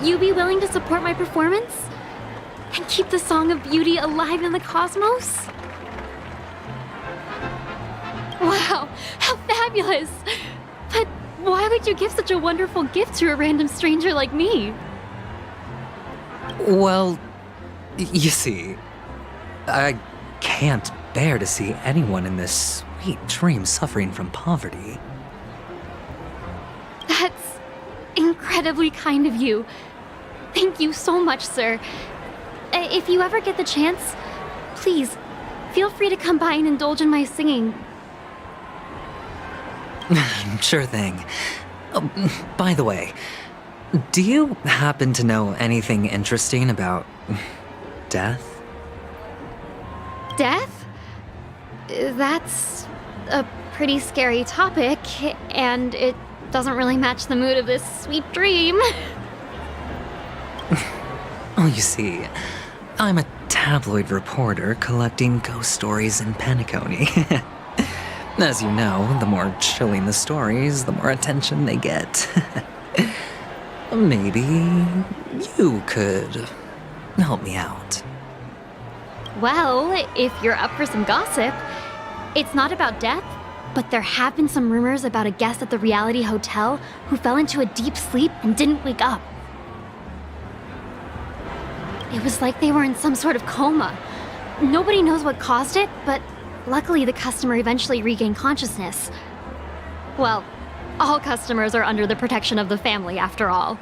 you be willing to support my performance? And keep the Song of Beauty alive in the cosmos? Wow, how fabulous! But why would you give such a wonderful gift to a random stranger like me? Well, you see, I can't bear to see anyone in this sweet dream suffering from poverty. That's incredibly kind of you. Thank you so much, sir. If you ever get the chance, please, feel free to come by and indulge in my singing. Sure thing. By the way, do you happen to know anything interesting about death? Death? That's a pretty scary topic, and it doesn't really match the mood of this sweet dream. Oh, you see, I'm a tabloid reporter collecting ghost stories in Penacony. As you know, the more chilling the stories, the more attention they get. Maybe you could help me out. Well, if you're up for some gossip, it's not about death, but there have been some rumors about a guest at the reality hotel who fell into a deep sleep and didn't wake up. It was like they were in some sort of coma. Nobody knows what caused it, but luckily the customer eventually regained consciousness. Well, all customers are under the protection of the family, after all.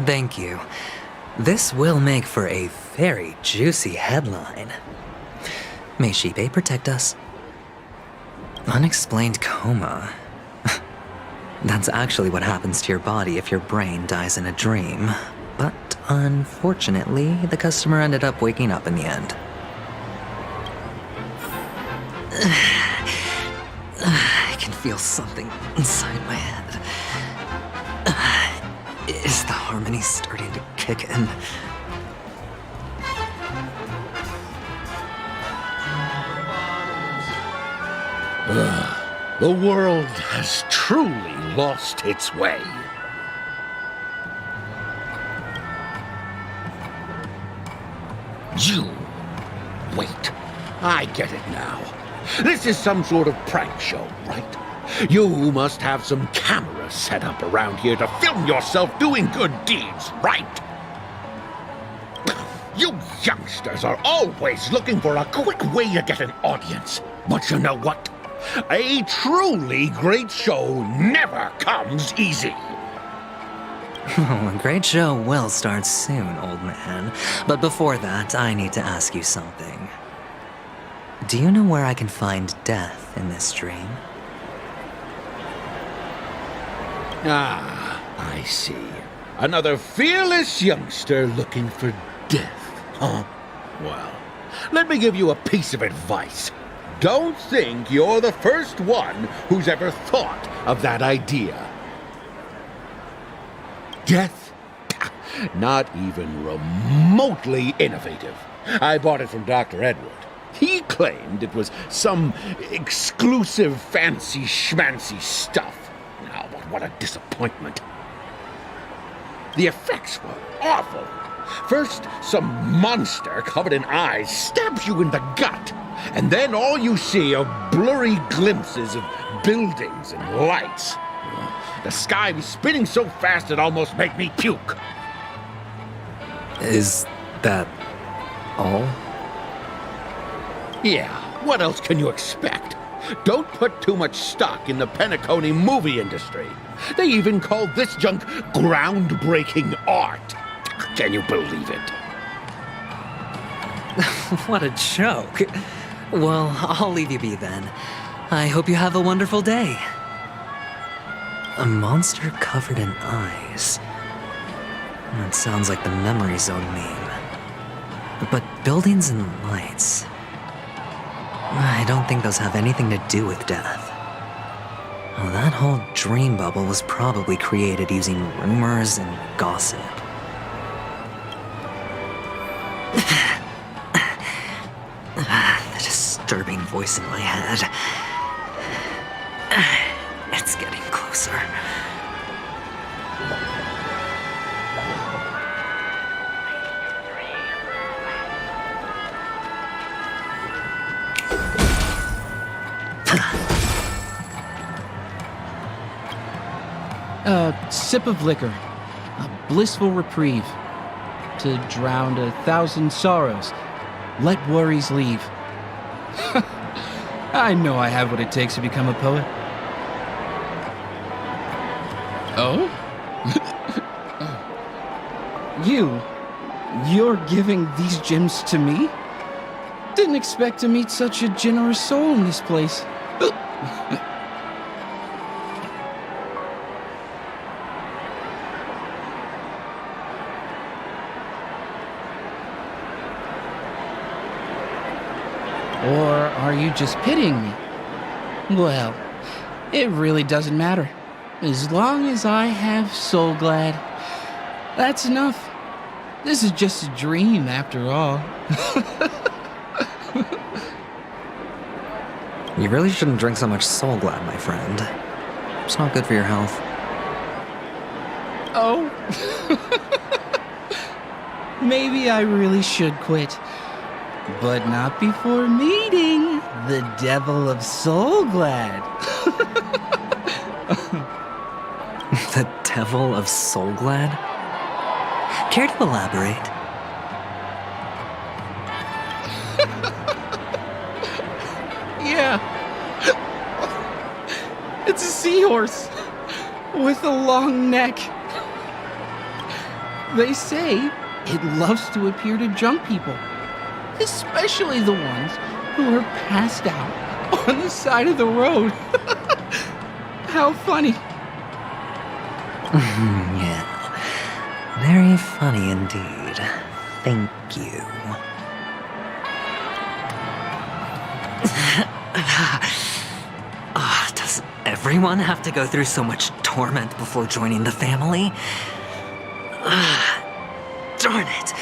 Thank you. This will make for a very juicy headline. May Shibe protect us. Unexplained coma. That's actually what happens to your body if your brain dies in a dream. But unfortunately, the customer ended up waking up in the end. I can feel something inside my head. Is the harmony starting to kick in? The world has truly lost its way. You... Wait. I get it now. This is some sort of prank show, right? You must have some cameras set up around here to film yourself doing good deeds, right? You youngsters are always looking for a quick way to get an audience. But you know what? A truly great show never comes easy. Oh, a great show will start soon, old man. But before that, I need to ask you something. Do you know where I can find death in this dream? Ah, I see. Another fearless youngster looking for death, huh? Well, let me give you a piece of advice. Don't think you're the first one who's ever thought of that idea. Death? Not even remotely innovative. I bought it from Dr. Edward. He claimed it was some exclusive fancy schmancy stuff. Now, but what a disappointment. The effects were awful. First, some monster covered in eyes stabs you in the gut. And then all you see are blurry glimpses of buildings and lights. The sky was spinning so fast it almost made me puke. Is that all? Yeah, what else can you expect? Don't put too much stock in the Penacony movie industry. They even called this junk groundbreaking art. Can you believe it? What a joke. Well, I'll leave you be then. I hope you have a wonderful day. A monster covered in eyes. That sounds like the Memory Zone meme. But buildings and lights... I don't think those have anything to do with death. Well, that whole dream bubble was probably created using rumors and gossip. The disturbing voice in my head. It's getting closer. A sip of liquor, a blissful reprieve. To drown 1,000 sorrows, let worries leave. I know I have what it takes to become a poet. Oh? You're giving these gems to me? Didn't expect to meet such a generous soul in this place. Or are you just pitying me? Well, it really doesn't matter. As long as I have Soul Glad, that's enough. This is just a dream after all. You really shouldn't drink so much Soul Glad, my friend. It's not good for your health. Oh? Maybe I really should quit. But not before meeting the Devil of Soul Glad. The Devil of Soul Glad? Care to elaborate? Yeah. It's a seahorse with a long neck. They say it loves to appear to drunk people, especially the ones who are passed out on the side of the road. How funny. Yeah. Very funny indeed. Thank you. Does everyone have to go through so much torment before joining the family? Darn it.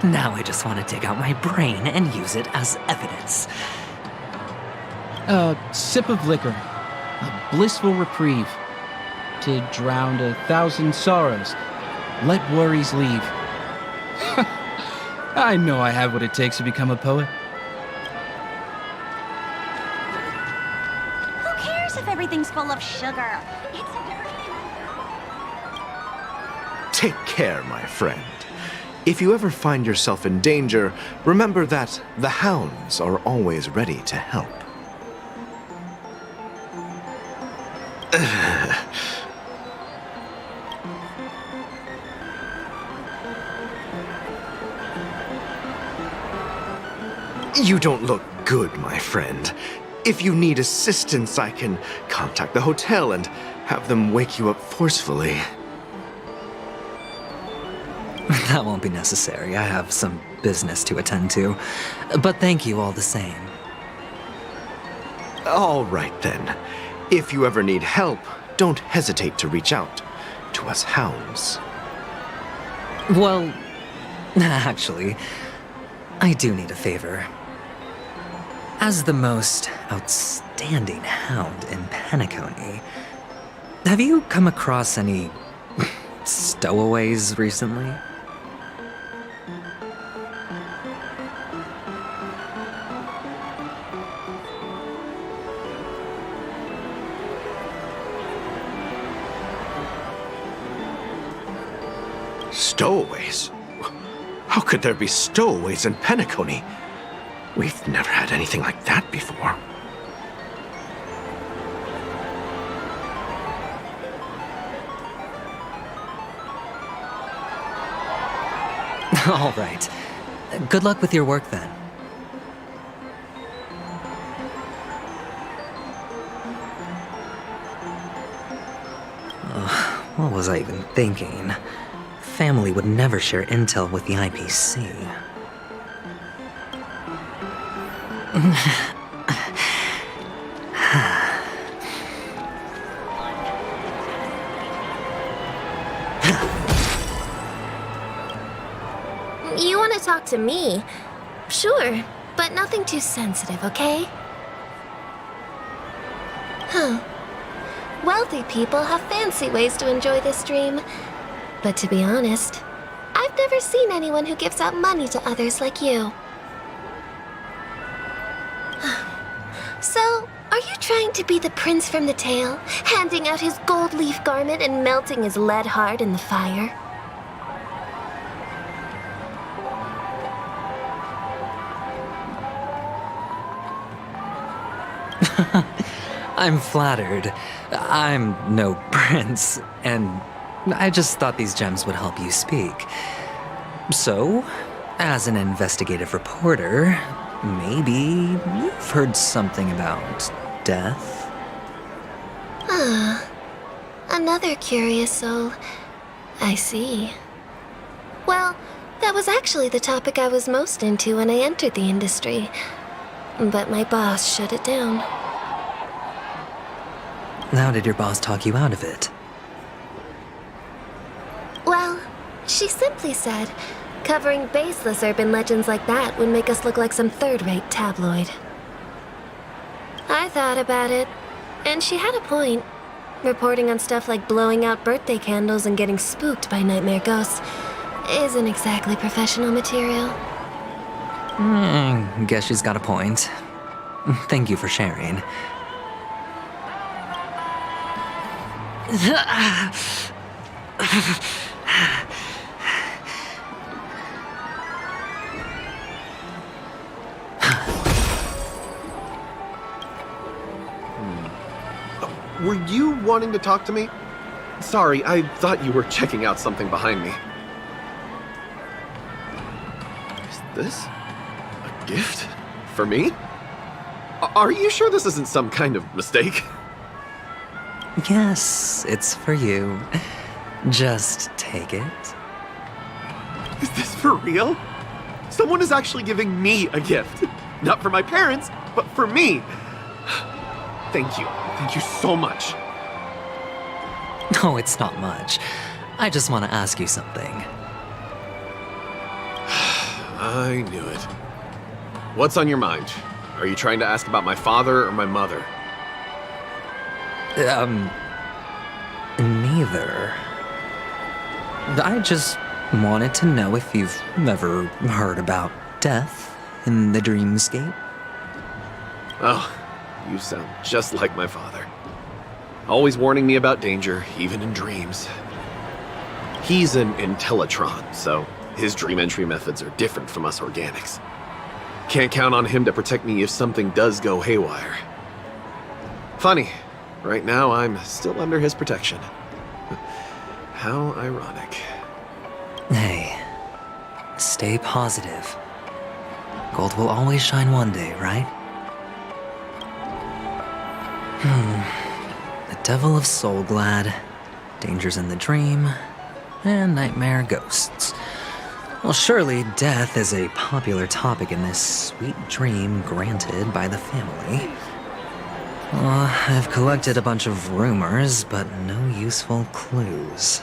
Now I just want to dig out my brain and use it as evidence. A sip of liquor, a blissful reprieve. To drown 1,000 sorrows, let worries leave. I know I have what it takes to become a poet. Who cares if everything's full of sugar? It's dirty. Take care, my friend. If you ever find yourself in danger, remember that the hounds are always ready to help. You don't look good, my friend. If you need assistance, I can contact the hotel and have them wake you up forcefully. That won't be necessary. I have some business to attend to. But thank you all the same. All right, then. If you ever need help, don't hesitate to reach out to us hounds. Well, actually, I do need a favor. As the most outstanding hound in Penacony, have you come across any stowaways recently? Stowaways? How could there be stowaways in Penacony? We've never had anything like that before. All right. Good luck with your work then. What was I even thinking? Family would never share intel with the IPC. You want to talk to me? Sure, but nothing too sensitive, okay? Huh. Wealthy people have fancy ways to enjoy this dream. But to be honest, I've never seen anyone who gives out money to others like you. So, are you trying to be the prince from the tale, handing out his gold leaf garment and melting his lead heart in the fire? I'm flattered. I'm no prince, and I just thought these gems would help you speak. So, as an investigative reporter, maybe you've heard something about death? Ah, another curious soul. I see. Well, that was actually the topic I was most into when I entered the industry. But my boss shut it down. How did your boss talk you out of it? Well, she simply said, covering baseless urban legends like that would make us look like some third-rate tabloid. I thought about it, and she had a point. Reporting on stuff like blowing out birthday candles and getting spooked by nightmare ghosts isn't exactly professional material. Guess she's got a point. Thank you for sharing. Were you wanting to talk to me? Sorry, I thought you were checking out something behind me. Is this a gift? For me? Are you sure this isn't some kind of mistake? Yes, it's for you. Just take it. Is this for real? Someone is actually giving me a gift. Not for my parents, but for me. Thank you. Thank you so much. No, it's not much. I just want to ask you something. I knew it. What's on your mind? Are you trying to ask about my father or my mother? Neither. I just wanted to know if you've ever heard about death in the dreamscape. Oh, you sound just like my father. Always warning me about danger, even in dreams. He's an Intellitron, so his dream entry methods are different from us organics. Can't count on him to protect me if something does go haywire. Funny, right now I'm still under his protection. How ironic. Hey, stay positive. Gold will always shine one day, right? The Devil of Soulglad, Dangers in the Dream, and Nightmare Ghosts. Well, surely death is a popular topic in this sweet dream granted by the family. Well, I've collected a bunch of rumors, but no useful clues.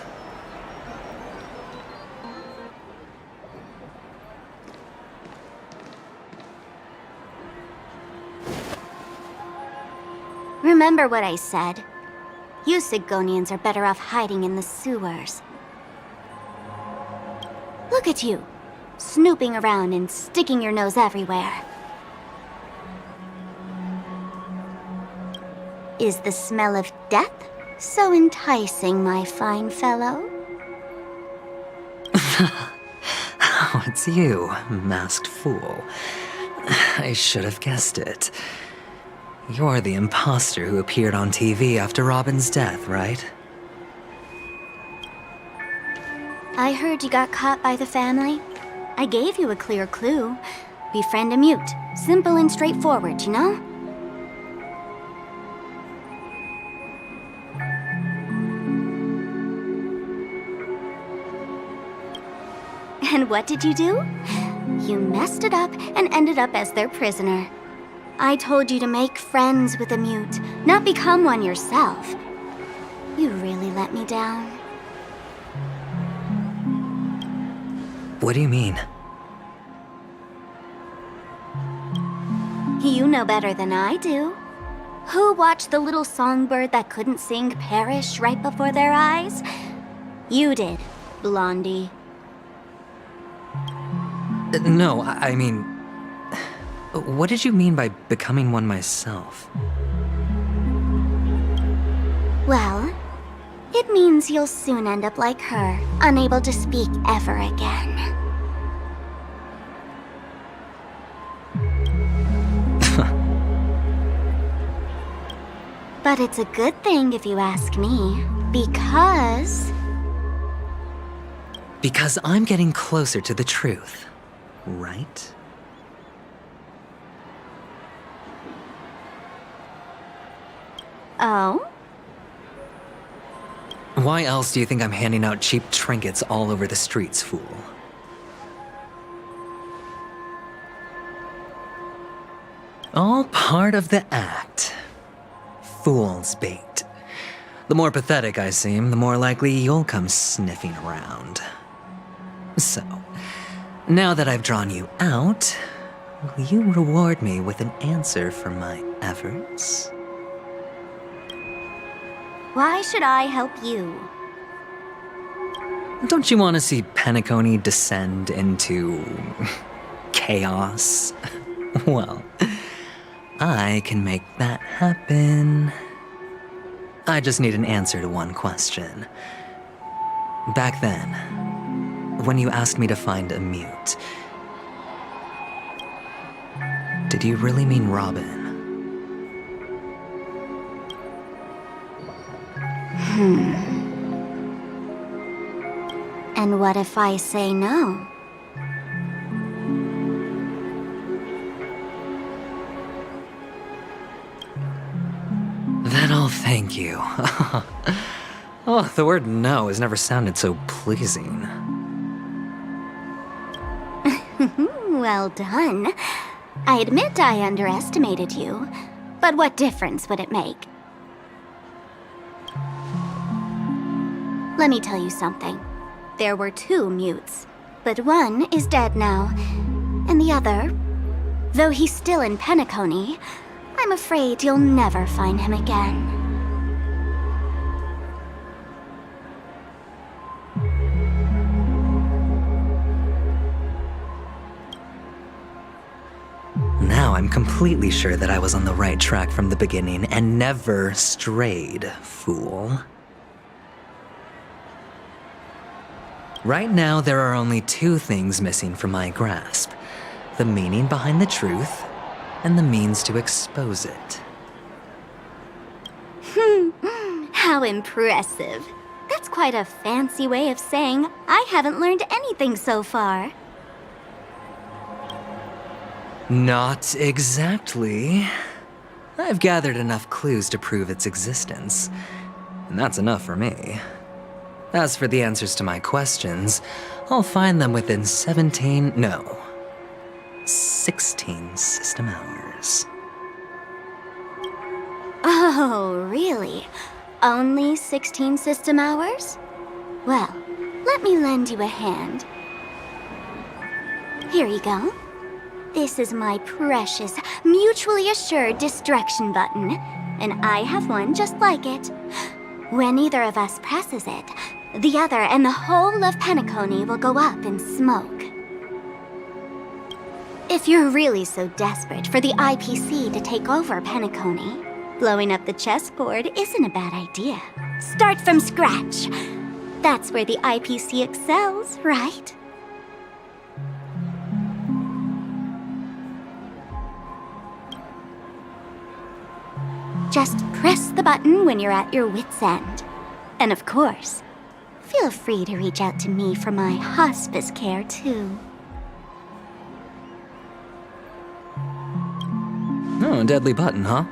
Remember what I said. You Sigonians are better off hiding in the sewers. Look at you, snooping around and sticking your nose everywhere. Is the smell of death so enticing, my fine fellow? Oh, it's you, masked fool. I should have guessed it. You're the imposter who appeared on TV after Robin's death, right? I heard you got caught by the family. I gave you a clear clue. Befriend a mute. Simple and straightforward, you know? And what did you do? You messed it up and ended up as their prisoner. I told you to make friends with a mute, not become one yourself. You really let me down. What do you mean? You know better than I do. Who watched the little songbird that couldn't sing perish right before their eyes? You did, Blondie. No, I mean... What did you mean by becoming one myself? Well, it means you'll soon end up like her, unable to speak ever again. But it's a good thing if you ask me, because... Because I'm getting closer to the truth, right? Oh? Why else do you think I'm handing out cheap trinkets all over the streets, fool? All part of the act. Fool's bait. The more pathetic I seem, the more likely you'll come sniffing around. So, now that I've drawn you out, will you reward me with an answer for my efforts? Why should I help you? Don't you want to see Penacony descend into... chaos? Well, I can make that happen. I just need an answer to one question. Back then, when you asked me to find a mute, did you really mean Robin? And what if I say no? Then I'll thank you. Oh, the word no has never sounded so pleasing. Well done. I admit I underestimated you, but what difference would it make? Let me tell you something. There were 2 mutes, but one is dead now, and the other, though he's still in Penacony, I'm afraid you'll never find him again. Now I'm completely sure that I was on the right track from the beginning and never strayed, fool. Right now, there are only 2 things missing from my grasp: the meaning behind the truth and the means to expose it. How impressive. That's quite a fancy way of saying I haven't learned anything so far. Not exactly. I've gathered enough clues to prove its existence, and that's enough for me. As for the answers to my questions, I'll find them within 16 system hours. Oh, really? Only 16 system hours? Well, let me lend you a hand. Here you go. This is my precious, mutually assured distraction button, and I have one just like it. When either of us presses it, the other and the whole of Penacony will go up in smoke. If you're really so desperate for the IPC to take over Penacony, blowing up the chessboard isn't a bad idea. Start from scratch. That's where the IPC excels, right? Just press the button when you're at your wit's end. And of course, feel free to reach out to me for my hospice care, too. Oh, a deadly button, huh?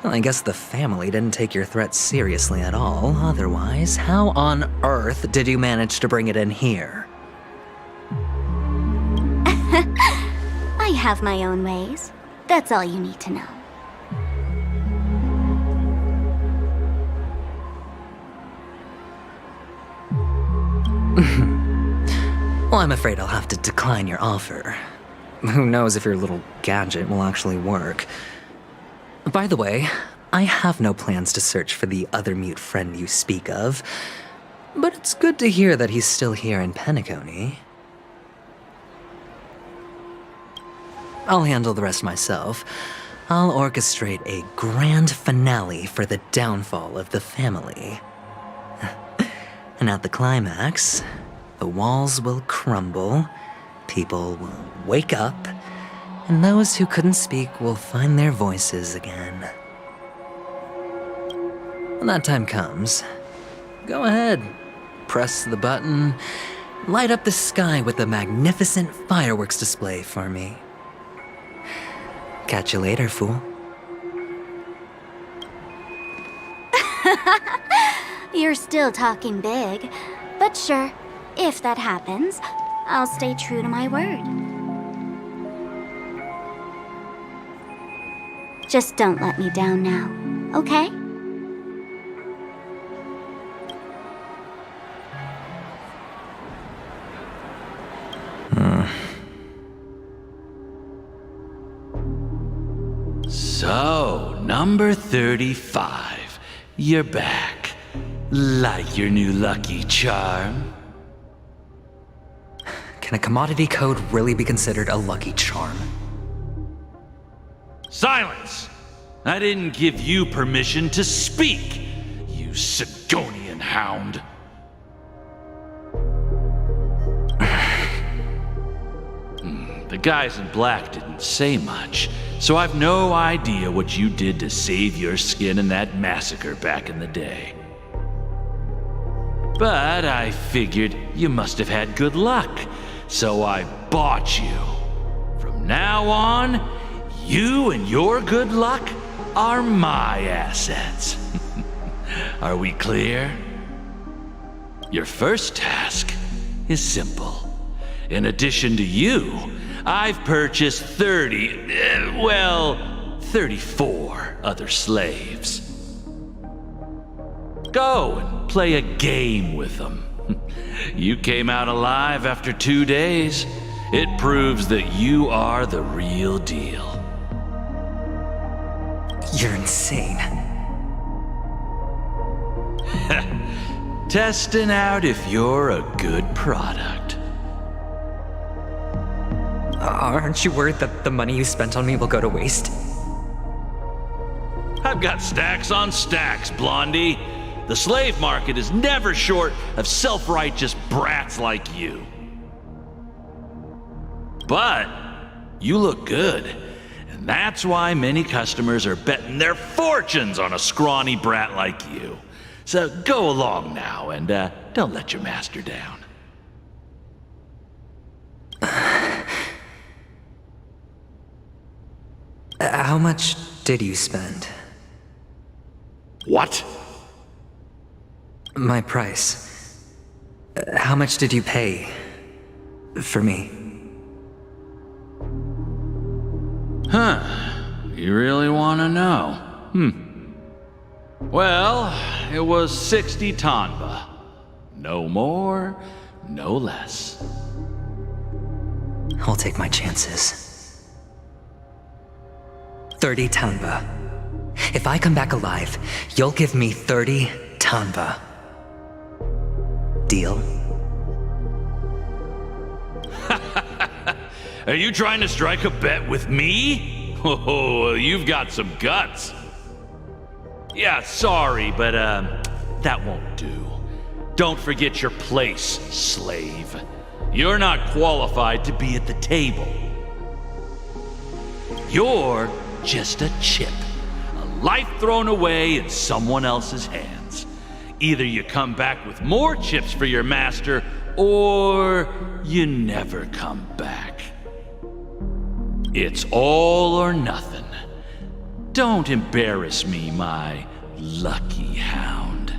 Well, I guess the family didn't take your threat seriously at all. Otherwise, how on earth did you manage to bring it in here? I have my own ways. That's all you need to know. Well, I'm afraid I'll have to decline your offer. Who knows if your little gadget will actually work. By the way, I have no plans to search for the other mute friend you speak of, but it's good to hear that he's still here in Penacony. I'll handle the rest myself. I'll orchestrate a grand finale for the downfall of the family. And at the climax, the walls will crumble, people will wake up, and those who couldn't speak will find their voices again. When that time comes, go ahead, press the button, light up the sky with a magnificent fireworks display for me. Catch you later, fool. You're still talking big. But sure, if that happens, I'll stay true to my word. Just don't let me down now, okay? So, number 35. You're back. Like your new lucky charm? Can a commodity code really be considered a lucky charm? Silence! I didn't give you permission to speak, you Sigonian hound. The guys in black didn't say much, so I've no idea what you did to save your skin in that massacre back in the day. But I figured you must have had good luck, so I bought you. From now on, you and your good luck are my assets. Are we clear? Your first task is simple. In addition to you, I've purchased 34 other slaves. Go and play a game with them. You came out alive after 2 days. It proves that you are the real deal. You're insane. Testing out if you're a good product. Aren't you worried that the money you spent on me will go to waste? I've got stacks on stacks, Blondie. The slave market is never short of self-righteous brats like you. But you look good, and that's why many customers are betting their fortunes on a scrawny brat like you. So go along now and don't let your master down. How much did you spend? What? My price. How much did you pay for me? Huh. You really want to know? Well, it was 60 tanba. No more, no less. I'll take my chances. 30 tanba. If I come back alive, you'll give me 30 tanba. Deal? Are you trying to strike a bet with me? Oh, you've got some guts. Yeah, sorry, but that won't do. Don't forget your place, slave. You're not qualified to be at the table. You're just a chip. A life thrown away in someone else's hands. Either you come back with more chips for your master, or you never come back. It's all or nothing. Don't embarrass me, my lucky hound.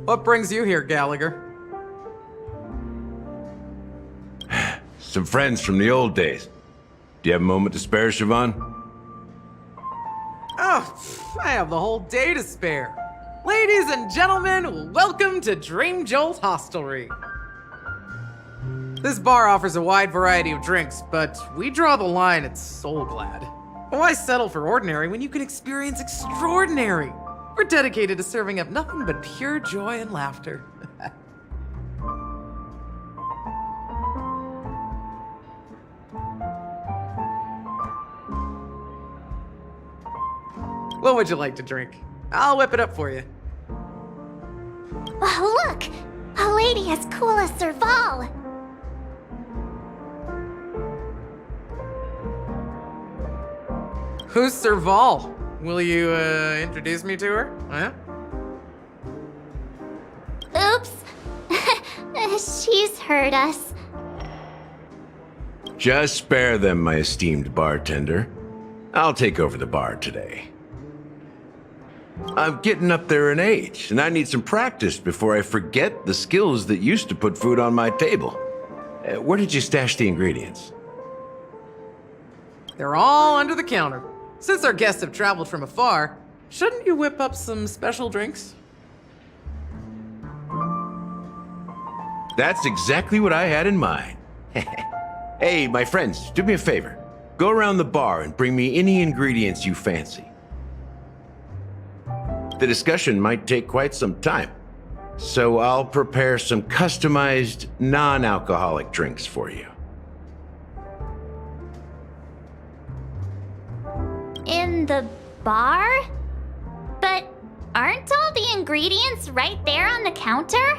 What brings you here, Gallagher? Some friends from the old days. Do you have a moment to spare, Siobhan? Oh, I have the whole day to spare. Ladies and gentlemen, welcome to Dream Jolt Hostelry. This bar offers a wide variety of drinks, but we draw the line at Soul Glad. Why settle for ordinary when you can experience extraordinary? We're dedicated to serving up nothing but pure joy and laughter. What would you like to drink? I'll whip it up for you. Oh, look! A lady as cool as Serval! Who's Serval? Will you, introduce me to her? Huh? Oops. She's heard us. Just spare them, my esteemed bartender. I'll take over the bar today. I'm getting up there in age, and I need some practice before I forget the skills that used to put food on my table. Where did you stash the ingredients? They're all under the counter. Since our guests have traveled from afar, shouldn't you whip up some special drinks? That's exactly what I had in mind. Hey, my friends, do me a favor. Go around the bar and bring me any ingredients you fancy. The discussion might take quite some time, so I'll prepare some customized, non-alcoholic drinks for you. In the bar? But aren't all the ingredients right there on the counter?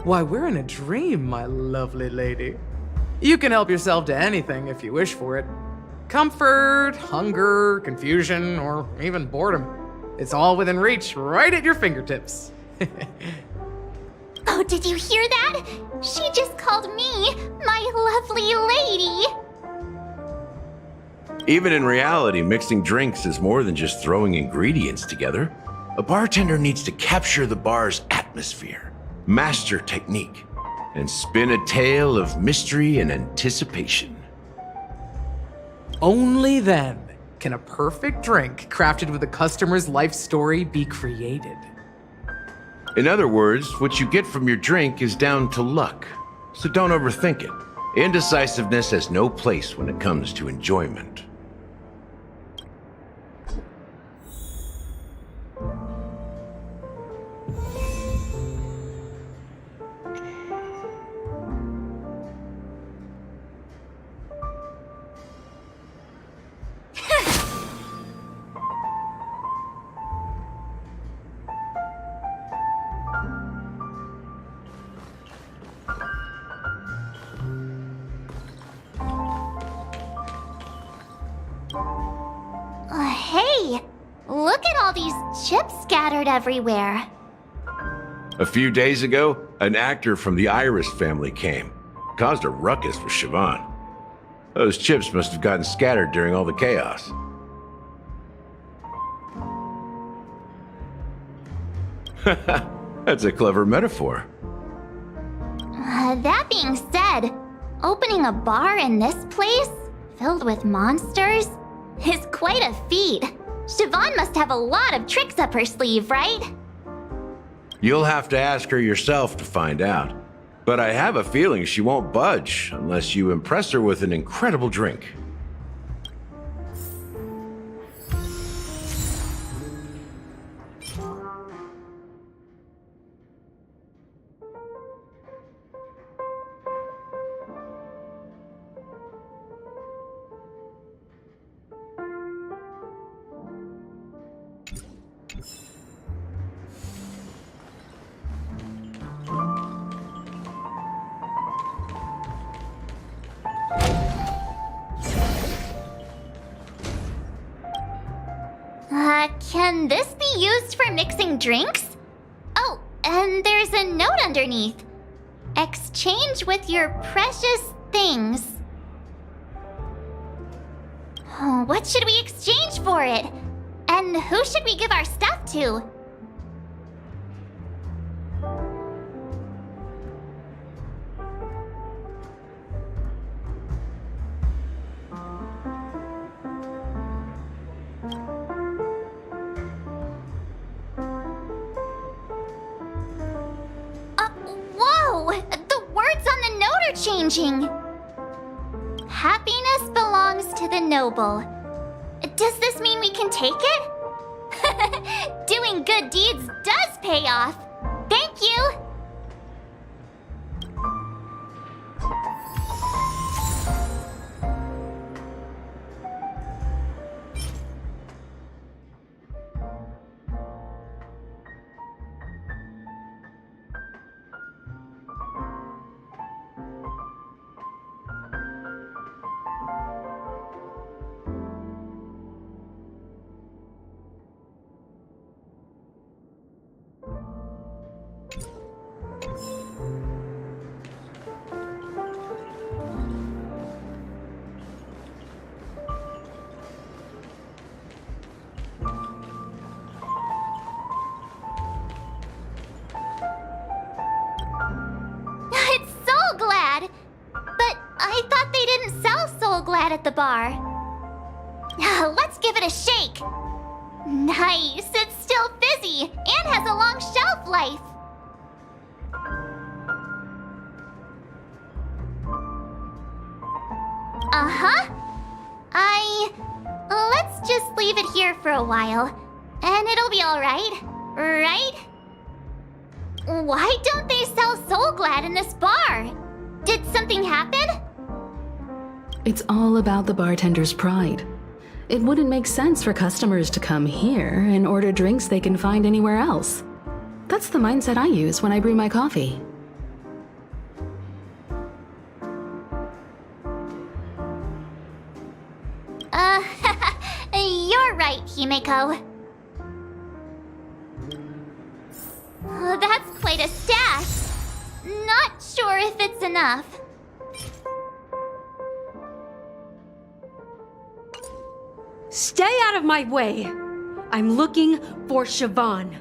Why, we're in a dream, my lovely lady. You can help yourself to anything if you wish for it. Comfort, hunger, confusion, or even boredom. It's all within reach, right at your fingertips. Oh, did you hear that? She just called me my lovely lady. Even in reality, mixing drinks is more than just throwing ingredients together. A bartender needs to capture the bar's atmosphere, master technique, and spin a tale of mystery and anticipation. Only then can a perfect drink crafted with a customer's life story be created. In other words, what you get from your drink is down to luck, so don't overthink it. Indecisiveness has no place when it comes to enjoyment. Hey, look at all these chips scattered everywhere. A few days ago, an actor from the Iris family came. Caused a ruckus with Siobhan. Those chips must have gotten scattered during all the chaos. That's a clever metaphor. That being said, opening a bar in this place, filled with monsters, is quite a feat. Siobhan must have a lot of tricks up her sleeve, right? You'll have to ask her yourself to find out. But I have a feeling she won't budge unless you impress her with an incredible drink. Can this be used for mixing drinks? Oh, and there's a note underneath. Exchange with your precious things. Oh, what should we exchange for it? And who should we give our stuff to? Whoa! The words changing. Happiness belongs to the noble. Does this mean we can take it? Doing good deeds does pay off. Thank you. At the bar. Let's give it a shake. Nice, it's still fizzy and has a long shelf life. Let's just leave it here for a while, and it'll be alright, right? Why don't they sell Soul Glad in this bar? Did something happen? It's all about the bartender's pride. It wouldn't make sense for customers to come here and order drinks they can find anywhere else. That's the mindset I use when I brew my coffee. You're right, Himeko. That's quite a stash. Not sure if it's enough. Stay out of my way! I'm looking for Siobhan.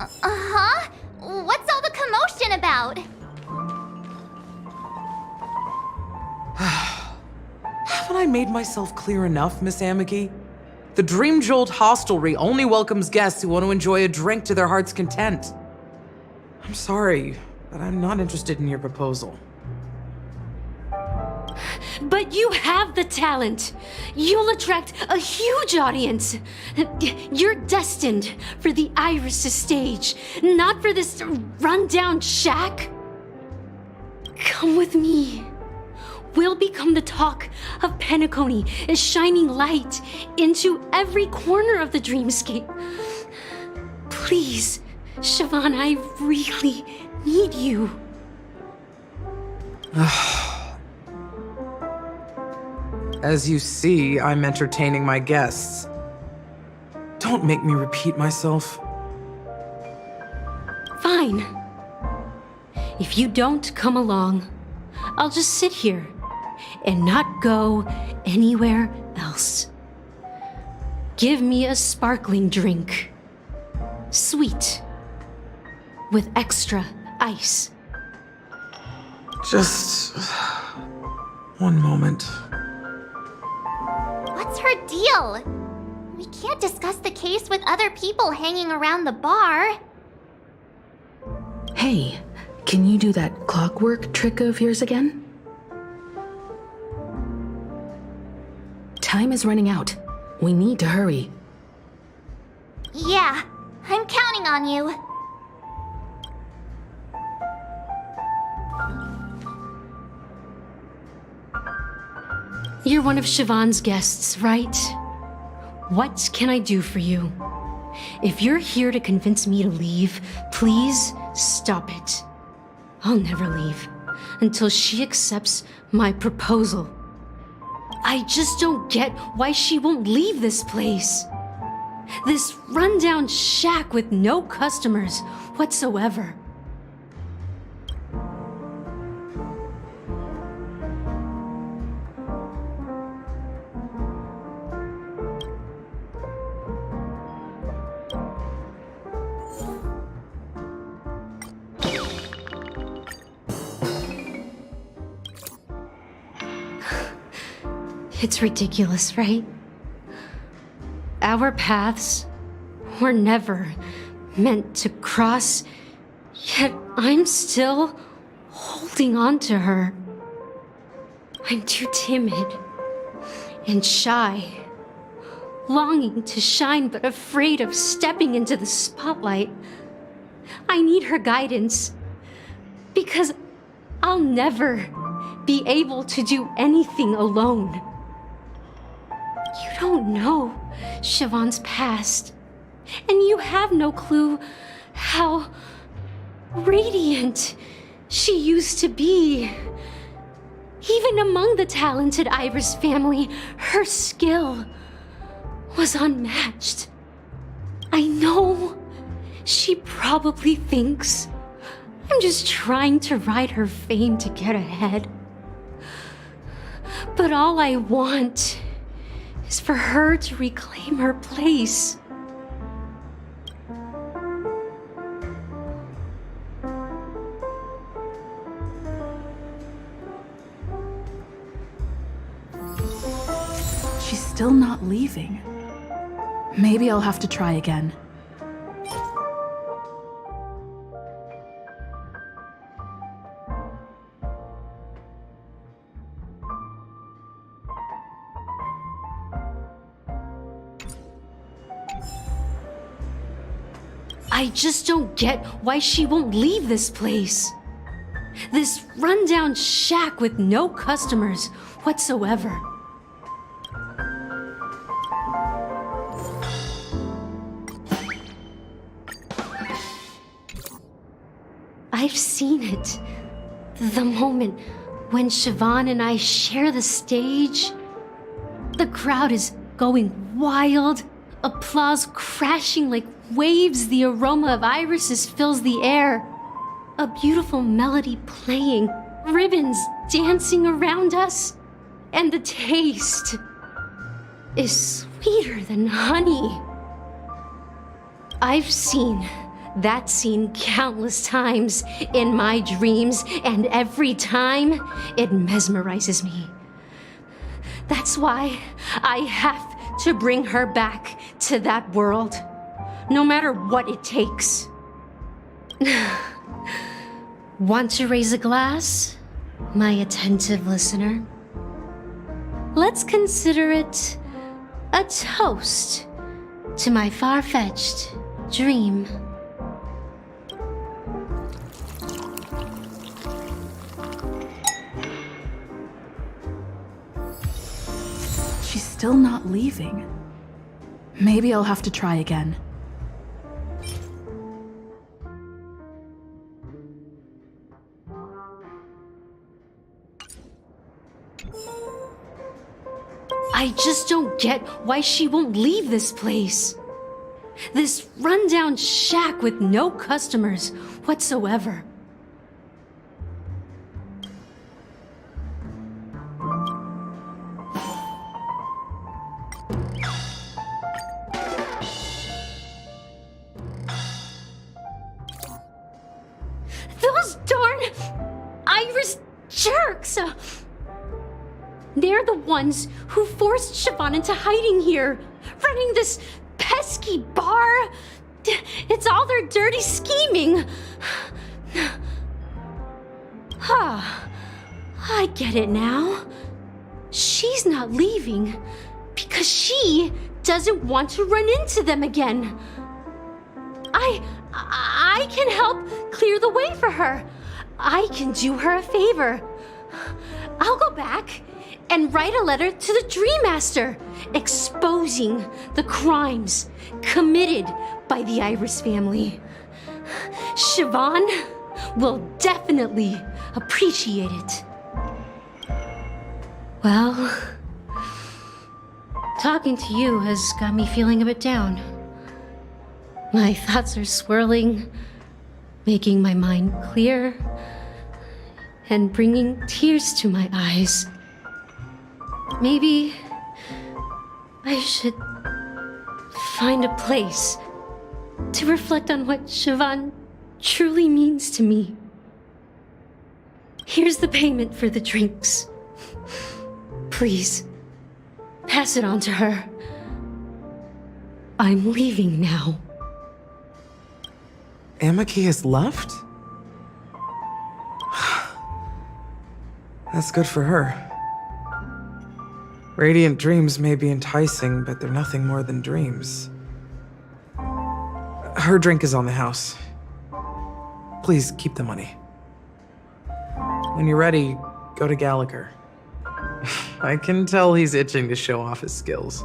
Uh-huh? What's all the commotion about? Haven't I made myself clear enough, Miss Amiki? The Dream Jolt Hostelry only welcomes guests who want to enjoy a drink to their heart's content. I'm sorry, but I'm not interested in your proposal. But you have the talent. You'll attract a huge audience. You're destined for the Iris' stage, not for this rundown shack. Come with me. We'll become the talk of Penacony, a shining light into every corner of the dreamscape. Please, Siobhan, I really need you. As you see, I'm entertaining my guests. Don't make me repeat myself. Fine. If you don't come along, I'll just sit here and not go anywhere else. Give me a sparkling drink. Sweet. With extra ice. Just one moment. What's her deal? We can't discuss the case with other people hanging around the bar. Hey, can you do that clockwork trick of yours again? Time is running out. We need to hurry. Yeah, I'm counting on you. You're one of Siobhan's guests, right? What can I do for you? If you're here to convince me to leave, please stop it. I'll never leave until she accepts my proposal. I just don't get why she won't leave this place. This rundown shack with no customers whatsoever. It's ridiculous, right? Our paths were never meant to cross, yet I'm still holding on to her. I'm too timid and shy, longing to shine but afraid of stepping into the spotlight. I need her guidance because I'll never be able to do anything alone. You don't know Siobhan's past, and you have no clue how radiant she used to be. Even among the talented Iris family, her skill was unmatched. I know she probably thinks I'm just trying to ride her fame to get ahead. But all I want is for her to reclaim her place. She's still not leaving. Maybe I'll have to try again. I just don't get why she won't leave this place. This rundown shack with no customers whatsoever. I've seen it. The moment when Siobhan and I share the stage. The crowd is going wild, applause crashing like waves, the aroma of irises fills the air. A beautiful melody playing, ribbons dancing around us, and the taste is sweeter than honey. I've seen that scene countless times in my dreams, and every time it mesmerizes me. That's why I have to bring her back to that world, no matter what it takes. Want to raise a glass, my attentive listener? Let's consider it a toast to my far-fetched dream. She's still not leaving. Maybe I'll have to try again. I just don't get why she won't leave this place. This rundown shack with no customers whatsoever. Those darn Iris jerks! They're the ones who forced Siobhan into hiding here, running this pesky bar. It's all their dirty scheming. I get it now. She's not leaving because she doesn't want to run into them again. I can help clear the way for her. I can do her a favor. I'll go back and write a letter to the Dream Master, exposing the crimes committed by the Iris family. Siobhan will definitely appreciate it. Well, talking to you has got me feeling a bit down. My thoughts are swirling, making my mind clear, and bringing tears to my eyes. Maybe I should find a place to reflect on what Siobhan truly means to me. Here's the payment for the drinks. Please, pass it on to her. I'm leaving now. Amaki has left? That's good for her. Radiant dreams may be enticing, but they're nothing more than dreams. Her drink is on the house. Please keep the money. When you're ready, go to Gallagher. I can tell he's itching to show off his skills.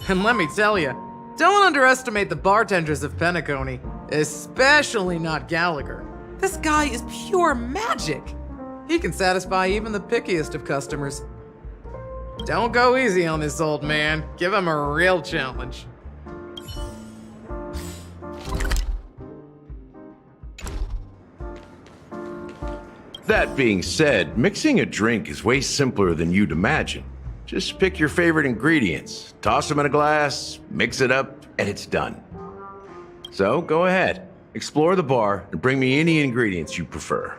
And let me tell you, don't underestimate the bartenders of Penacony, especially not Gallagher. This guy is pure magic. He can satisfy even the pickiest of customers. Don't go easy on this old man. Give him a real challenge. That being said, mixing a drink is way simpler than you'd imagine. Just pick your favorite ingredients, toss them in a glass, mix it up, and it's done. So go ahead, explore the bar, and bring me any ingredients you prefer.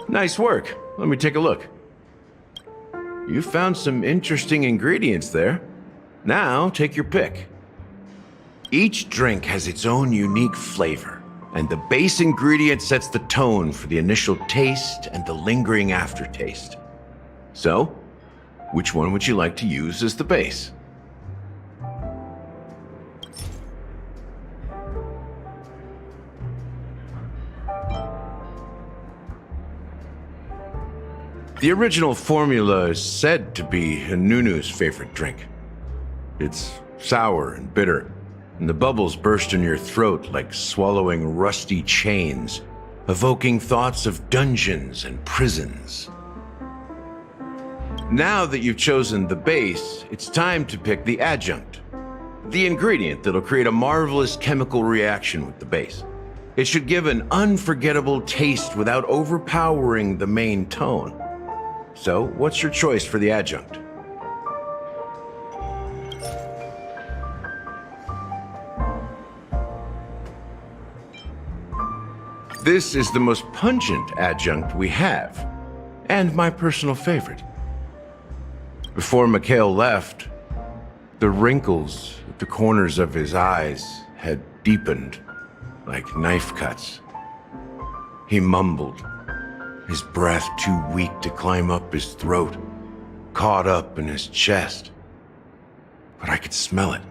Nice work. Let me take a look. You found some interesting ingredients there. Now take your pick. Each drink has its own unique flavor, and the base ingredient sets the tone for the initial taste and the lingering aftertaste. So, which one would you like to use as the base? The original formula is said to be Nunu's favorite drink. It's sour and bitter, and the bubbles burst in your throat like swallowing rusty chains, evoking thoughts of dungeons and prisons. Now that you've chosen the base, it's time to pick the adjunct, the ingredient that'll create a marvelous chemical reaction with the base. It should give an unforgettable taste without overpowering the main tone. So, what's your choice for the adjunct? This is the most pungent adjunct we have, and my personal favorite. Before Mikhail left, the wrinkles at the corners of his eyes had deepened like knife cuts. He mumbled, his breath too weak to climb up his throat, caught up in his chest. But I could smell it.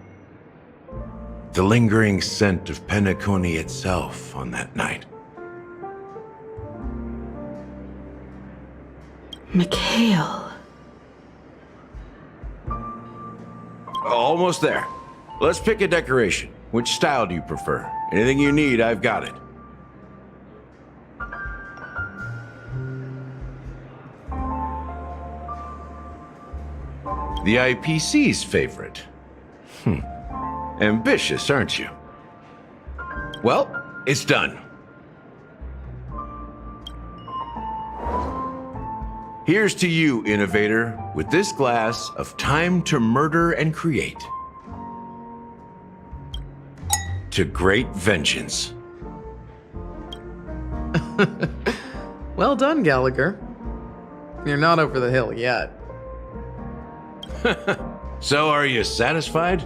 The lingering scent of Penacony itself on that night. Mikhail. Almost there. Let's pick a decoration. Which style do you prefer? Anything you need, I've got it. The IPC's favorite. Ambitious, aren't you? Well, it's done. Here's to you, innovator, with this glass of time to murder and create. To great vengeance. Well done, Gallagher. You're not over the hill yet. So, are you satisfied?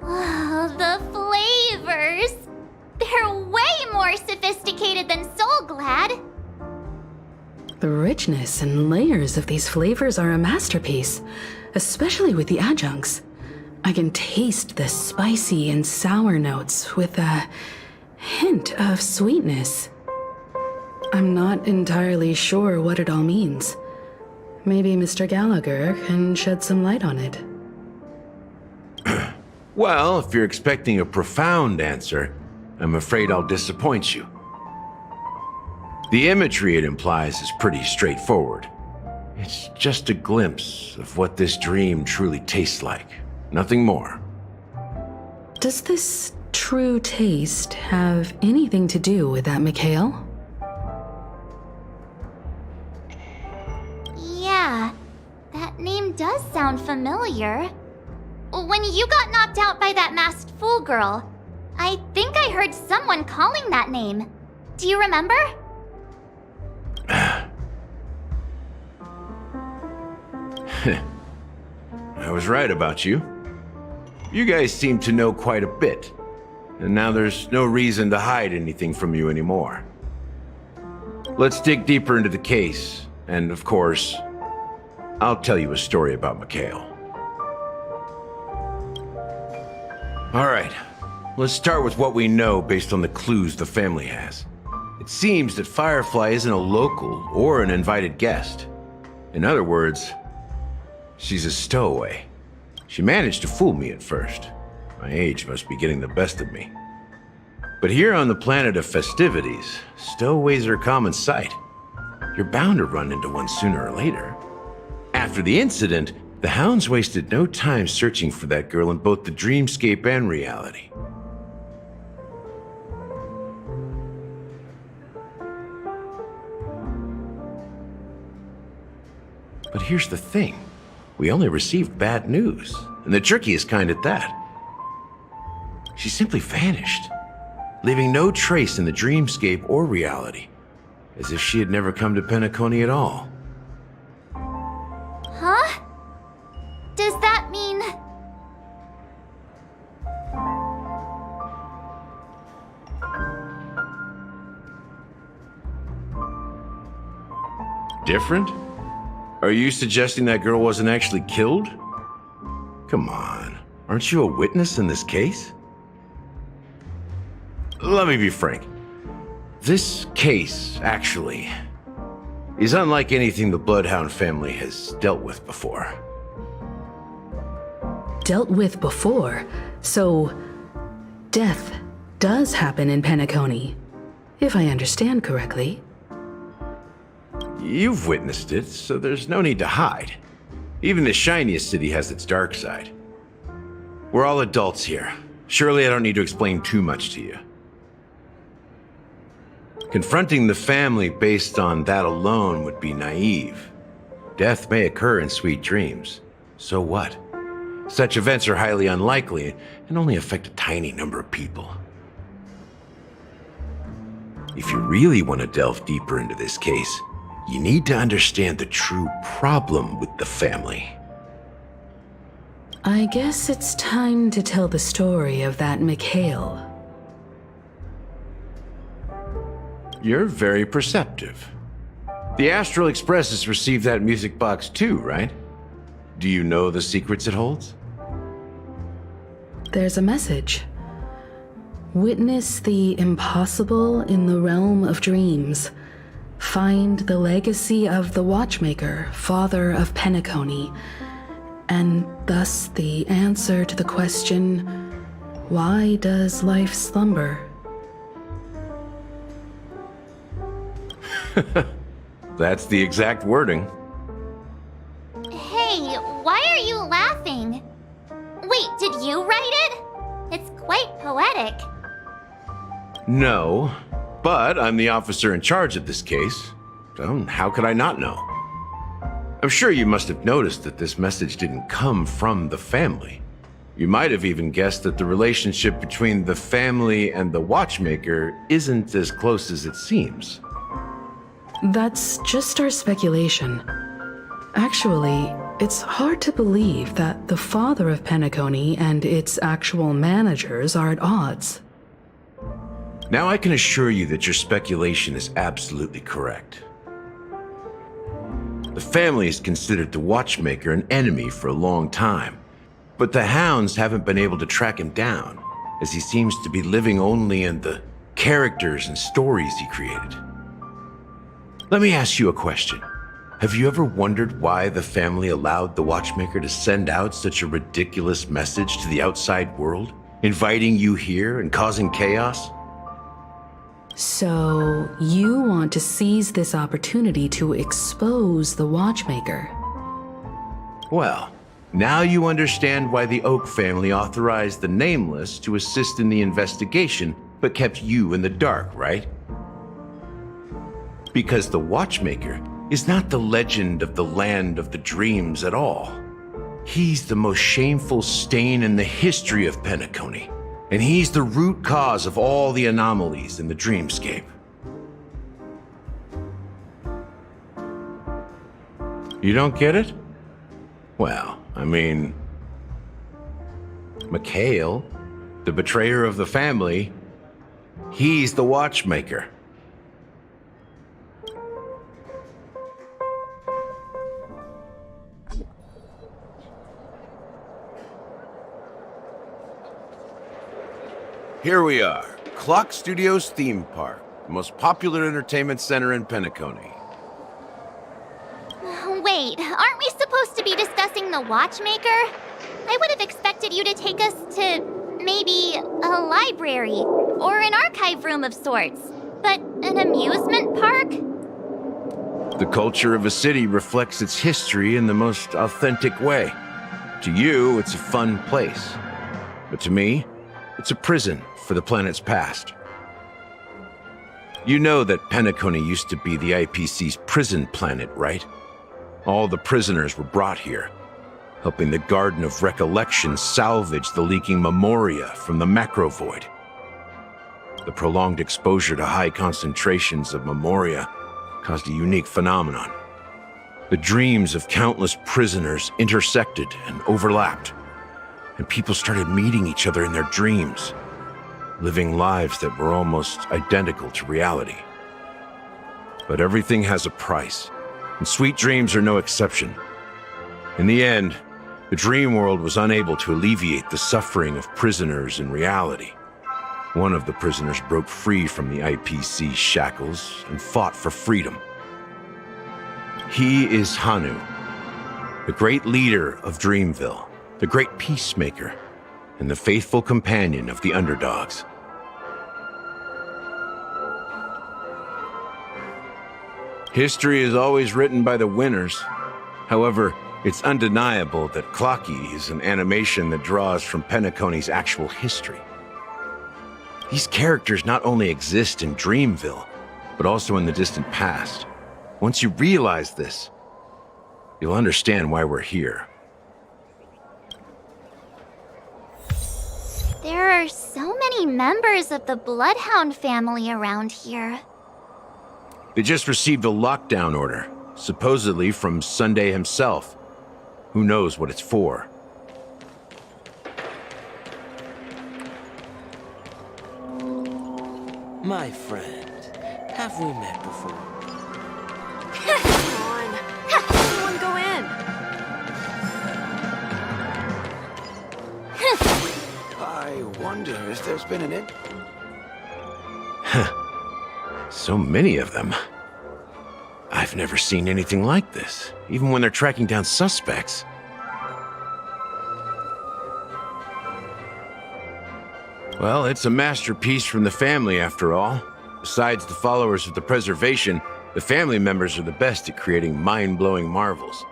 Oh, the flavors! They're way more sophisticated than Soul Glad. The richness and layers of these flavors are a masterpiece, especially with the adjuncts. I can taste the spicy and sour notes with a hint of sweetness. I'm not entirely sure what it all means. Maybe Mr. Gallagher can shed some light on it. Well, if you're expecting a profound answer, I'm afraid I'll disappoint you. The imagery it implies is pretty straightforward. It's just a glimpse of what this dream truly tastes like. Nothing more. Does this true taste have anything to do with that Mikhail? Yeah, that name does sound familiar. When you got knocked out by that masked fool girl, I think I heard someone calling that name. Do you remember? I was right about you. You guys seem to know quite a bit, and now there's no reason to hide anything from you anymore. Let's dig deeper into the case, and of course, I'll tell you a story about Mikhail. All right, let's start with what we know based on the clues the family has. It seems that Firefly isn't a local or an invited guest. In other words, she's a stowaway. She managed to fool me at first. My age must be getting the best of me. But here on the planet of festivities, stowaways are a common sight. You're bound to run into one sooner or later. After the incident, the hounds wasted no time searching for that girl in both the dreamscape and reality. But here's the thing. We only received bad news, and the trickiest kind at that. She simply vanished, leaving no trace in the dreamscape or reality, as if she had never come to Penacony at all. Huh? Does that mean... Different? Are you suggesting that girl wasn't actually killed? Come on, aren't you a witness in this case? Let me be frank. This case, actually, is unlike anything the Bloodhound family has dealt with before. Dealt with before? So, death does happen in Penacony, if I understand correctly. You've witnessed it, so there's no need to hide. Even the shiniest city has its dark side. We're all adults here. Surely I don't need to explain too much to you. Confronting the family based on that alone would be naive. Death may occur in sweet dreams. So what? Such events are highly unlikely and only affect a tiny number of people. If you really want to delve deeper into this case, you need to understand the true problem with the family. I guess it's time to tell the story of that Mikhail. You're very perceptive. The Astral Express has received that music box too, right? Do you know the secrets it holds? There's a message. Witness the impossible in the realm of dreams. Find the legacy of the Watchmaker, father of Penacony, and thus the answer to the question, why does life slumber? That's the exact wording. Hey, why are you laughing? Wait, did you write it? It's quite poetic. No, but I'm the officer in charge of this case, so how could I not know? I'm sure you must have noticed that this message didn't come from the family. You might have even guessed that the relationship between the family and the Watchmaker isn't as close as it seems. That's just our speculation. Actually, it's hard to believe that the father of Penacony and its actual managers are at odds. Now I can assure you that your speculation is absolutely correct. The family has considered the Watchmaker an enemy for a long time, but the hounds haven't been able to track him down, as he seems to be living only in the characters and stories he created. Let me ask you a question. Have you ever wondered why the family allowed the Watchmaker to send out such a ridiculous message to the outside world, inviting you here and causing chaos? So, you want to seize this opportunity to expose the Watchmaker? Well, now you understand why the Oak family authorized the Nameless to assist in the investigation, but kept you in the dark, right? Because the Watchmaker is not the legend of the land of the dreams at all. He's the most shameful stain in the history of Penacony, and he's the root cause of all the anomalies in the dreamscape. You don't get it? Well, I mean, Mikhail, the betrayer of the family, he's the watchmaker. Here we are, Clock Studios Theme Park, the most popular entertainment center in Penacony. Wait, aren't we supposed to be discussing the watchmaker? I would have expected you to take us to maybe a library or an archive room of sorts. But an amusement park? The culture of a city reflects its history in the most authentic way. To you, it's a fun place. But to me, it's a prison for the planet's past. You know that Penacony used to be the IPC's prison planet, right? All the prisoners were brought here, helping the Garden of Recollection salvage the leaking memoria from the macro void. The prolonged exposure to high concentrations of memoria caused a unique phenomenon. The dreams of countless prisoners intersected and overlapped, and people started meeting each other in their dreams, living lives that were almost identical to reality. But everything has a price, and sweet dreams are no exception. In the end, the dream world was unable to alleviate the suffering of prisoners in reality. One of the prisoners broke free from the IPC shackles and fought for freedom. He is Hanu, the great leader of Dreamville, the great peacemaker, and the faithful companion of the underdogs. History is always written by the winners. However, it's undeniable that Clocky is an animation that draws from Penacony's actual history. These characters not only exist in Dreamville, but also in the distant past. Once you realize this, you'll understand why we're here. There are so many members of the Bloodhound family around here. They just received a lockdown order, supposedly from Sunday himself. Who knows what it's for? My friend, have we met before? Come on. Everyone go in. I wonder if there's been an So many of them. I've never seen anything like this, even when they're tracking down suspects. Well, it's a masterpiece from the family, after all. Besides the followers of the preservation, the family members are the best at creating mind-blowing marvels.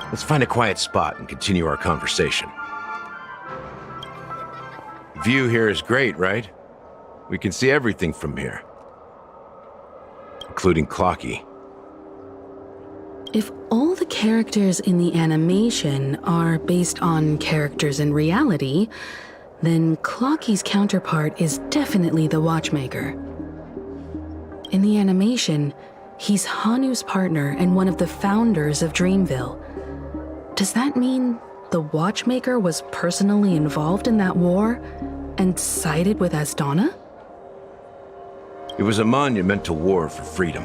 Let's find a quiet spot and continue our conversation. View here is great, right? We can see everything from here, including Clocky. If all the characters in the animation are based on characters in reality, then Clocky's counterpart is definitely the Watchmaker. In the animation, he's Hanu's partner and one of the founders of Dreamville. Does that mean the Watchmaker was personally involved in that war and sided with Asdana? It was a monumental war for freedom.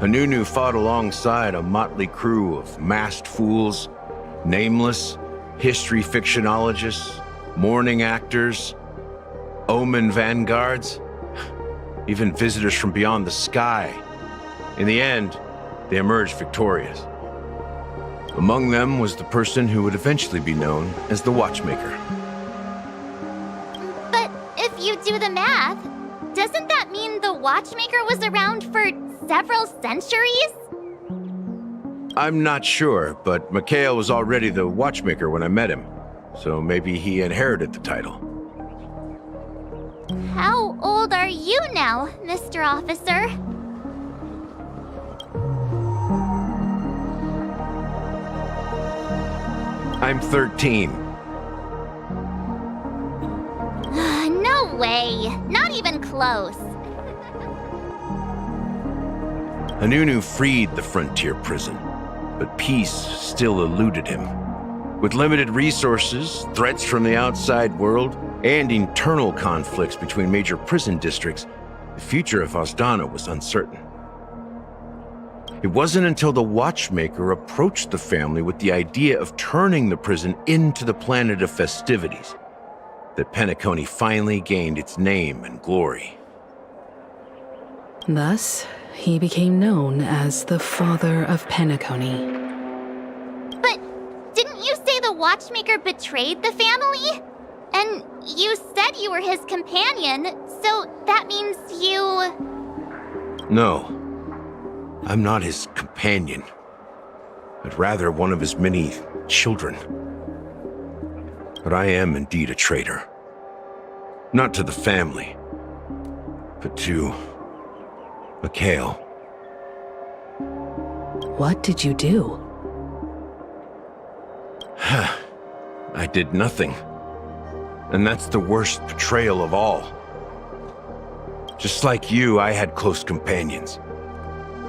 Hanunu fought alongside a motley crew of masked fools, nameless, history fictionologists, mourning actors, omen vanguards, even visitors from beyond the sky. In the end, they emerged victorious. Among them was the person who would eventually be known as the Watchmaker. But if you do the math, doesn't that mean the Watchmaker was around for several centuries? I'm not sure, but Mikhail was already the Watchmaker when I met him, so maybe he inherited the title. How old are you now, Mr. Officer? I'm 13. No way. Not even close. Hanunu freed the frontier prison, but peace still eluded him. With limited resources, threats from the outside world, and internal conflicts between major prison districts, the future of Osdana was uncertain. It wasn't until the Watchmaker approached the family with the idea of turning the prison into the planet of festivities that Penacony finally gained its name and glory. Thus, he became known as the Father of Penacony. But didn't you say the Watchmaker betrayed the family? And you said you were his companion, so that means you... No, I'm not his companion, but rather one of his many children. But I am indeed a traitor. Not to the family, but to Mikhail. What did you do? I did nothing. And that's the worst betrayal of all. Just like you, I had close companions.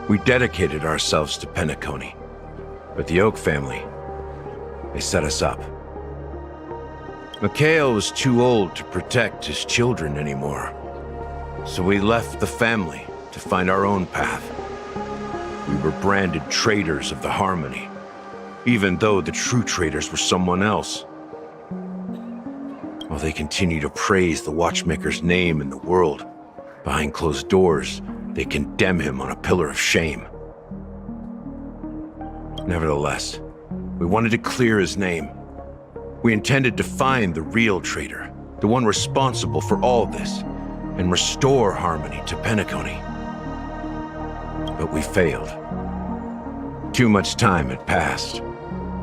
We dedicated ourselves to Penacony. But the Oak family, they set us up. Mikhail was too old to protect his children anymore. So we left the family to find our own path. We were branded traitors of the Harmony, even though the true traitors were someone else. While they continue to praise the Watchmaker's name in the world, behind closed doors, they condemn him on a pillar of shame. Nevertheless, we wanted to clear his name. We intended to find the real traitor, the one responsible for all this, and restore harmony to Penacony. But we failed. Too much time had passed,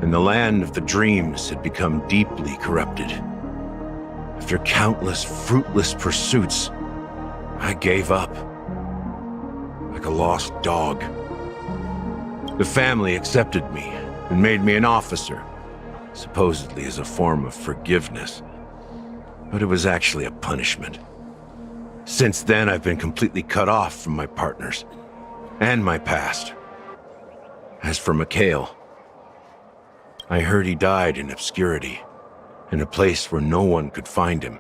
and the land of the dreams had become deeply corrupted. After countless fruitless pursuits, I gave up. Like a lost dog. The family accepted me and made me an officer, supposedly as a form of forgiveness. But it was actually a punishment. Since then, I've been completely cut off from my partners and my past. As for Mikhail, I heard he died in obscurity, in a place where no one could find him.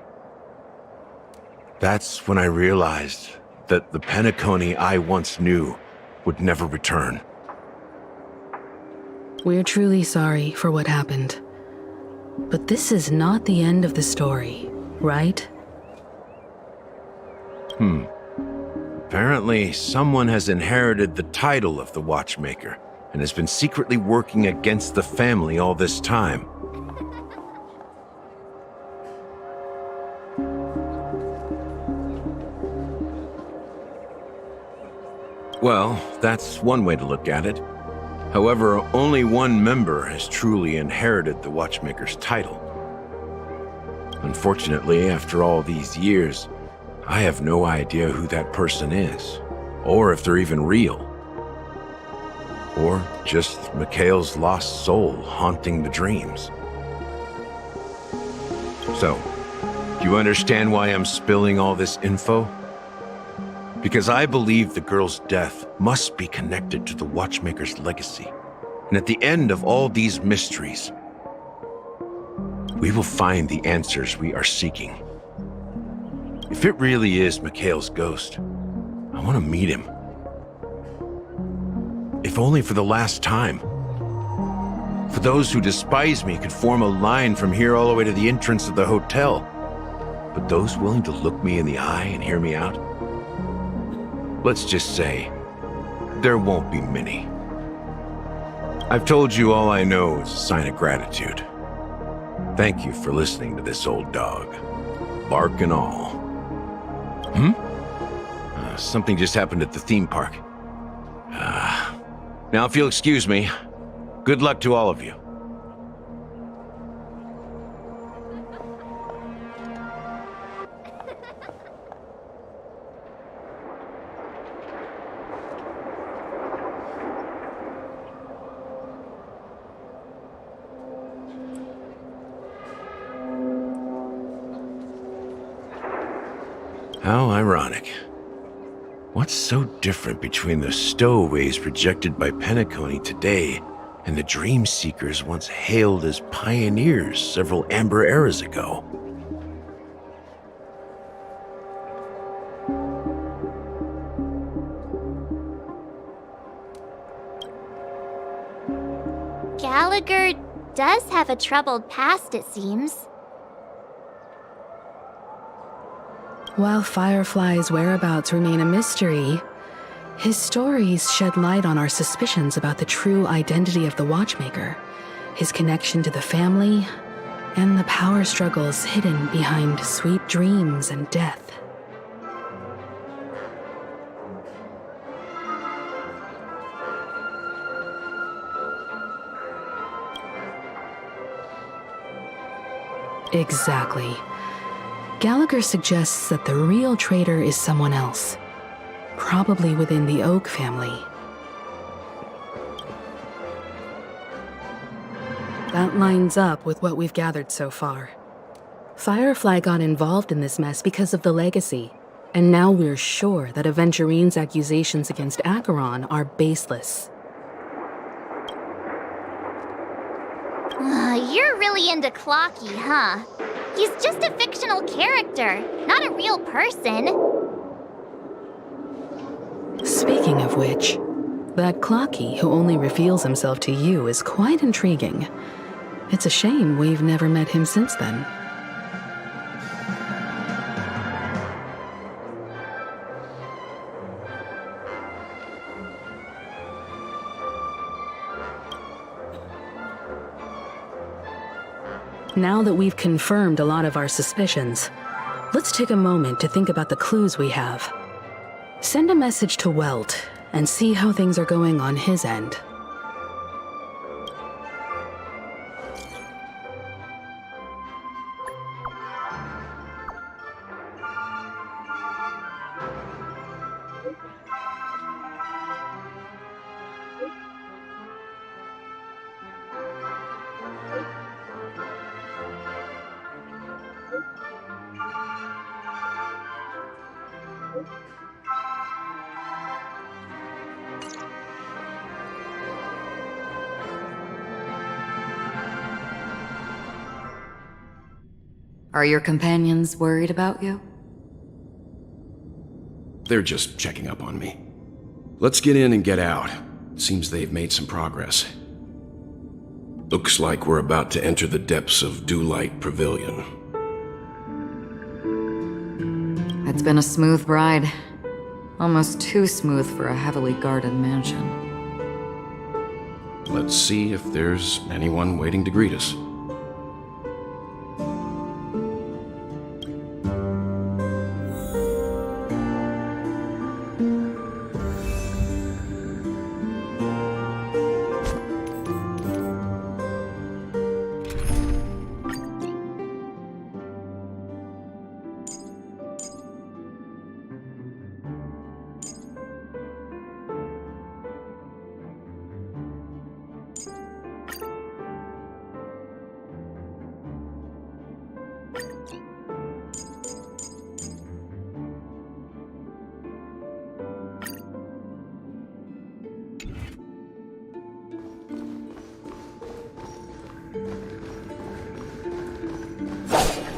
That's when I realized that the Penacony I once knew would never return. We're truly sorry for what happened. But this is not the end of the story, right? Apparently, someone has inherited the title of the Watchmaker and has been secretly working against the family all this time. Well, that's one way to look at it. However, only one member has truly inherited the Watchmaker's title. Unfortunately, after all these years, I have no idea who that person is, or if they're even real. Or just Mikhail's lost soul haunting the dreams. So, do you understand why I'm spilling all this info? Because I believe the girl's death must be connected to the Watchmaker's legacy. And at the end of all these mysteries, we will find the answers we are seeking. If it really is Mikhail's ghost, I want to meet him. If only for the last time. For those who despise me could form a line from here all the way to the entrance of the hotel. But those willing to look me in the eye and hear me out, let's just say, there won't be many. I've told you all I know is a sign of gratitude. Thank you for listening to this old dog. Bark and all. Something just happened at the theme park. Now if you'll excuse me, good luck to all of you. How ironic. What's so different between the stowaways rejected by Penacony today and the Dream Seekers once hailed as pioneers several Amber eras ago. Gallagher does have a troubled past, it seems. While Firefly's whereabouts remain a mystery, his stories shed light on our suspicions about the true identity of the Watchmaker, his connection to the family, and the power struggles hidden behind sweet dreams and death. Exactly. Gallagher suggests that the real traitor is someone else, probably within the Oak family. That lines up with what we've gathered so far. Firefly got involved in this mess because of the legacy, and now we're sure that Aventurine's accusations against Acheron are baseless. You're really into Clocky, huh? He's just a fictional character, not a real person. Speaking of which, that Clocky who only reveals himself to you is quite intriguing. It's a shame we've never met him since then. Now that we've confirmed a lot of our suspicions, let's take a moment to think about the clues we have. Send a message to Welt and see how things are going on his end. Are your companions worried about you? They're just checking up on me. Let's get in and get out. Seems they've made some progress. Looks like we're about to enter the depths of Dewlight Pavilion. It's been a smooth ride. Almost too smooth for a heavily guarded mansion. Let's see if there's anyone waiting to greet us.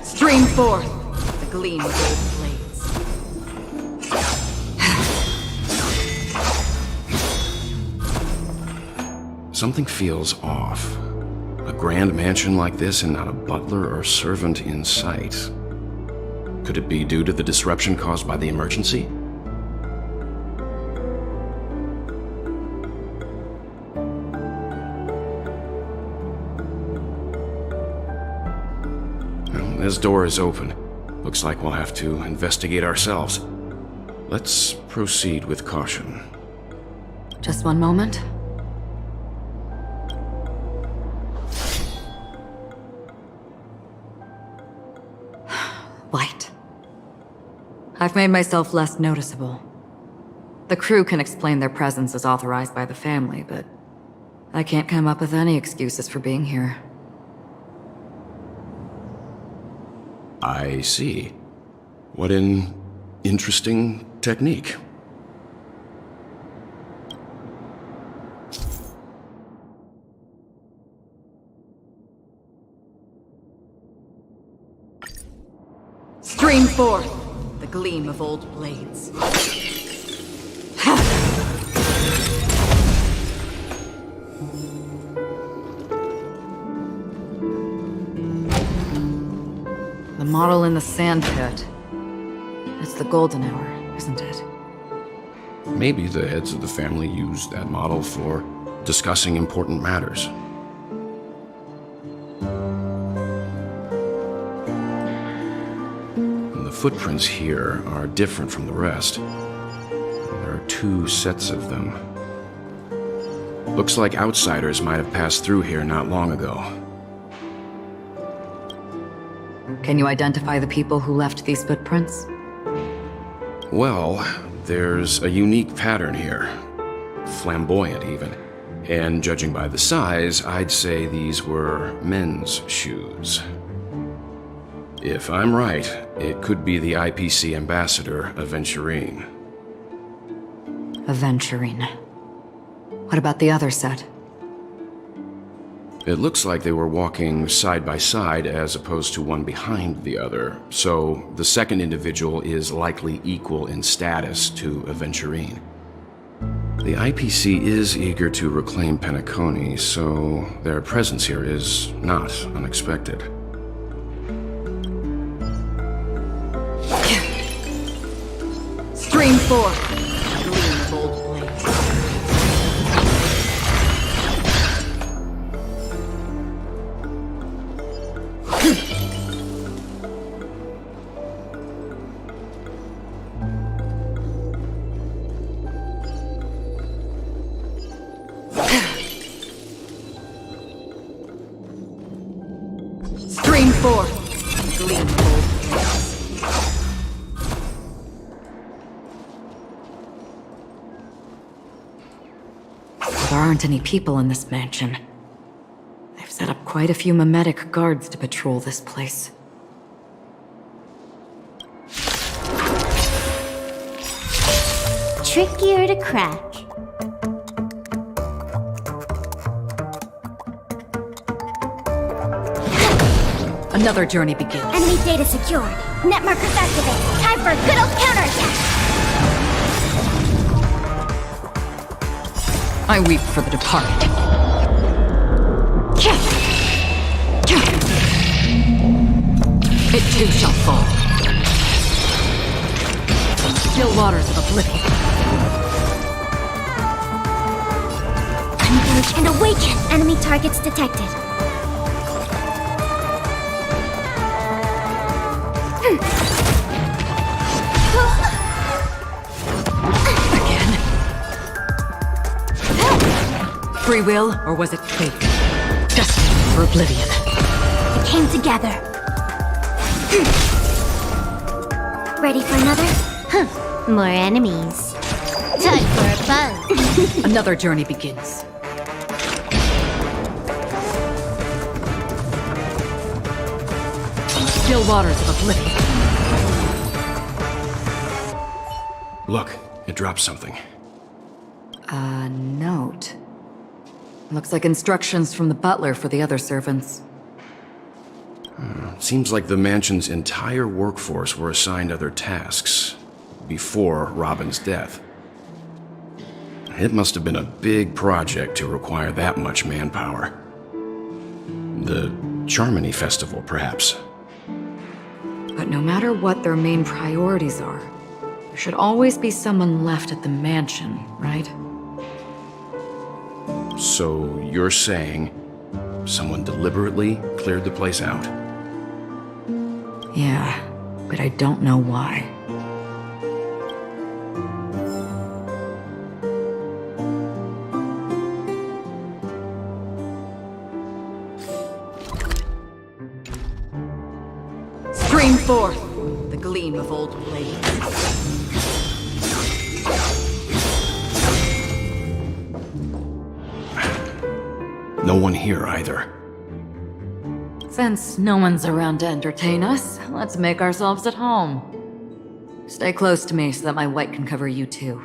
Stream forth the gleam of those blades. Something feels off. A grand mansion like this and not a butler or servant in sight. Could it be due to the disruption caused by the emergency? This door is open. Looks like we'll have to investigate ourselves. Let's proceed with caution. Just one moment. White. I've made myself less noticeable. The crew can explain their presence as authorized by the family, but I can't come up with any excuses for being here. I see. What an interesting technique. Stream forth the gleam of old blades. The model in the sand pit. It's the golden hour, isn't it? Maybe the heads of the family used that model for discussing important matters. And the footprints here are different from the rest. There are 2 sets of them. Looks like outsiders might have passed through here not long ago. Can you identify the people who left these footprints? Well, there's a unique pattern here. Flamboyant, even. And judging by the size, I'd say these were men's shoes. If I'm right, it could be the IPC ambassador, Aventurine. Aventurine. What about the other set? It looks like they were walking side by side as opposed to one behind the other, so the second individual is likely equal in status to Aventurine. The IPC is eager to reclaim Penacony, so their presence here is not unexpected. Stream forth the gleam of old blades. Stream forth, gleam of old blades. There aren't any people in this mansion. They've set up quite a few mimetic guards to patrol this place. Trickier to crack. Another journey begins. Enemy data secured. Net markers activated. Time for a good old counterattack. I weep for the departed. It too shall fall. From the still waters of oblivion. Engage and awaken. Enemy targets detected. Again. Free will, or was it fate? Destined for oblivion. It came together. Ready for another? Huh. More enemies. Time for a buzz. Another journey begins. From the still waters of oblivion. Look, it dropped something. A note. Looks like instructions from the butler for the other servants. Seems like the mansion's entire workforce were assigned other tasks before Robin's death. It must have been a big project to require that much manpower. The Charmony Festival, perhaps. But no matter what their main priorities are, there should always be someone left at the mansion, right? So you're saying someone deliberately cleared the place out? Yeah, but I don't know why. Stream forth the gleam of old blades. No one here either. Since no one's around to entertain us, let's make ourselves at home. Stay close to me so that my white can cover you too.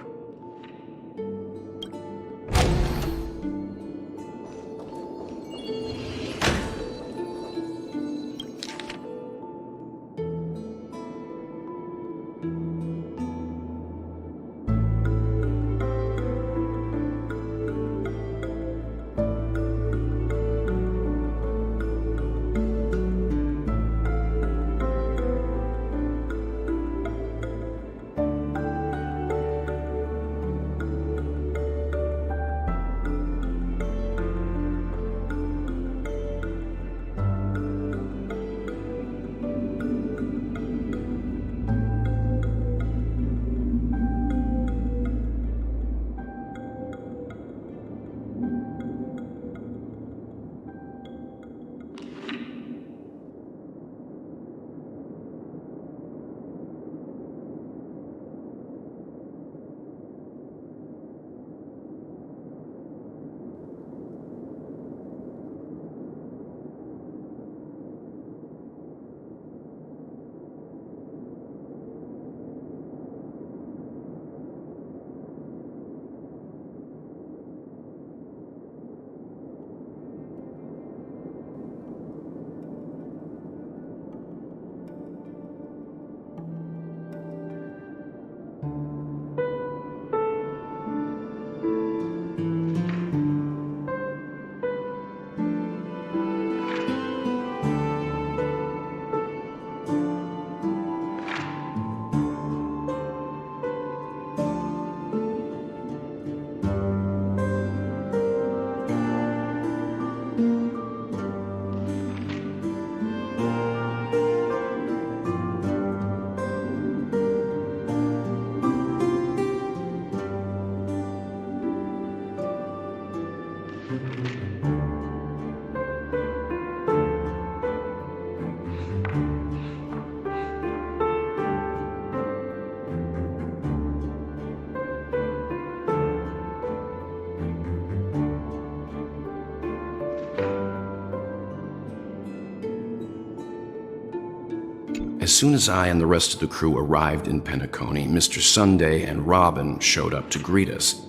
As soon as I and the rest of the crew arrived in Penacony, Mr. Sunday and Robin showed up to greet us.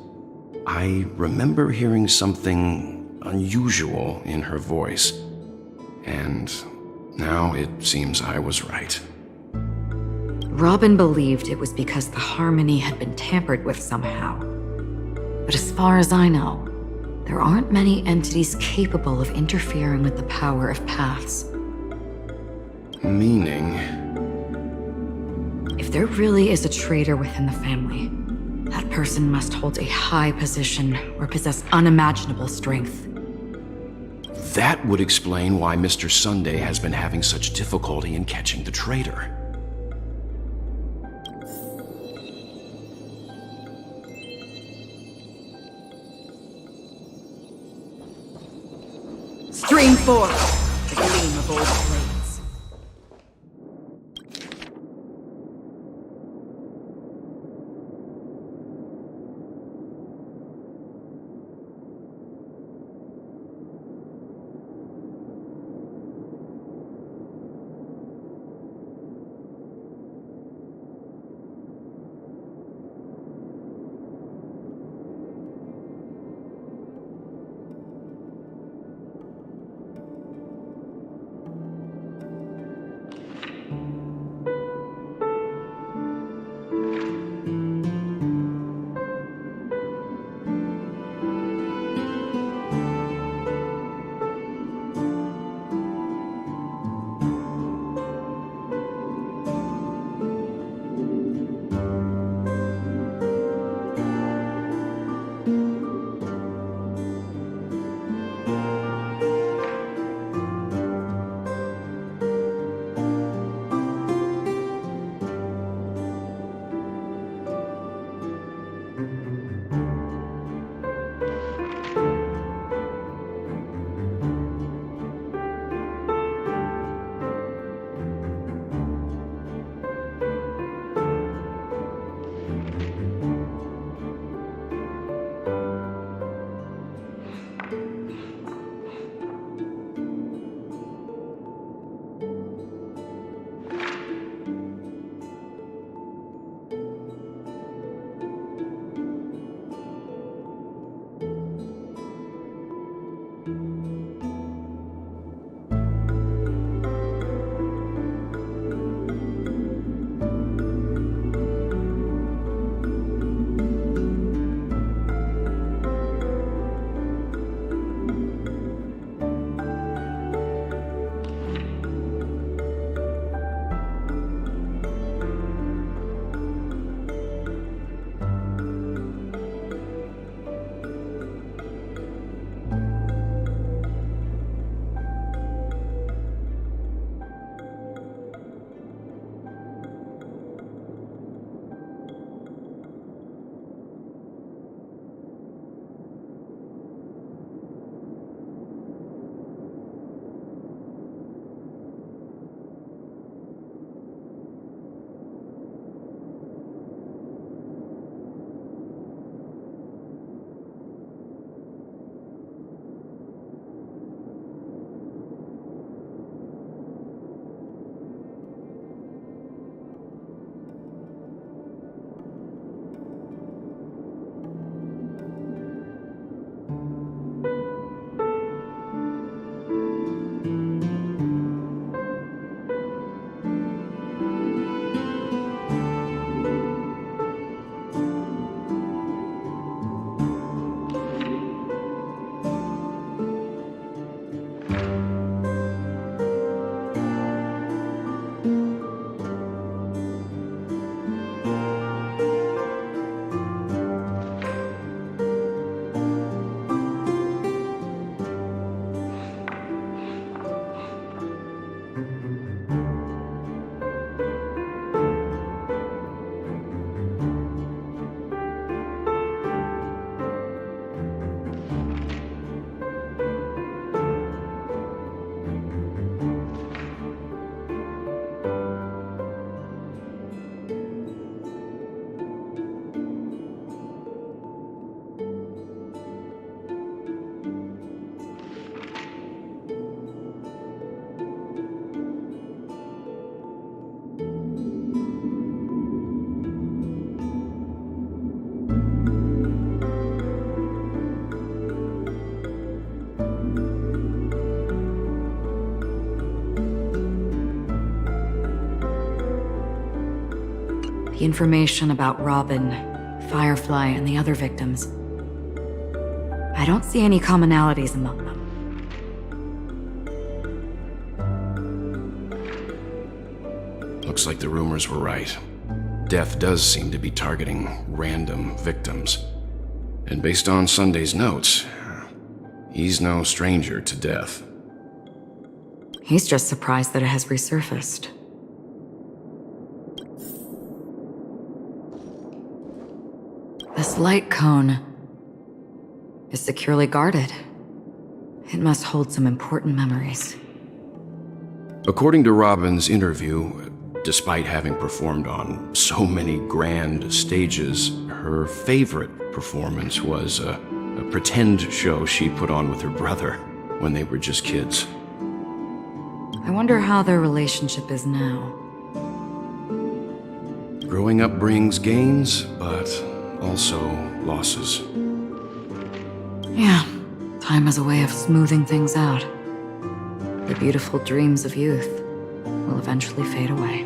I remember hearing something unusual in her voice, and now it seems I was right. Robin believed it was because the harmony had been tampered with somehow. But as far as I know, there aren't many entities capable of interfering with the power of paths. Meaning? If there really is a traitor within the family, that person must hold a high position or possess unimaginable strength. That would explain why Mr. Sunday has been having such difficulty in catching the traitor. Stream forth, the gleam of old blades. The information about Robin, Firefly, and the other victims. I don't see any commonalities among them. Looks like the rumors were right. Death does seem to be targeting random victims. And based on Sunday's notes, he's no stranger to death. He's just surprised that it has resurfaced. This light cone is securely guarded. It must hold some important memories. According to Robin's interview, despite having performed on so many grand stages, her favorite performance was a pretend show she put on with her brother when they were just kids. I wonder how their relationship is now. Growing up brings gains, but also losses. Yeah, time has a way of smoothing things out. The beautiful dreams of youth will eventually fade away.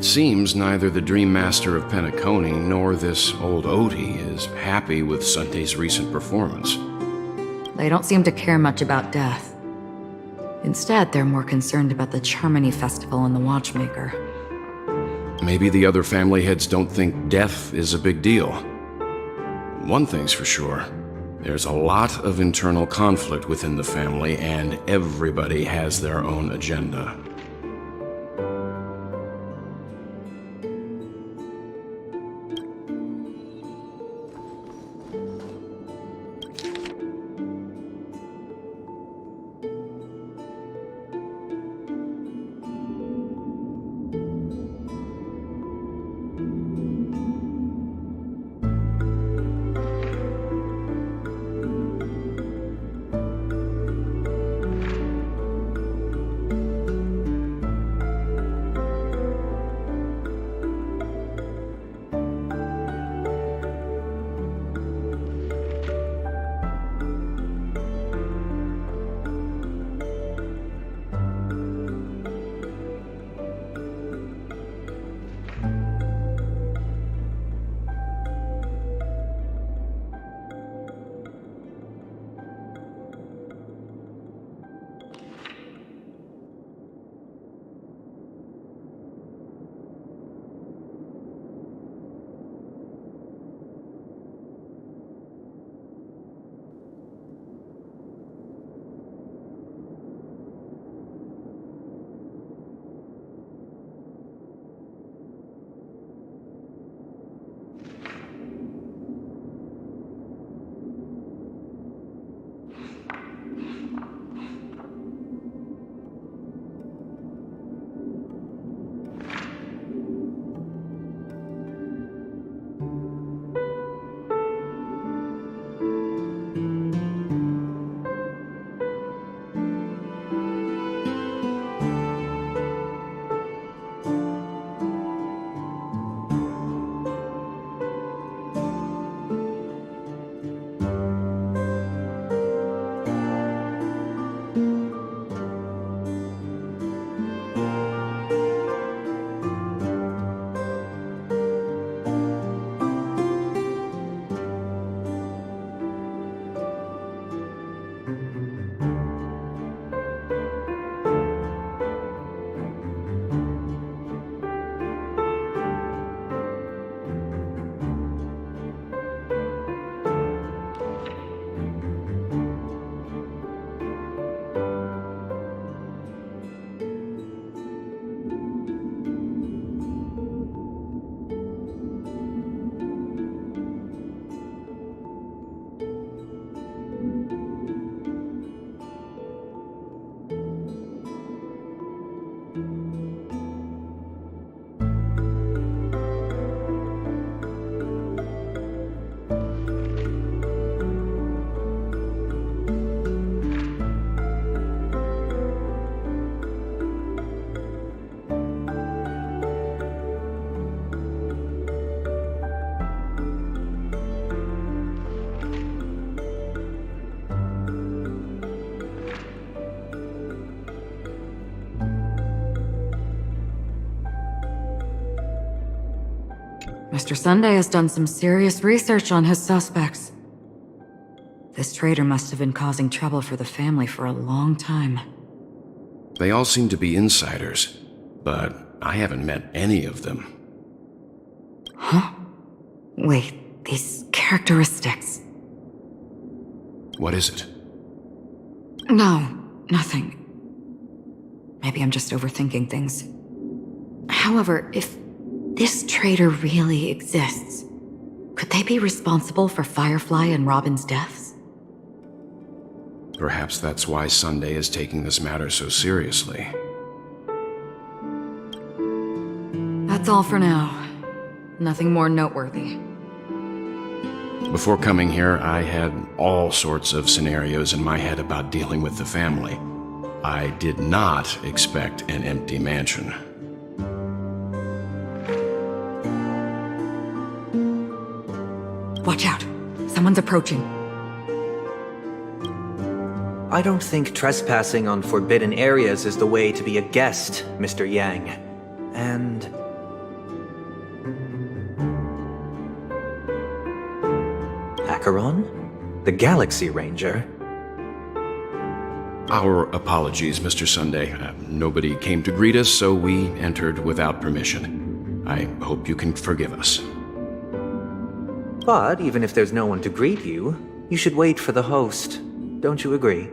It seems neither the Dream Master of Penacony nor this old Odie is happy with Sunday's recent performance. They don't seem to care much about death. Instead, they're more concerned about the Charmony Festival and the Watchmaker. Maybe the other family heads don't think death is a big deal. One thing's for sure. There's a lot of internal conflict within the family, and everybody has their own agenda. Mr. Sunday has done some serious research on his suspects. This traitor must have been causing trouble for the family for a long time. They all seem to be insiders, but I haven't met any of them. Huh? Wait, these characteristics. What is it? No, nothing. Maybe I'm just overthinking things. However, if this traitor really exists, could they be responsible for Firefly and Robin's deaths? Perhaps that's why Sunday is taking this matter so seriously. That's all for now. Nothing more noteworthy. Before coming here, I had all sorts of scenarios in my head about dealing with the family. I did not expect an empty mansion. Watch out! Someone's approaching. I don't think trespassing on forbidden areas is the way to be a guest, Mr. Yang. And... Acheron? The Galaxy Ranger? Our apologies, Mr. Sunday. Nobody came to greet us, so we entered without permission. I hope you can forgive us. But even if there's no one to greet you, you should wait for the host. Don't you agree?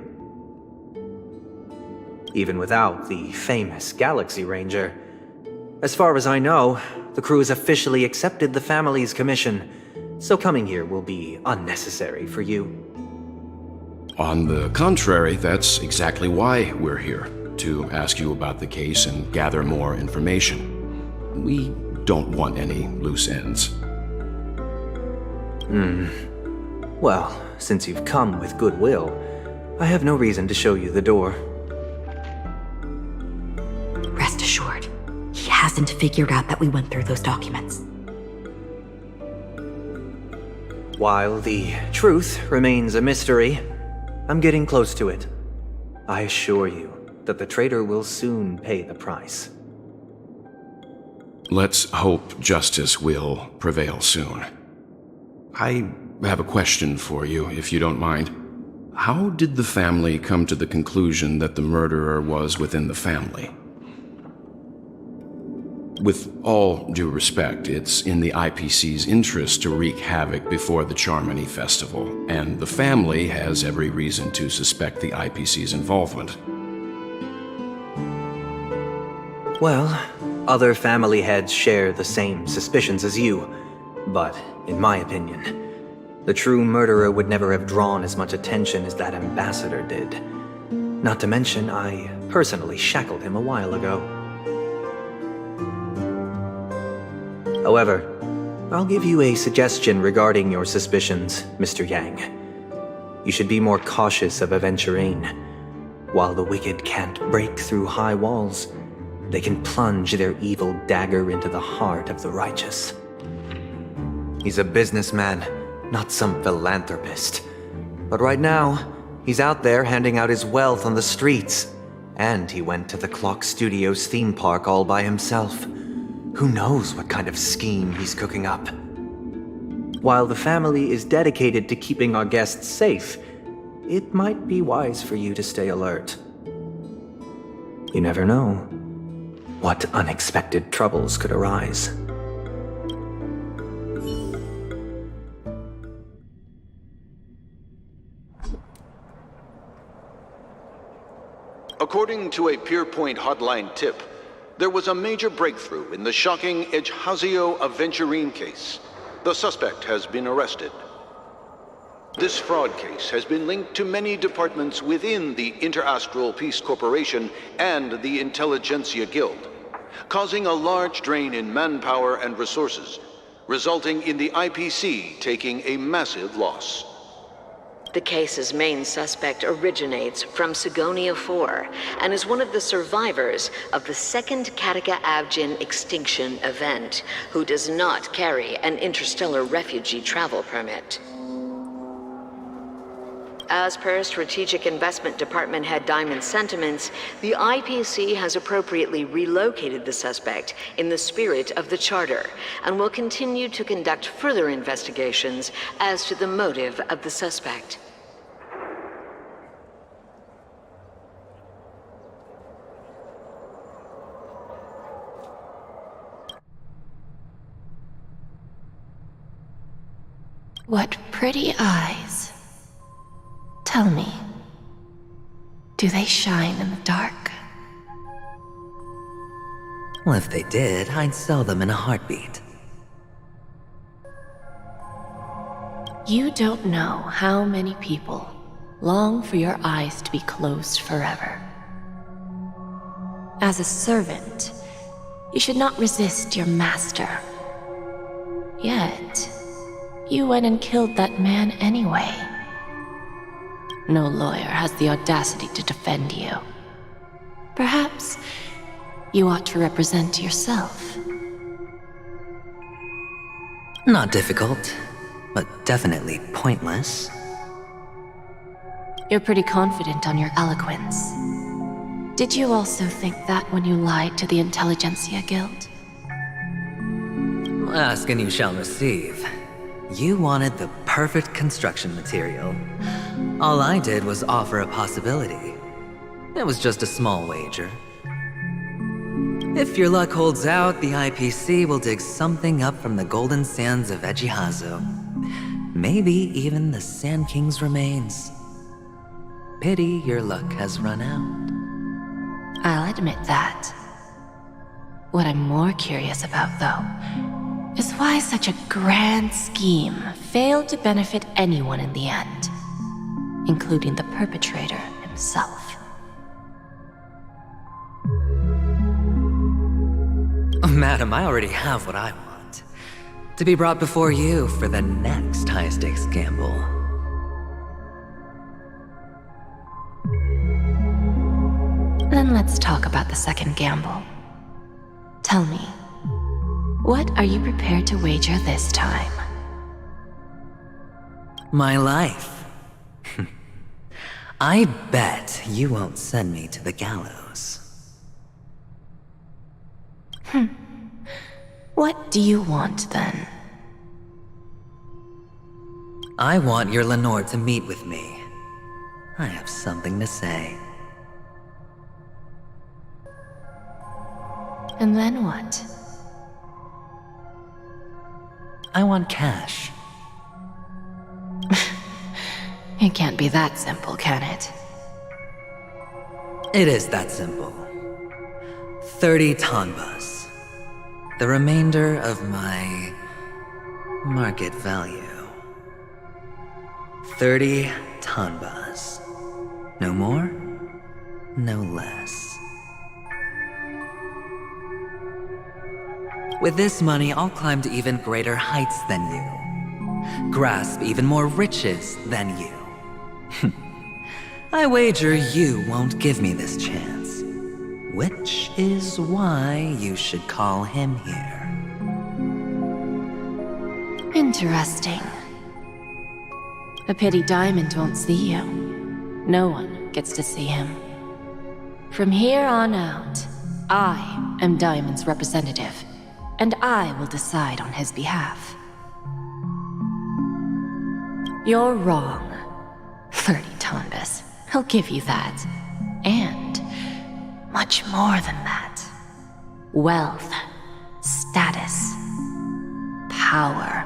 Even without the famous Galaxy Ranger. As far as I know, the crew has officially accepted the family's commission, so coming here will be unnecessary for you. On the contrary, that's exactly why we're here, to ask you about the case and gather more information. We don't want any loose ends. Well, since you've come with goodwill, I have no reason to show you the door. Rest assured, he hasn't figured out that we went through those documents. While the truth remains a mystery, I'm getting close to it. I assure you that the traitor will soon pay the price. Let's hope justice will prevail soon. I have a question for you, if you don't mind. How did the family come to the conclusion that the murderer was within the family? With all due respect, it's in the IPC's interest to wreak havoc before the Charmony Festival, and the family has every reason to suspect the IPC's involvement. Well, other family heads share the same suspicions as you, but in my opinion, the true murderer would never have drawn as much attention as that ambassador did. Not to mention, I personally shackled him a while ago. However, I'll give you a suggestion regarding your suspicions, Mr. Yang. You should be more cautious of Aventurine. While the wicked can't break through high walls, they can plunge their evil dagger into the heart of the righteous. He's a businessman, not some philanthropist. But right now, he's out there handing out his wealth on the streets. And he went to the Clock Studios theme park all by himself. Who knows what kind of scheme he's cooking up? While the family is dedicated to keeping our guests safe, it might be wise for you to stay alert. You never know what unexpected troubles could arise. According to a Pierpoint hotline tip, there was a major breakthrough in the shocking Ejhazio Aventurine case. The suspect has been arrested. This fraud case has been linked to many departments within the Interastral Peace Corporation and the Intelligentsia Guild, causing a large drain in manpower and resources, resulting in the IPC taking a massive loss. The case's main suspect originates from Sigonia 4 and is one of the survivors of the second Kataka Avgin extinction event, who does not carry an interstellar refugee travel permit. As per Strategic Investment Department Head Diamond's sentiments, the IPC has appropriately relocated the suspect in the spirit of the Charter and will continue to conduct further investigations as to the motive of the suspect. What pretty eyes. Tell me, do they shine in the dark? Well, if they did, I'd sell them in a heartbeat. You don't know how many people long for your eyes to be closed forever. As a servant, you should not resist your master. Yet, you went and killed that man anyway. No lawyer has the audacity to defend you. Perhaps you ought to represent yourself. Not difficult, but definitely pointless. You're pretty confident on your eloquence. Did you also think that when you lied to the Intelligentsia Guild? Ask and you shall receive. You wanted the perfect construction material. All I did was offer a possibility. It was just a small wager. If your luck holds out, the IPC will dig something up from the golden sands of Ejihazo. Maybe even the Sand King's remains. Pity your luck has run out. I'll admit that. What I'm more curious about, though, is why such a grand scheme failed to benefit anyone in the end, including the perpetrator himself. Madam, I already have what I want. To be brought before you for the next high-stakes gamble. Then let's talk about the second gamble. Tell me, what are you prepared to wager this time? My life. I bet you won't send me to the gallows. What do you want, then? I want your Lenore to meet with me. I have something to say. And then what? I want cash. It can't be that simple, can it? It is that simple. 30 tanbas. The remainder of my market value. 30 tanbas. No more, no less. With this money, I'll climb to even greater heights than you. Grasp even more riches than you. I wager you won't give me this chance. Which is why you should call him here. Interesting. A pity Diamond won't see you. No one gets to see him. From here on out, I am Diamond's representative, and I will decide on his behalf. You're wrong. 30 tanbas. I'll give you that. And much more than that. Wealth, status, power.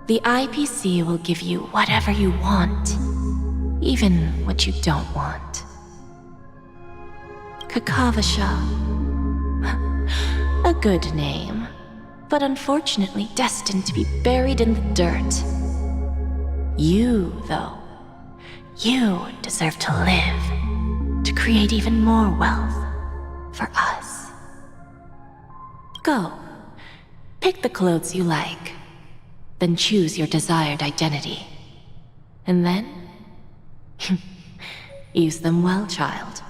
The IPC will give you whatever you want, even what you don't want. Kakavasha. A good name, but unfortunately destined to be buried in the dirt. You, though, you deserve to live, to create even more wealth for us. Go, pick the clothes you like, then choose your desired identity. And then, use them well, child.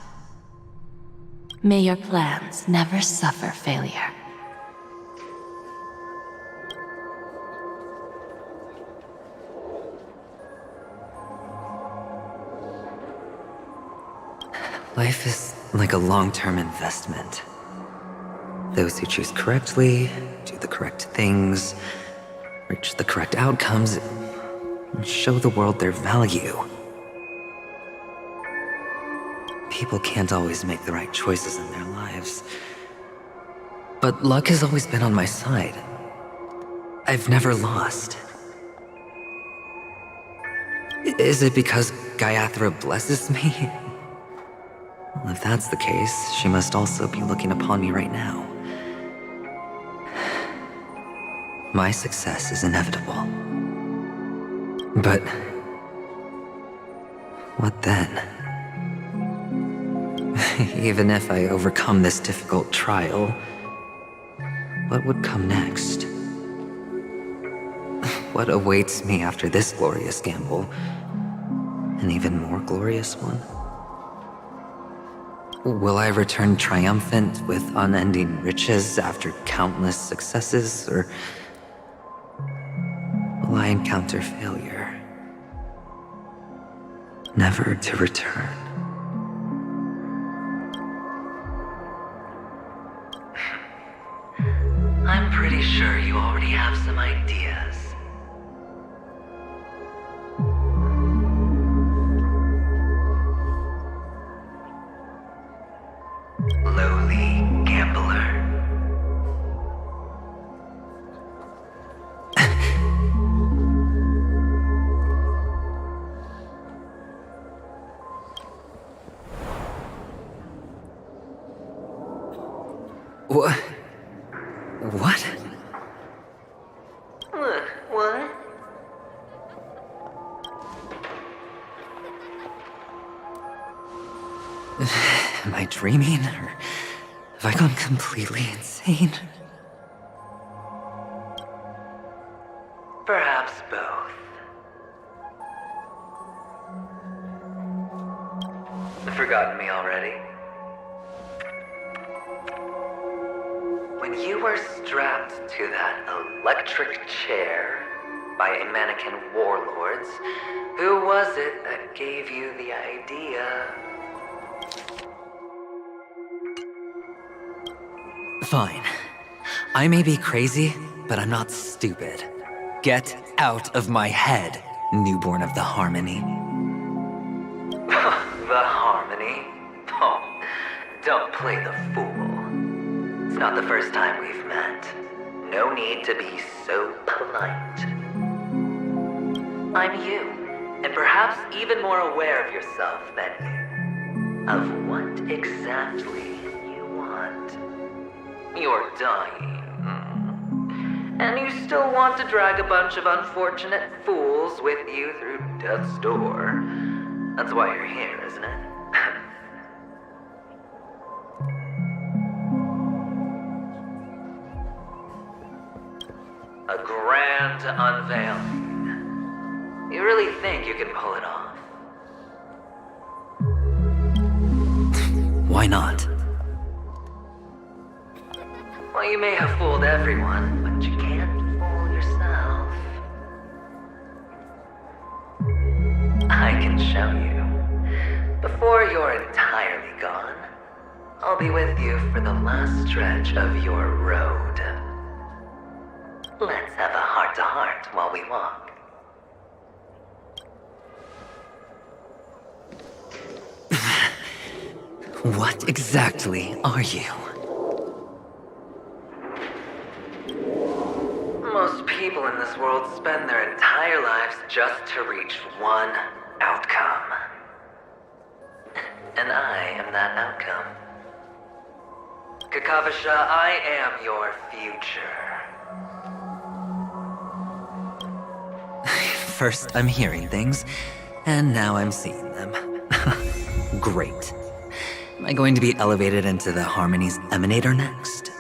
May your plans never suffer failure. Life is like a long-term investment. Those who choose correctly, do the correct things, reach the correct outcomes, and show the world their value. People can't always make the right choices in their lives. But luck has always been on my side. I've never lost. Is it because Gaiathra blesses me? Well, if that's the case, she must also be looking upon me right now. My success is inevitable. But what then? Even if I overcome this difficult trial, what would come next? What awaits me after this glorious gamble? An even more glorious one? Will I return triumphant with unending riches after countless successes, or will I encounter failure, never to return? I'm pretty sure you already have some ideas. Lowly gambler. What? What? What? Am I dreaming, or have I gone completely insane? Perhaps both. Forgotten me already? When you were strapped to that electric chair by a mannequin warlords, who was it that gave you the idea? Fine. I may be crazy, but I'm not stupid. Get out of my head, newborn of the Harmony. The Harmony? Oh, don't play the fool. It's not the first time we've met. No need to be so polite. I'm you, and perhaps even more aware of yourself than you. Of what exactly you want. You're dying. And you still want to drag a bunch of unfortunate fools with you through death's door. That's why you're here, isn't it? A grand unveiling. You really think you can pull it off? Why not? Well, you may have fooled everyone, but you can't fool yourself. I can show you. Before you're entirely gone, I'll be with you for the last stretch of your road. Let's have a heart-to-heart while we walk. What exactly are you? Most people in this world spend their entire lives just to reach one outcome. And I am that outcome. Kakavasha, I am your future. First, I'm hearing things, and now I'm seeing them. Great. Am I going to be elevated into the Harmony's Emanator next?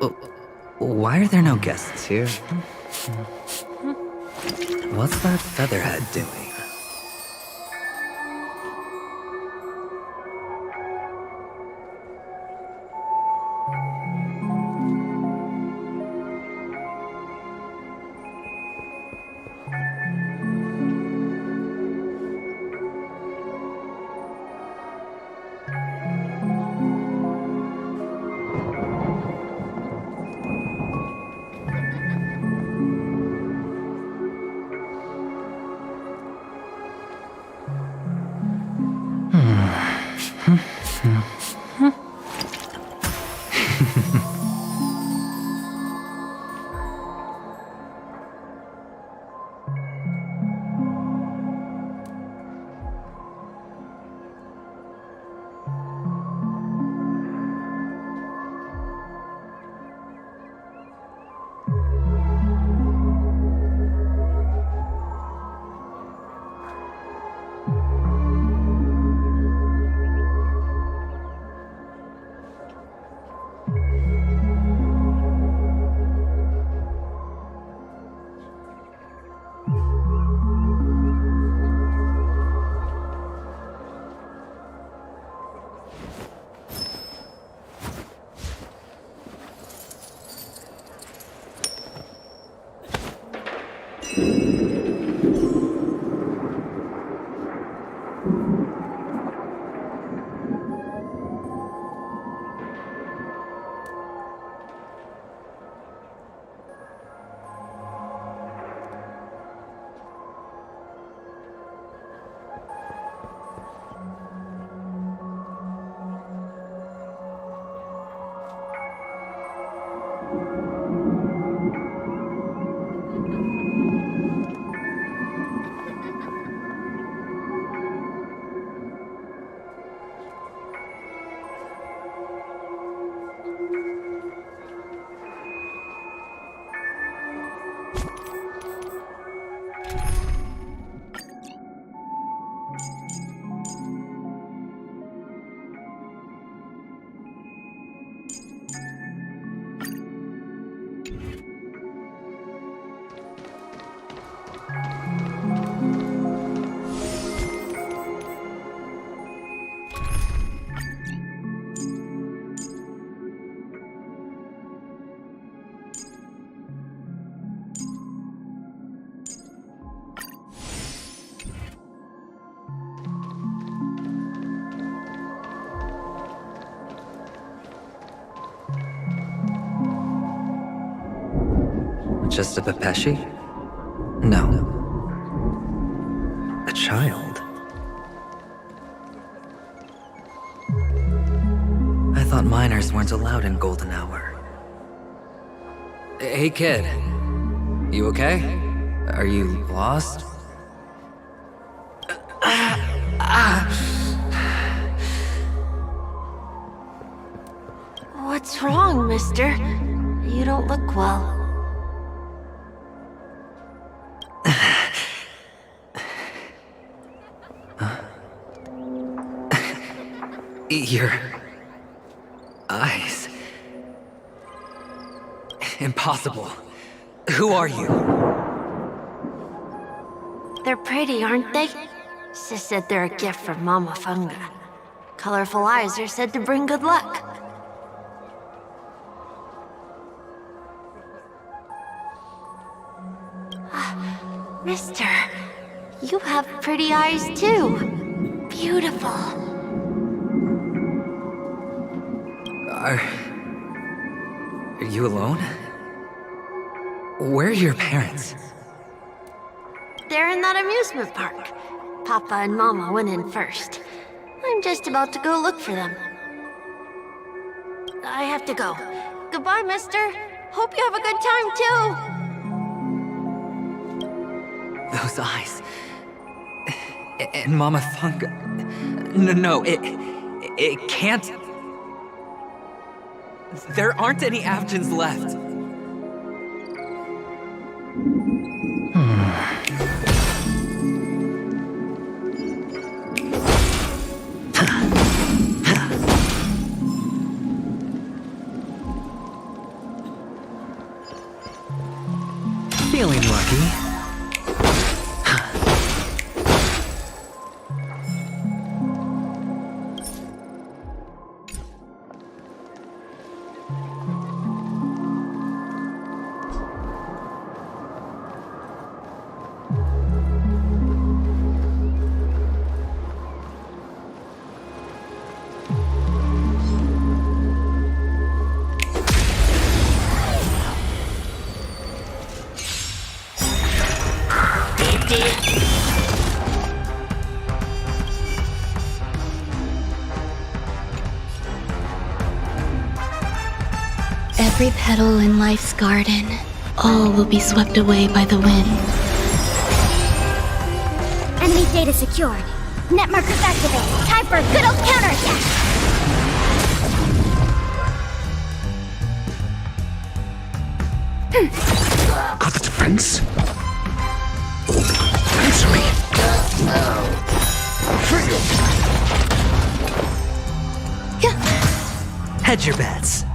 Oh, why are there no guests here? What's that featherhead doing? Just a Pepeshi? No. A child? I thought minors weren't allowed in Golden Hour. Hey kid, you okay? Are you lost? What's wrong, mister? You don't look well. Your eyes. Impossible. Who are you? They're pretty, aren't they? Sis said they're a gift from Mama Funga. Colorful eyes are said to bring good luck. Mister, you have pretty eyes too. Beautiful. Are you alone? Where are your parents? They're in that amusement park. Papa and Mama went in first. I'm just about to go look for them. I have to go. Goodbye, mister. Hope you have a good time too. Those eyes. And Mama Funga. No, it can't. There aren't any Avgens left. Feeling lucky. Every petal in life's garden, all will be swept away by the wind. Enemy data secured. Net markers activated. Time for a good old counterattack. Got the defense? Answer me! Hedge your bets.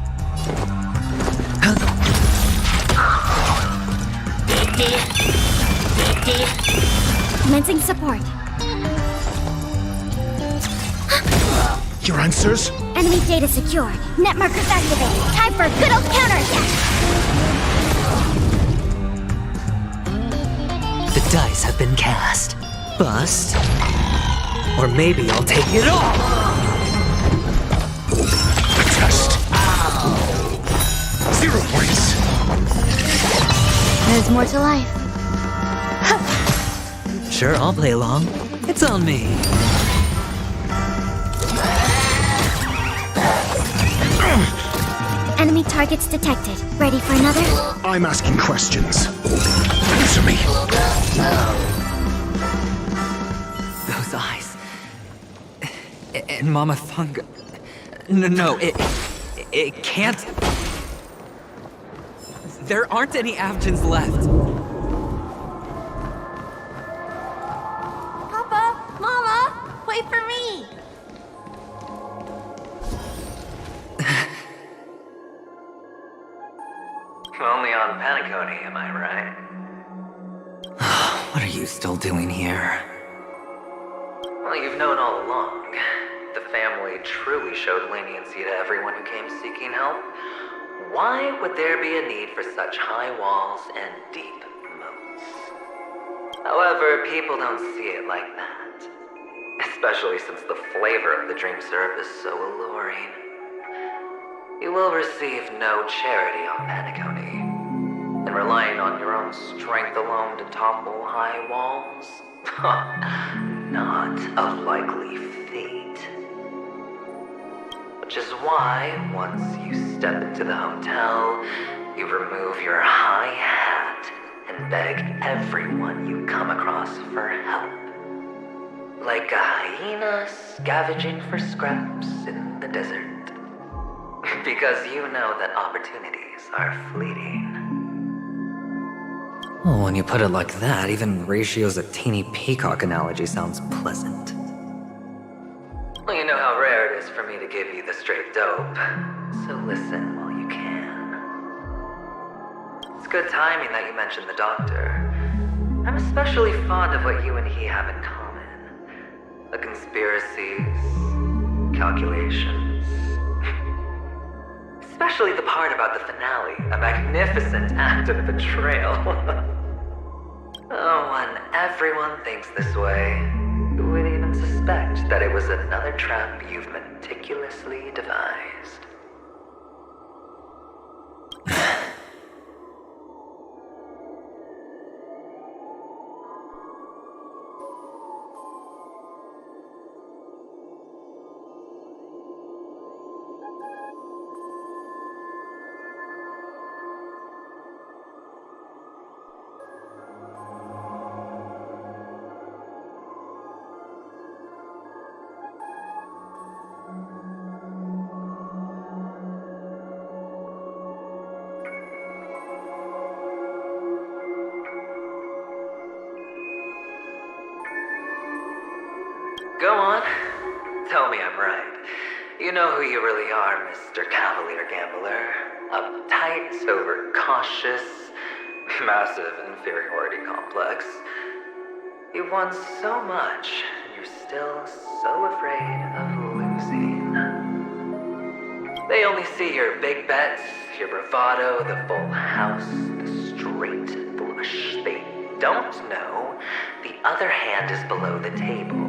Commencing support. Your answers? Enemy data secured. Net markers activated. Time for a good old counterattack. The dice have been cast. Bust. Or maybe I'll take it all! A test. 0 points. There's more to life. Sure, I'll play along. It's on me. Enemy targets detected. Ready for another? I'm asking questions. Answer me. Those eyes. And Mama Funga. No, it can't. There aren't any Avgens left. Papa, Mama, wait for me. Only on Penacony, am I right? What are you still doing here? Well, you've known all along. The family truly showed leniency to everyone who came seeking help. Why would there be a need for such high walls and deep moats? However, people don't see it like that. Especially since the flavor of the dream syrup is so alluring. You will receive no charity on Penacony. And relying on your own strength alone to topple high walls? Not a likely fate. Which is why, once you step into the hotel, you remove your high hat and beg everyone you come across for help. Like a hyena scavenging for scraps in the desert. Because you know that opportunities are fleeting. Well, when you put it like that, even Ratio's a teeny peacock analogy sounds pleasant. Well, you know how rare it is for me to give you the straight dope. So listen while you can. It's good timing that you mentioned the doctor. I'm especially fond of what you and he have in common. The conspiracies, calculations. Especially the part about the finale, a magnificent act of betrayal. Oh, when everyone thinks this way, who would even suspect that it was another trap you've meticulously devised? Go on. Tell me I'm right. You know who you really are, Mr. Cavalier Gambler. Uptight, overcautious, massive inferiority complex. You've won so much, and you're still so afraid of losing. They only see your big bets, your bravado, the full house, the straight flush. They don't know the other hand is below the table,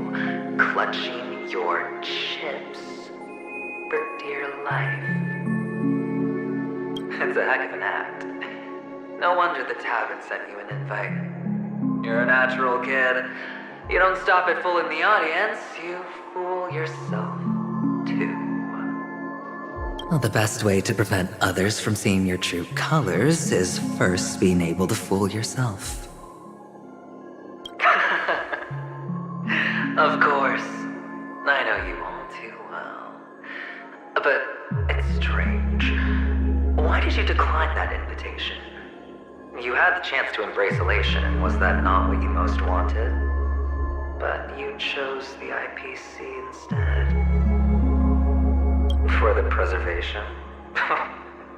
clutching your chips for dear life. It's a heck of an act. No wonder the tavern sent you an invite. You're a natural kid. You don't stop at fooling the audience, you fool yourself too. Well, the best way to prevent others from seeing your true colors is first being able to fool yourself. Of course. I know you all too well. But it's strange. Why did you decline that invitation? You had the chance to embrace elation. Was that not what you most wanted? But you chose the IPC instead. For the preservation?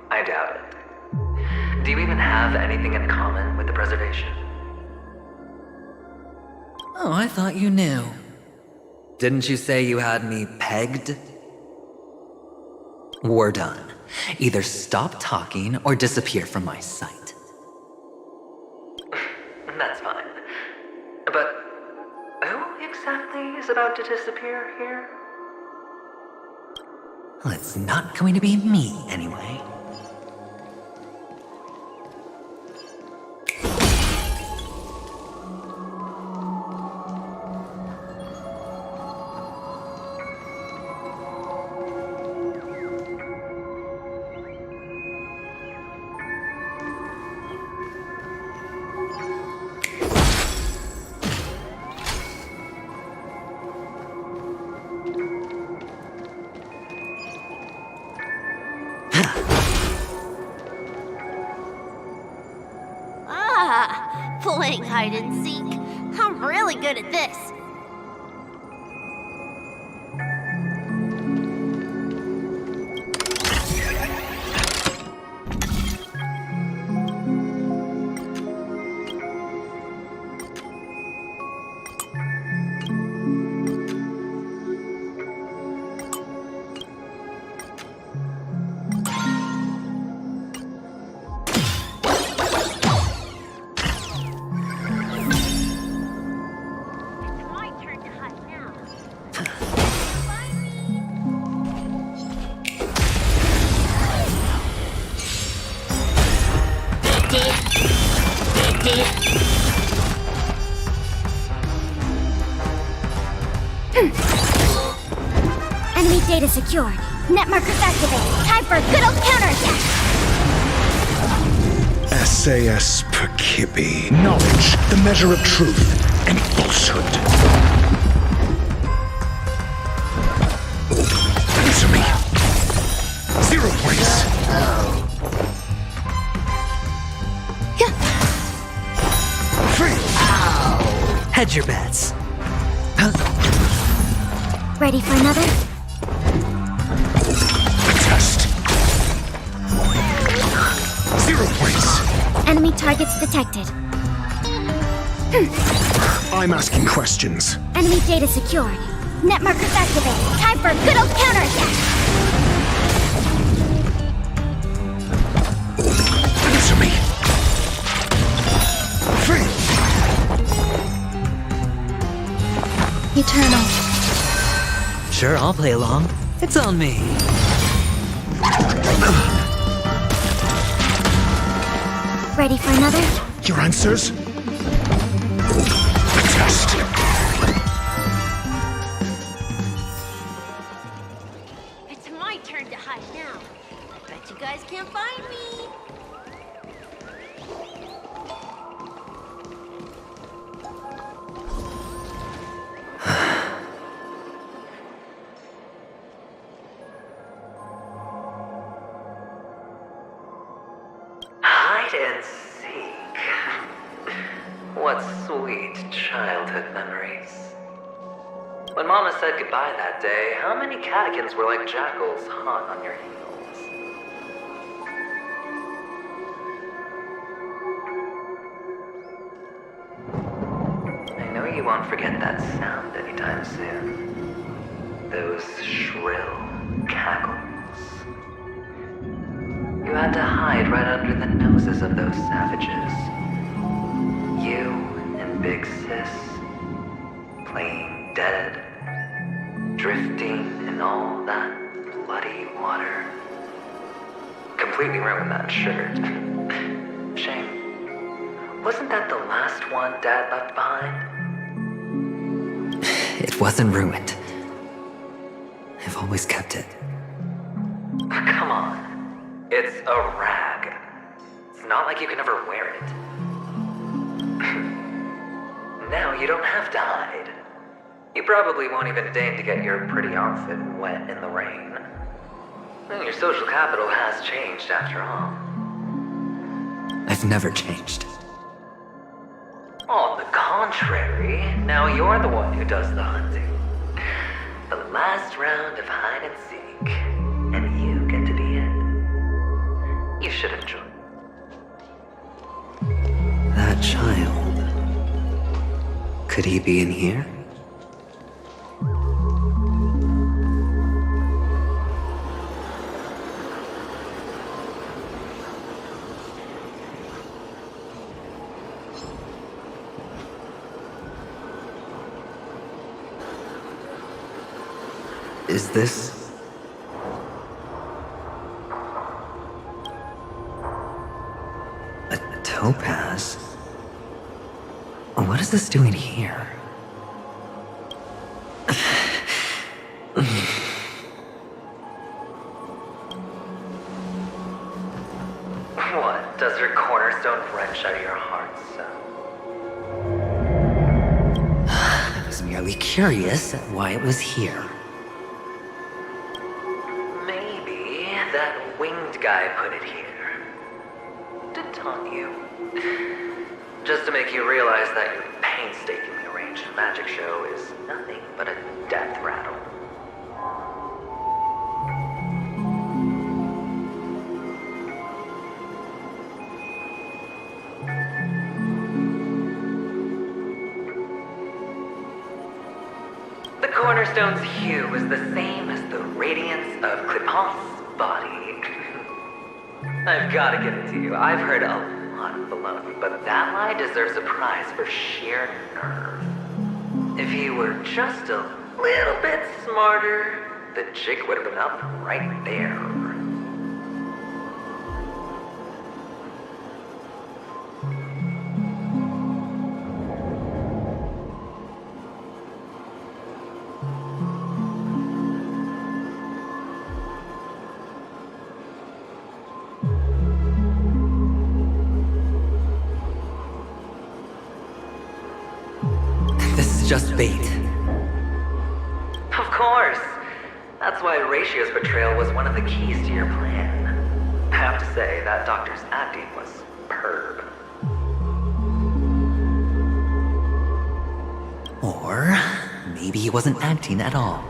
I doubt it. Do you even have anything in common with the preservation? Oh, I thought you knew. Didn't you say you had me pegged? We're done. Either stop talking or disappear from my sight. That's fine. But who exactly is about to disappear here? Well, it's not going to be me, anyway. Playing hide and seek. I'm really good at this. Enemy data secured. Net markers activated. Time for a good old counterattack. SAS Perkibi. Knowledge, the measure of truth and falsehood. Answer me. 0 points. Hedge your bets. Ready for another? A test. 0 points. Enemy targets detected. I'm asking questions. Enemy data secured. Net markers activated. Time for a good old counterattack. Answer me. 3. Eternal. Sure, I'll play along. It's on me. Ready for another? Your answers? A test. It's my turn to hide now. I bet you guys can't find me. Hide and seek. What sweet childhood memories. When Mama said goodbye that day, how many catechins were like jackals hot on your heels? I know you won't forget that sound anytime soon. Those shrill cackles. You had to hide right under the noses of those savages. You and Big Sis, playing dead, drifting in all that bloody water. Completely ruined that shirt. Shame. Wasn't that the last one Dad left behind? It wasn't ruined. I've always kept it. Come on. It's a rag. It's not like you can ever wear it. Now you don't have to hide. You probably won't even deign to get your pretty outfit wet in the rain. Well, your social capital has changed after all. I've never changed. On the contrary, now you're the one who does the hunting. The last round of hide and seek, and you get to be it. You should enjoy. That child. Could he be in here? Is this... a topaz? What is this doing here? What? Does your cornerstone wrench out of your heart, son? I was merely curious at why it was here. Maybe that winged guy put it here. To taunt you. Just to make you realize that your painstakingly arranged magic show is nothing but a death rattle. The cornerstone's hue is the same as the radiance of Clipant's body. I've gotta give it to you. I've heard a lot of baloney, but that lie deserves a prize for sheer nerve. If he were just a little bit smarter, the jig would have been up right there. just bait. Of course. That's why Ratio's betrayal was one of the keys to your plan. I have to say, that doctor's acting was superb. Or maybe he wasn't acting at all.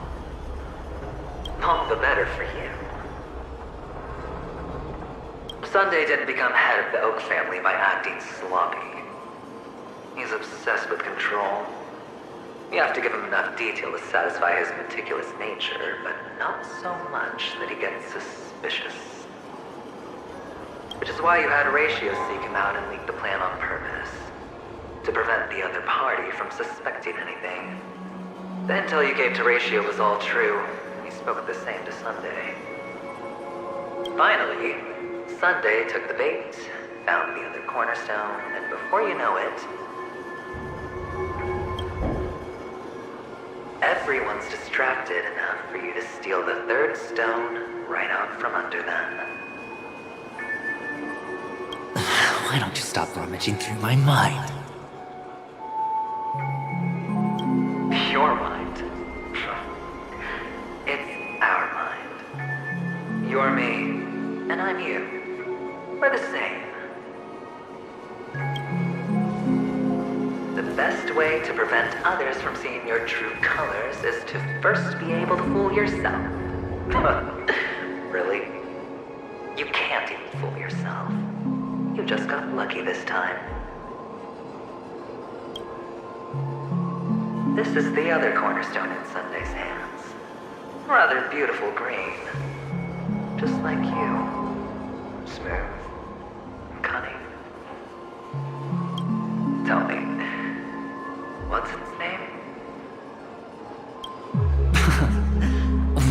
All the better for you. Sunday didn't become head of the Oak family by acting sloppy. He's obsessed with control. You have to give him enough detail to satisfy his meticulous nature, but not so much that he gets suspicious. Which is why you had Ratio seek him out and leak the plan on purpose. To prevent the other party from suspecting anything. The intel you gave to Ratio was all true, and he spoke the same to Sunday. Finally, Sunday took the bait, found the other cornerstone, and before you know it, everyone's distracted enough for you to steal the third stone right out from under them. Why don't you stop rummaging through my mind? Your mind. It's our mind. You're me, and I'm you. We're the same. The best way to prevent others from seeing your true colors is to first be able to fool yourself. Really? You can't even fool yourself. You just got lucky this time. This is the other cornerstone in Sunday's hands. Rather beautiful green. Just like you. Smooth. And cunning. Tell me, what's its name?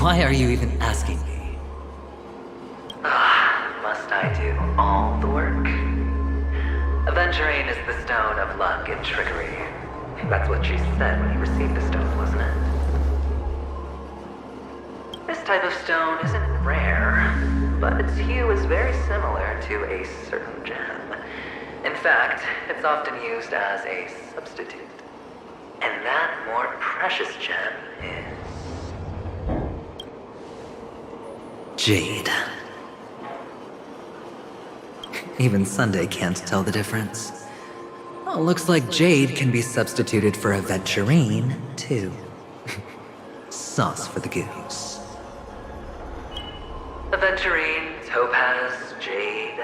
Why are you even asking me? Must I do all the work? Aventurine is the stone of luck and trickery. That's what she said when you received the stone, wasn't it? This type of stone isn't rare, but its hue is very similar to a certain gem. In fact, it's often used as a substitute. And that more precious gem is... Jade. Even Sunday can't tell the difference. Oh, looks like Jade can be substituted for Aventurine, too. Sauce for the goose. Aventurine, Topaz, Jade.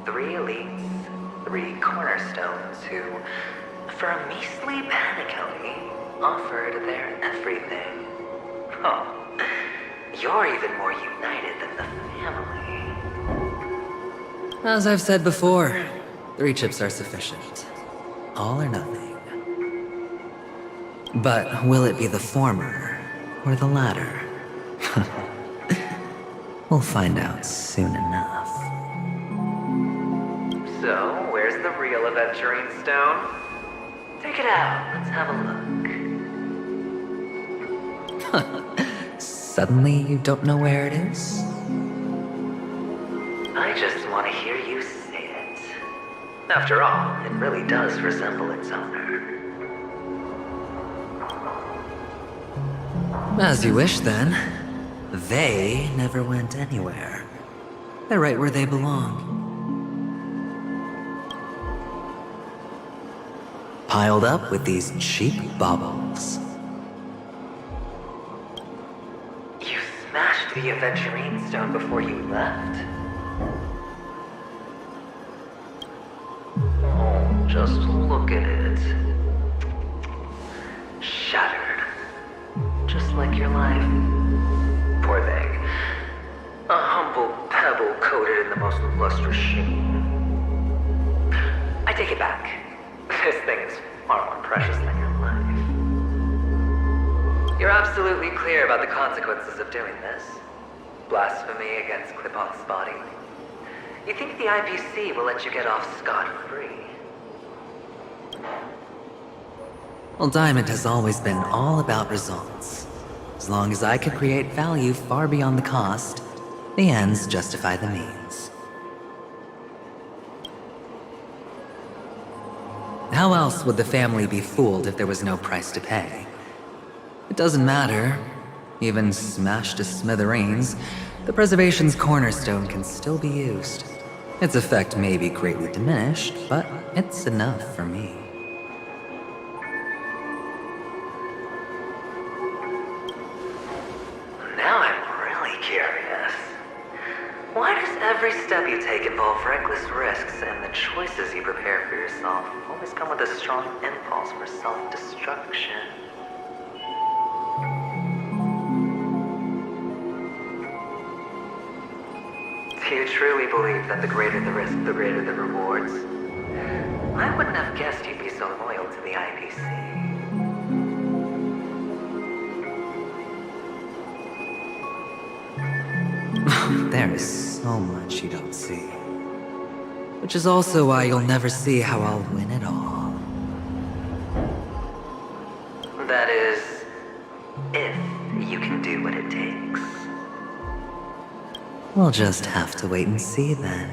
3 elites, 3 cornerstones who, for a measly Penacony, offered their everything. Oh, you're even more united than the family. As I've said before, 3 chips are sufficient. All or nothing. But will it be the former or the latter? We'll find out soon enough. So, where's the real Aventurine stone? Take it out, let's have a look. Suddenly you don't know where it is? I just want to hear you say it. After all, it really does resemble its owner. As you wish, then. They never went anywhere. They're right where they belong. Piled up with these cheap baubles. You smashed the Aventurine stone before you left? Oh, just look at it. Shattered. Just like your life. Poor thing. A humble pebble coated in the most lustrous sheen. I take it back. This thing is far more precious than your life. You're absolutely clear about the consequences of doing this. Blasphemy against Clipoth's body. You think the IPC will let you get off scot-free? Well, Diamond has always been all about results. As long as I could create value far beyond the cost, the ends justify the means. How else would the family be fooled if there was no price to pay? It doesn't matter. Even smashed to smithereens, the preservation's cornerstone can still be used. Its effect may be greatly diminished, but it's enough for me. Now I'm really curious. Why does every step you take involve reckless risks, and the choices you prepare for yourself always come with a strong impulse for self-destruction? Do you truly believe that the greater the risk, the greater the rewards? I wouldn't have guessed you'd be so loyal to the IPC. There is so much you don't see. Which is also why you'll never see how I'll win it all. That is, if you can do what it takes. We'll just have to wait and see then.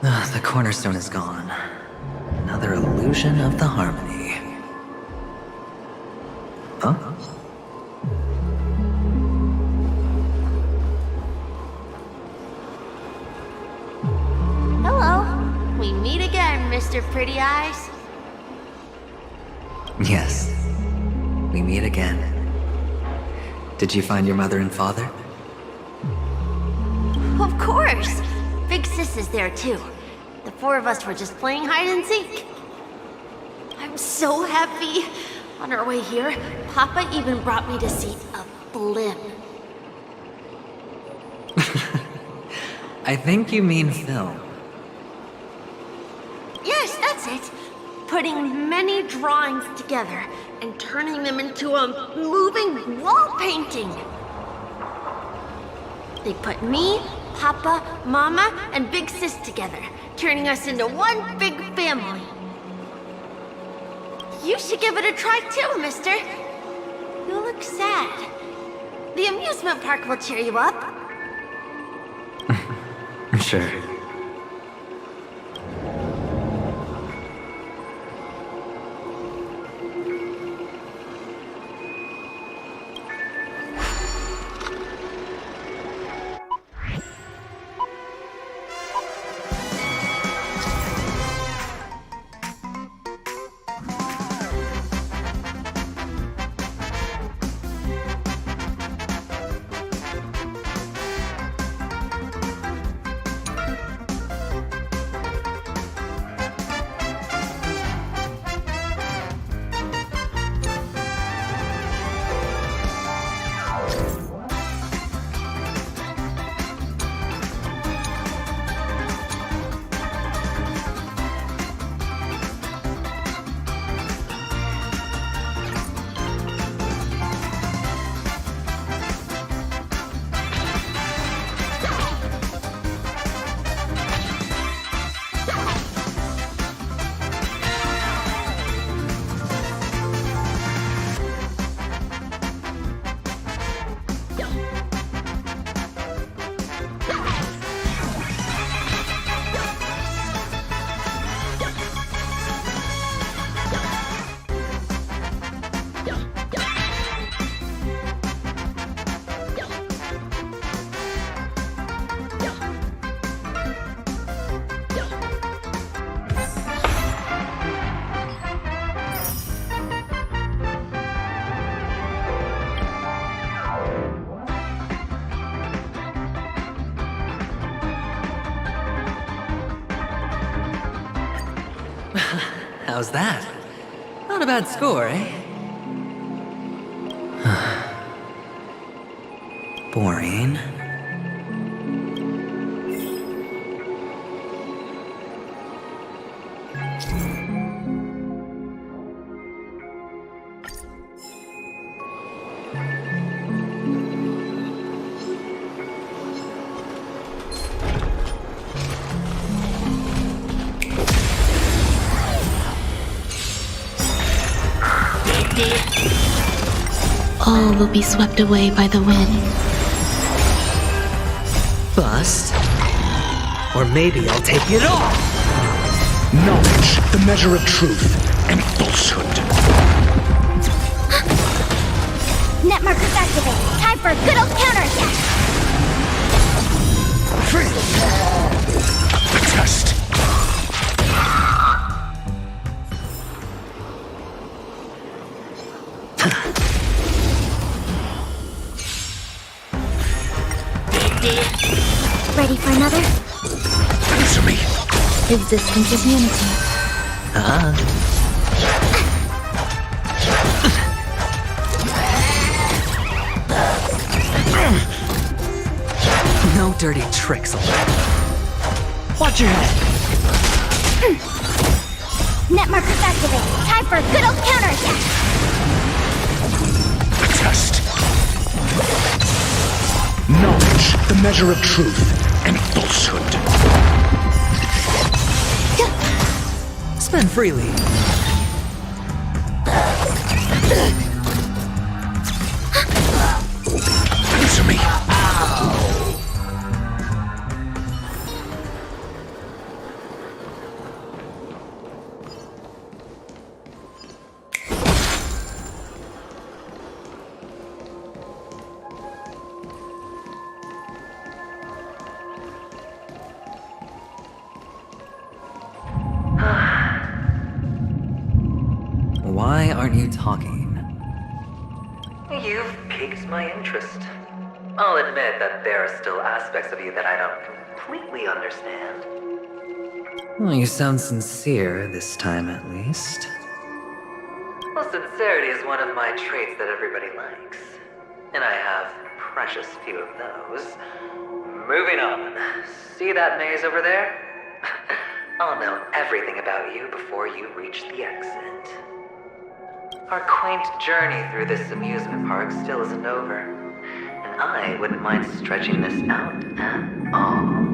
The cornerstone is gone. Another illusion of the harmony. Huh? Hello. We meet again, Mr. Pretty Eyes. Yes. We meet again. Did you find your mother and father? Of course. Big Sis is there too. The four of us were just playing hide and seek. I'm so happy. On our way here, Papa even brought me to see a blimp. I think you mean film. Yes, that's it. Putting many drawings together and turning them into a moving wall painting. They put me, Papa, Mama, and Big Sis together, turning us into one big family. You should give it a try too, mister. You look sad. The amusement park will cheer you up. Sure. How's that? Not a bad score, eh? Boring. All will be swept away by the wind. Bust. Or maybe I'll take it all! Knowledge, the measure of truth and falsehood. Net markers activated. Time for a good old counterattack. A test. Ready for another? Answer me. Existence is unity. No dirty tricks allowed. Watch your head. Net markers activated. Time for a good old counterattack. A test. Knowledge, the measure of truth and falsehood. Spend freely. Answer me. Why aren't you talking? You've piqued my interest. I'll admit that there are still aspects of you that I don't completely understand. Well, you sound sincere this time, at least. Well, sincerity is one of my traits that everybody likes. And I have precious few of those. Moving on. See that maze over there? I'll know everything about you before you reach the exit. Our quaint journey through this amusement park still isn't over, and I wouldn't mind stretching this out at all.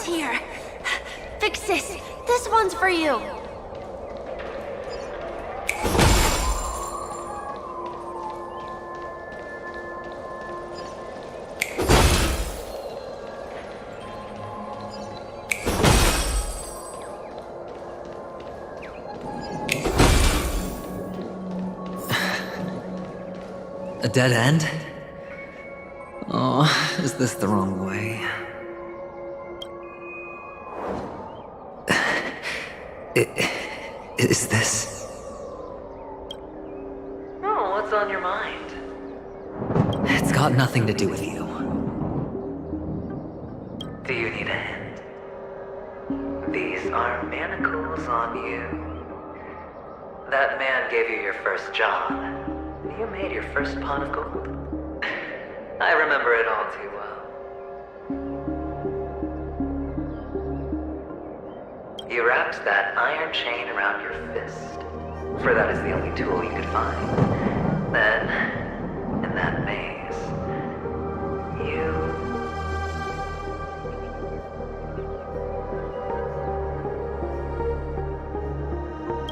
Here. Fix this. This one's for you. A dead end? Oh, is this the wrong way? Is this? Oh, what's on your mind? It's got nothing to do with you. Do you need a hint? These are manacles on you. That man gave you your first job. You made your first pot of gold. I remember it all too well. You wrapped that iron chain around your fist, for that is the only tool you could find. Then, in that maze, you...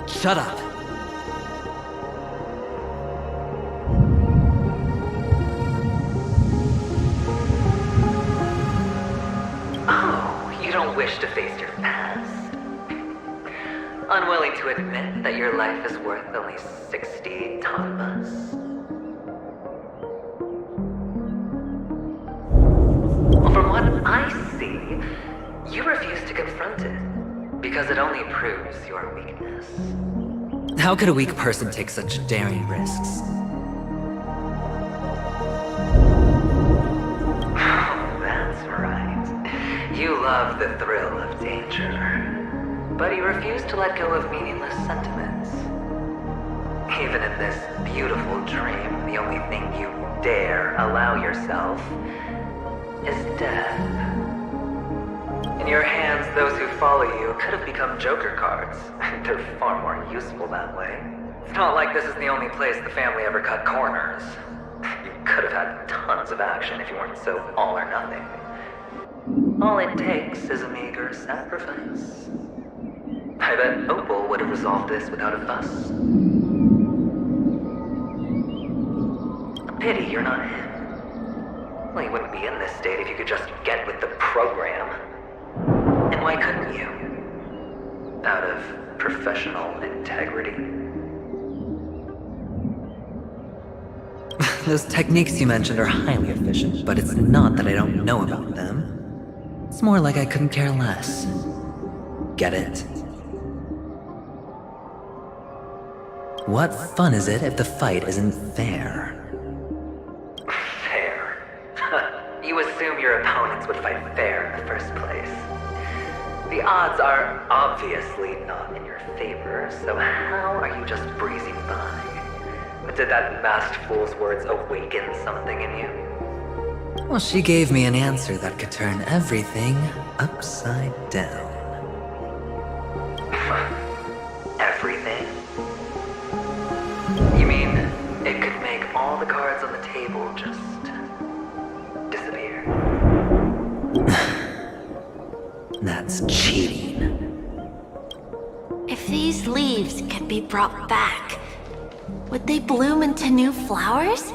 Shut up! Oh, you don't wish to face your past? Unwilling to admit that your life is worth only 60 tanmas? Well, from what I see, you refuse to confront it, because it only proves your weakness. How could a weak person take such daring risks? That's right. You love the thrill of danger. But you refuse to let go of meaningless sentiments. Even in this beautiful dream, the only thing you dare allow yourself is death. In your hands, those who follow you could have become Joker cards. They're far more useful that way. It's not like this is the only place the family ever cut corners. You could have had tons of action if you weren't so all or nothing. All it takes is a meager sacrifice. I bet Opal would have resolved this without a fuss. A pity you're not him. Well, you wouldn't be in this state if you could just get with the program. And why couldn't you? Out of professional integrity. Those techniques you mentioned are highly efficient, but it's not that I don't know about them. It's more like I couldn't care less. Get it? What fun is it if the fight isn't fair? Fair? You assume your opponents would fight fair in the first place. The odds are obviously not in your favor, so how are you just breezing by? Did that masked fool's words awaken something in you? Well, she gave me an answer that could turn everything upside down. Everything? You mean it could make all the cards on the table just disappear? That's cheating. If these leaves could be brought back, would they bloom into new flowers?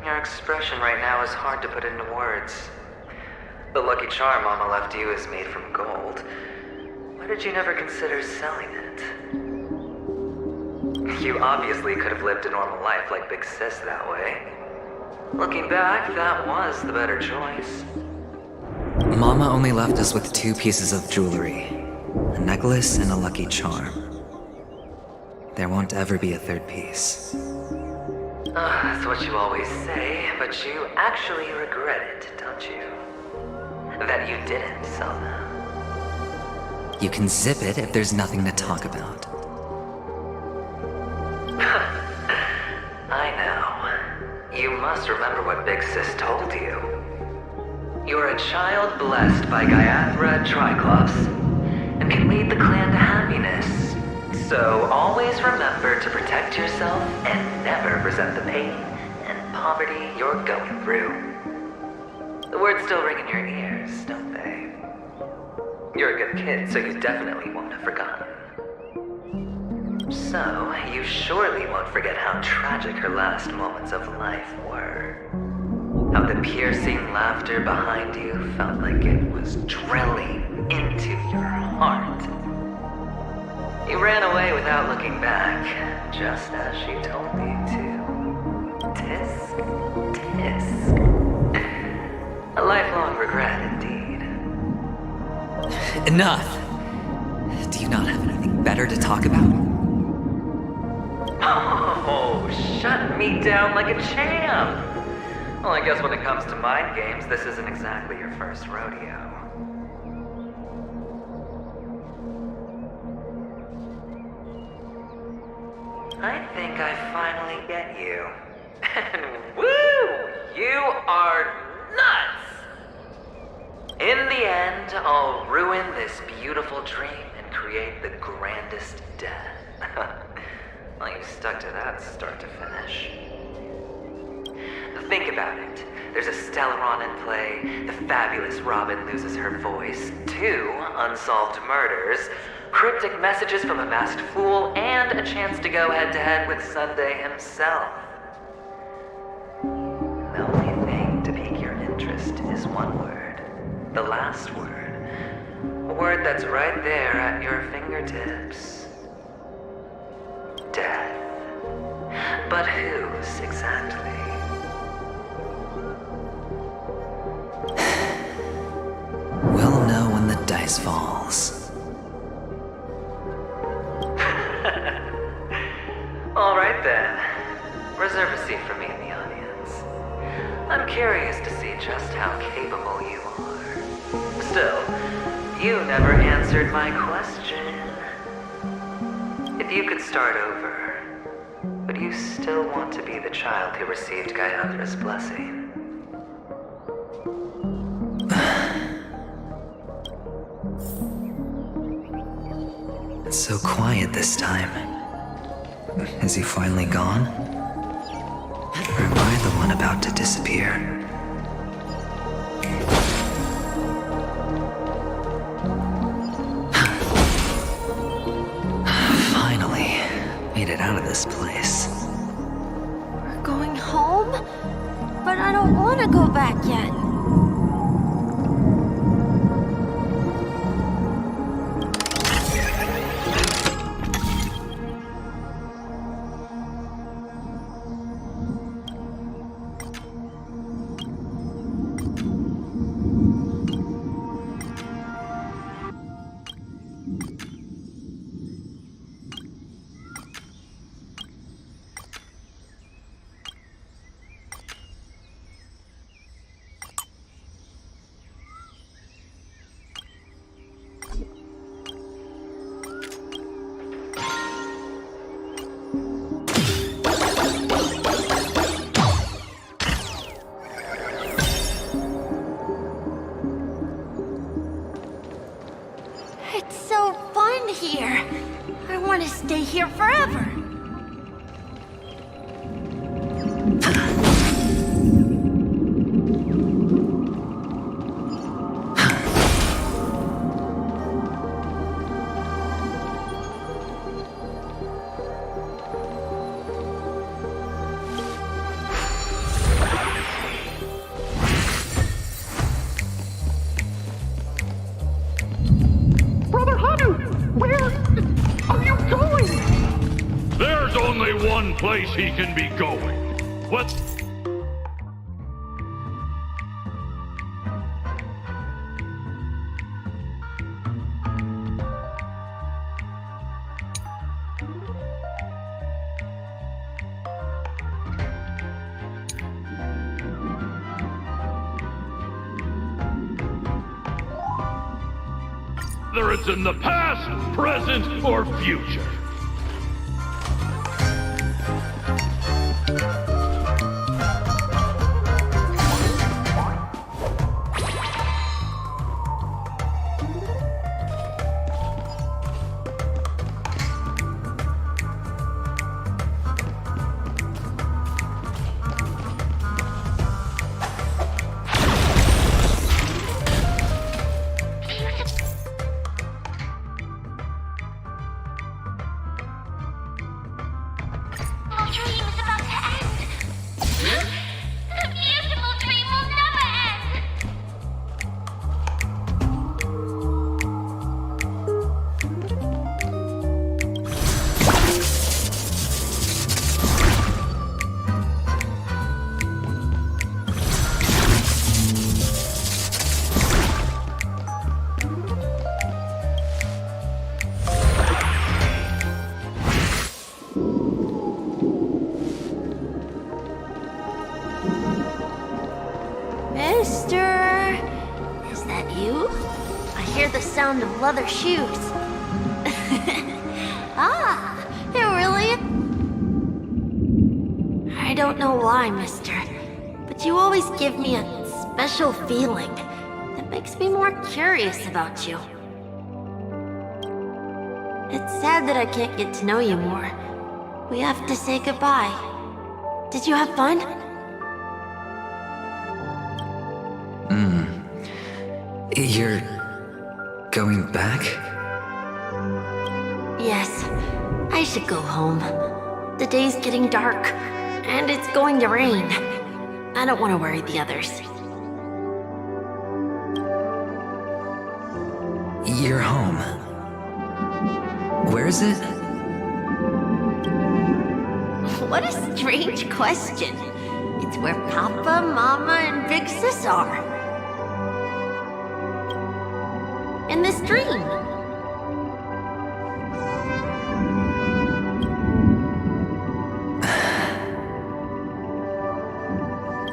Your expression right now is hard to put into words. The lucky charm Mama left you is made from gold. Why did you never consider selling it? You obviously could have lived a normal life like Big Sis that way. Looking back, that was the better choice. Mama only left us with 2 pieces of jewelry. A necklace and a lucky charm. There won't ever be a 3rd piece. That's what you always say, but you actually regret it, don't you? That you didn't sell them. You can zip it if there's nothing to talk about. I know. You must remember what Big Sis told you. You're a child blessed by Gaiathra Triclops, and can lead the clan to happiness. So always remember to protect yourself and never resent the pain and poverty you're going through. The words still ring in your ears, don't they? You're a good kid, so you definitely won't have forgotten. So, you surely won't forget how tragic her last moments of life were. How the piercing laughter behind you felt like it was drilling into your heart. You ran away without looking back, just as she told me to. Tisk, tisk. A lifelong regret indeed. Enough! Do you not have anything better to talk about? Oh, shut me down like a champ! Well, I guess when it comes to mind games, this isn't exactly your first rodeo. I think I finally get you. And woo! You are nuts! In the end, I'll ruin this beautiful dream and create the grandest death. Well, you stuck to that start to finish. Think about it. There's a Stellaron in play, the fabulous Robin loses her voice, 2 unsolved murders, cryptic messages from a masked fool, and a chance to go head-to-head with Sunday himself. The only thing to pique your interest is one word. The last word. A word that's right there at your fingertips. Death. But whose exactly? We'll know when the dice falls. All right then. Reserve a seat for me in the audience. I'm curious to see just how capable you are. Still, you never answered my question. If you could start over, would you still want to be the child who received Gayathra's blessing? It's so quiet this time. Is he finally gone? Or am I the one about to disappear? Finally, made it out of this place. We're going home? But I don't want to go back yet. Here. I want to stay here forever. Place he can be going. What? Whether it's in the past, present, or future. sound of leather shoes. Ah, it really... I don't know why, mister, but you always give me a special feeling that makes me more curious about you. It's sad that I can't get to know you more. We have to say goodbye. Did you have fun? You're going back? Yes, I should go home. The day's getting dark, and it's going to rain. I don't want to worry the others. You're home. Where is it? What a strange question. It's where Papa, Mama, and Big Sis are. In this dream.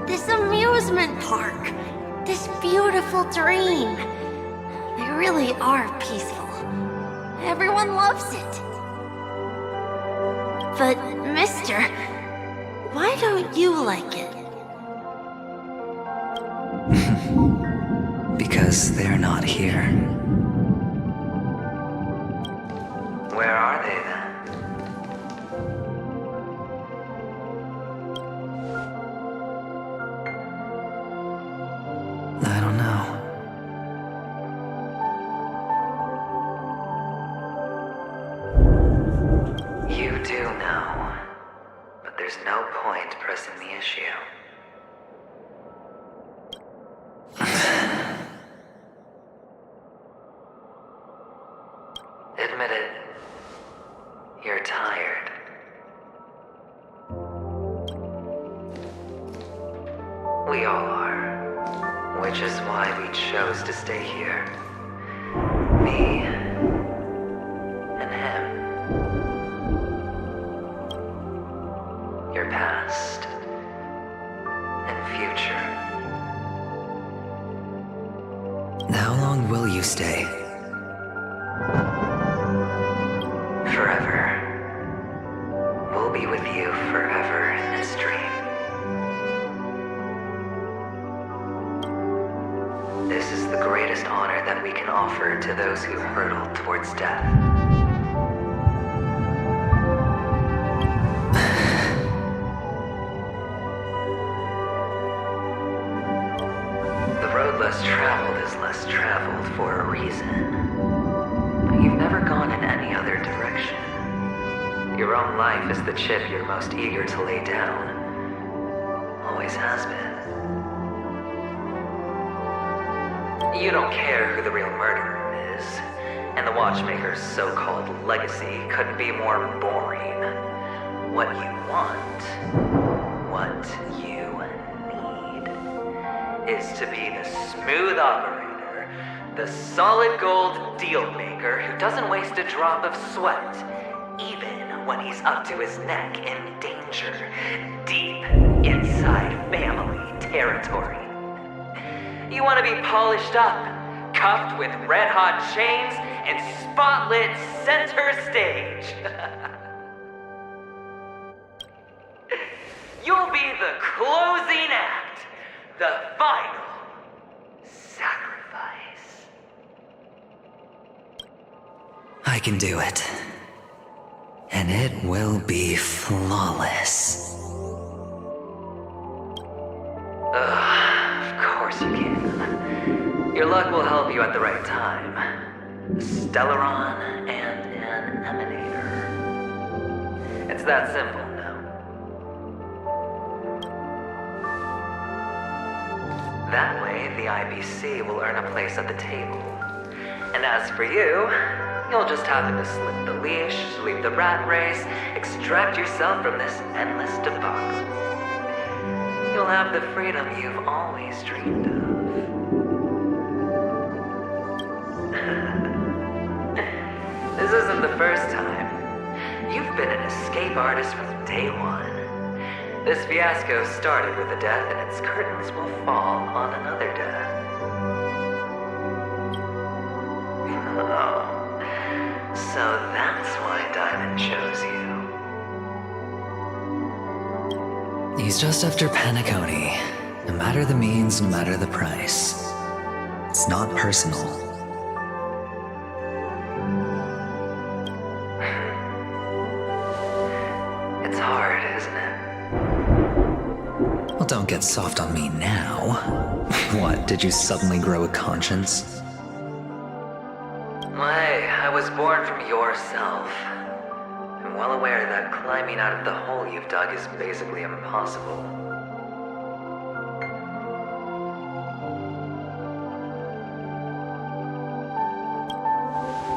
This amusement park. This beautiful dream. They really are peaceful. Everyone loves it. But, mister, why don't you like it? Because they're not here. Where are they then? I don't know. You do know, but there's no point pressing the issue. Admit it. You're tired. We all are, which is why we chose to stay here. Me and him. Your past and future. How long will you stay? Forever. We'll be with you forever in this dream. This is the greatest honor that we can offer to those who hurtle towards death. The road less traveled is less traveled for a reason. But you've never gone in any other direction. Your own life is the chip you're most eager to lay down. Always has been. You don't care who the real murderer is, and the Watchmaker's so-called legacy couldn't be more boring. What you want, what you need, is to be the smooth operator, the solid gold deal maker who doesn't waste a drop of sweat, even when he's up to his neck in danger, deep inside family territory. You want to be polished up, cuffed with red-hot chains, and spotlit center stage. You'll be the closing act, the final sacrifice. I can do it. And it will be flawless. Of course you can. Your luck will help you at the right time. A Stellaron and an Emanator. It's that simple, no? That way, the IBC will earn a place at the table. And as for you, you'll just happen to slip the leash, leave the rat race, extract yourself from this endless debacle. You'll have the freedom you've always dreamed of. This isn't the first time. You've been an escape artist from day one. This fiasco started with a death, and its curtains will fall on another death. So that's why Diamond chose you. He's just after Penacony. No matter the means, no matter the price. It's not personal. It's hard, isn't it? Well, don't get soft on me now. What, did you suddenly grow a conscience? Why, I was born from yourself. I'm well aware that climbing out of the hole you've dug is basically impossible.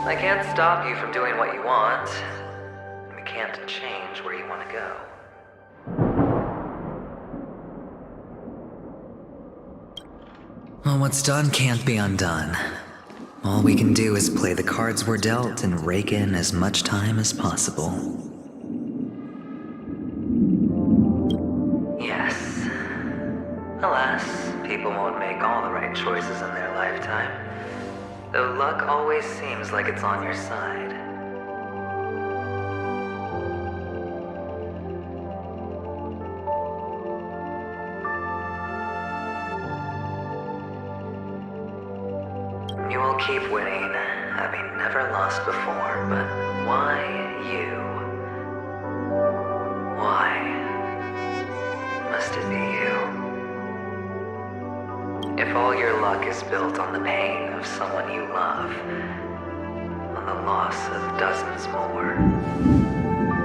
I can't stop you from doing what you want. We can't change where you want to go. Well, what's done can't be undone. All we can do is play the cards we're dealt and rake in as much time as possible. Yes. Alas, people won't make all the right choices in their lifetime. Though luck always seems like it's on your side. You will keep winning, having never lost before, but why you? Why must it be you? If all your luck is built on the pain of someone you love, on the loss of dozens more,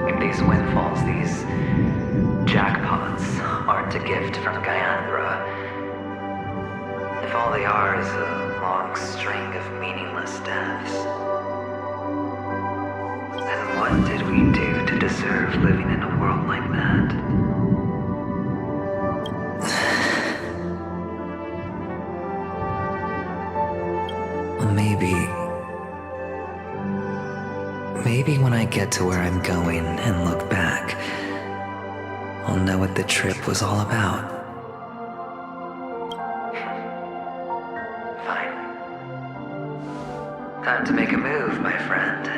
if these windfalls, these jackpots, aren't a gift from Gaiathra, if all they are is a long string of meaningless deaths, then what did we do to deserve living in a world like that? Maybe when I get to where I'm going and look back, I'll know what the trip was all about. Fine. Time to make a move, my friend.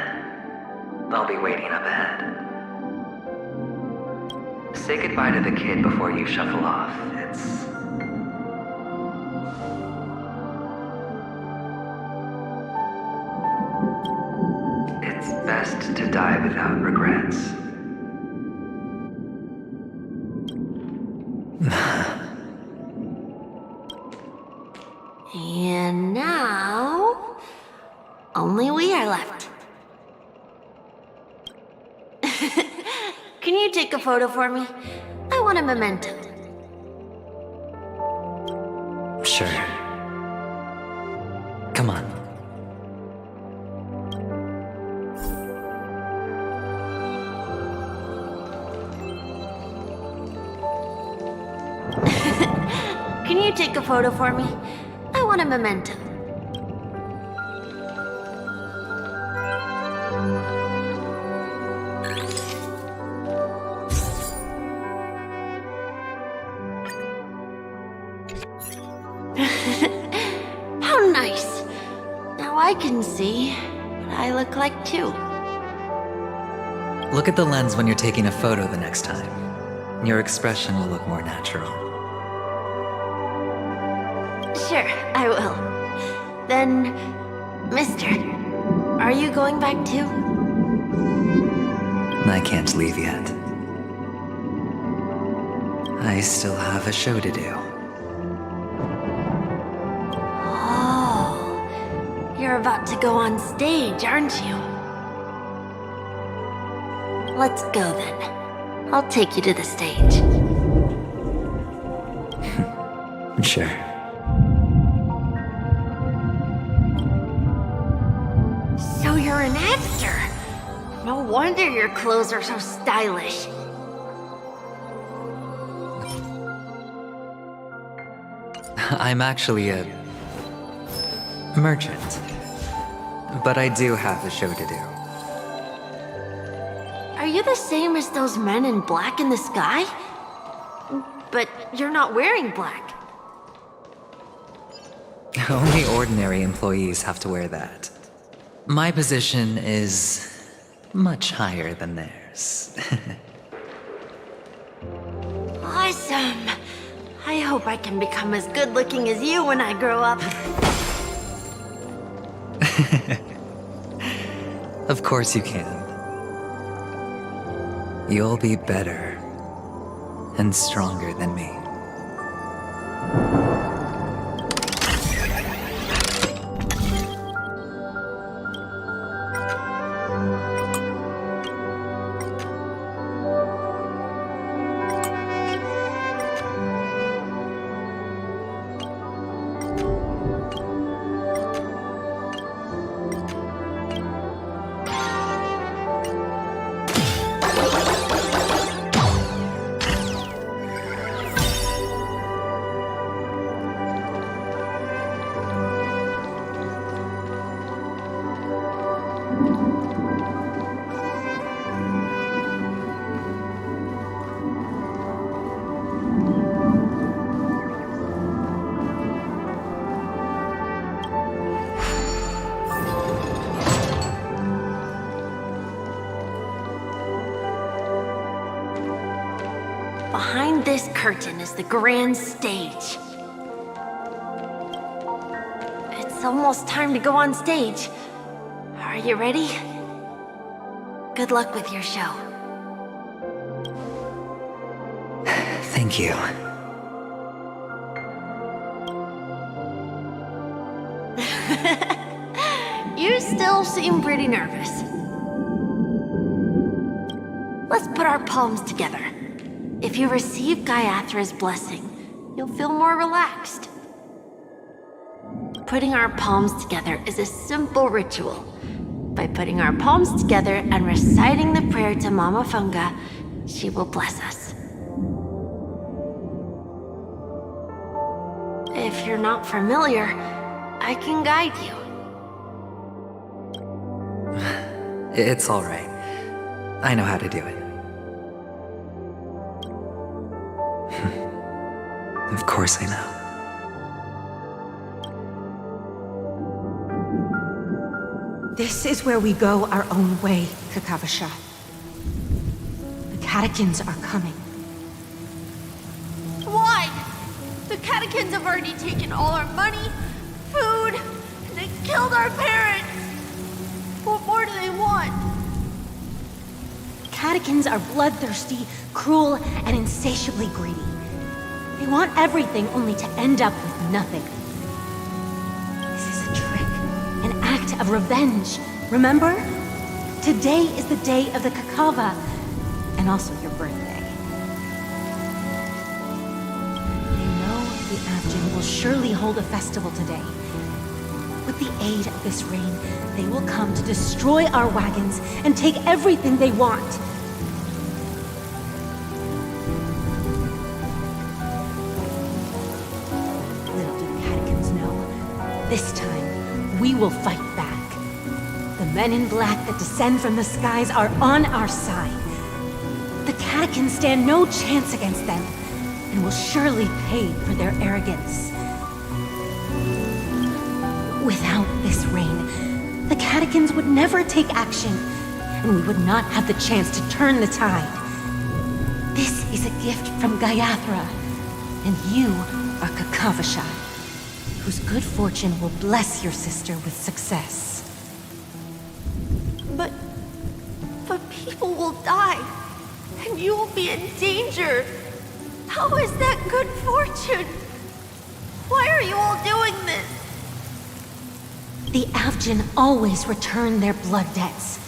I'll be waiting up ahead. Say goodbye to the kid before you shuffle off. It's best to die without regrets. And now, only we are left. Can you take a photo for me? I want a memento. Sure. Come on. Can you take a photo for me? I want a memento. How nice. Now I can see what I look like too. Look at the lens when you're taking a photo the next time. Your expression will look more natural. Sure, I will. Then, mister, are you going back too? I can't leave yet. I still have a show to do. Oh, you're about to go on stage, aren't you? Let's go then. I'll take you to the stage. Sure. So you're an actor. No wonder your clothes are so stylish. I'm actually a merchant. But I do have a show to do. Are you the same as those men in black in the sky? But you're not wearing black. Only ordinary employees have to wear that. My position is much higher than theirs. Awesome! I hope I can become as good looking as you when I grow up. Of course you can. You'll be better and stronger than me. Behind this curtain is the grand stage. It's almost time to go on stage. Are you ready? Good luck with your show. Thank you. You still seem pretty nervous. Let's put our palms together. If you receive Gaiathra's blessing, you'll feel more relaxed. Putting our palms together is a simple ritual. By putting our palms together and reciting the prayer to Mama Funga, she will bless us. If you're not familiar, I can guide you. It's all right. I know how to do it. Of course I know. This is where we go our own way, Kakavasha. The catechins are coming. Why? The catechins have already taken all our money, food, and they killed our parents. What more do they want? Catechins are bloodthirsty, cruel, and insatiably greedy. They want everything only to end up with nothing. This is a trick, an act of revenge. Remember? Today is the day of the Kakava, and also your birthday. They know the Avgin will surely hold a festival today. With the aid of this rain, they will come to destroy our wagons and take everything they want. This time, we will fight back. The men in black that descend from the skies are on our side. The catechins stand no chance against them, and will surely pay for their arrogance. Without this rain, the catechins would never take action, and we would not have the chance to turn the tide. This is a gift from Gaiathra, and you are Kakavasha, whose good fortune will bless your sister with success. But people will die, and you will be in danger. How is that good fortune? Why are you all doing this? The Avgin always return their blood debts.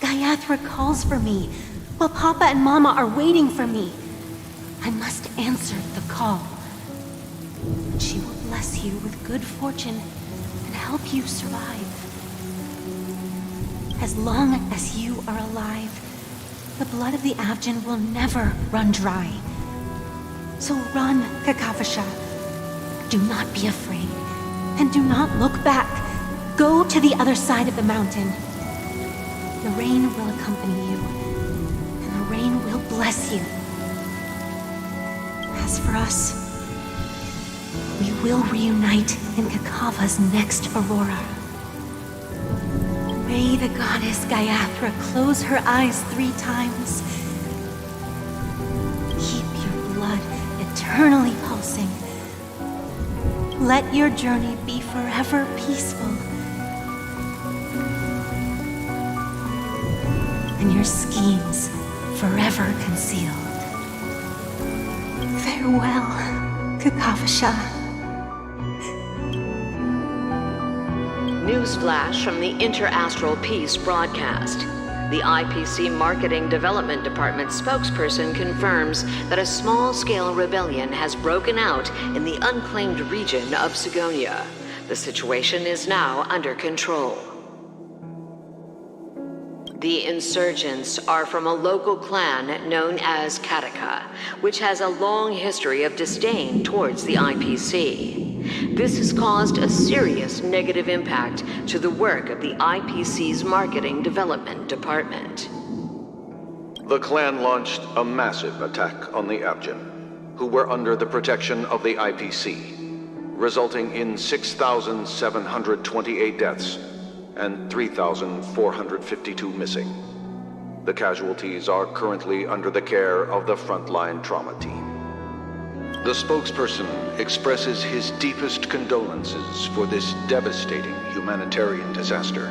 Gaiathra calls for me, while Papa and Mama are waiting for me. I must answer the call. She will bless you with good fortune and help you survive. As long as you are alive, the blood of the Avgin will never run dry. So run, Kakavasha. Do not be afraid, and do not look back. Go to the other side of the mountain. The rain will accompany you, and the rain will bless you. As for us, we will reunite in Kakava's next aurora. May the goddess Gayathra close her eyes 3 times. Keep your blood eternally pulsing. Let your journey be forever peaceful. And your schemes forever concealed. Farewell, Kakavasha. Newsflash from the Interastral Peace broadcast. The IPC Marketing Development Department spokesperson confirms that a small-scale rebellion has broken out in the unclaimed region of Sigonia. The situation is now under control. The insurgents are from a local clan known as Kataka, which has a long history of disdain towards the IPC. This has caused a serious negative impact to the work of the IPC's Marketing Development Department. The clan launched a massive attack on the Abjin, who were under the protection of the IPC, resulting in 6,728 deaths and 3,452 missing. The casualties are currently under the care of the frontline trauma team. The spokesperson expresses his deepest condolences for this devastating humanitarian disaster.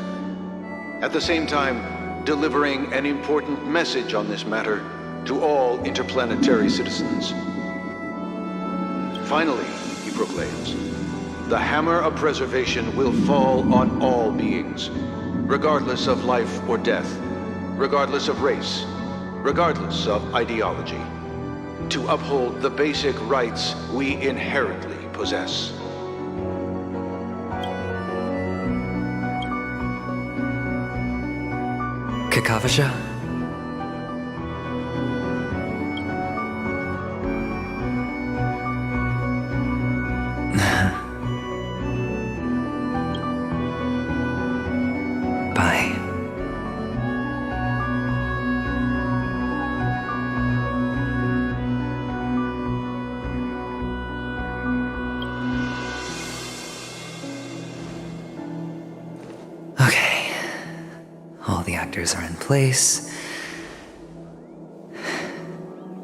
At the same time, delivering an important message on this matter to all interplanetary citizens. Finally, he proclaims, the hammer of preservation will fall on all beings, regardless of life or death, regardless of race, regardless of ideology, to uphold the basic rights we inherently possess. Kakavasha? Bye. Okay. All the actors are in place.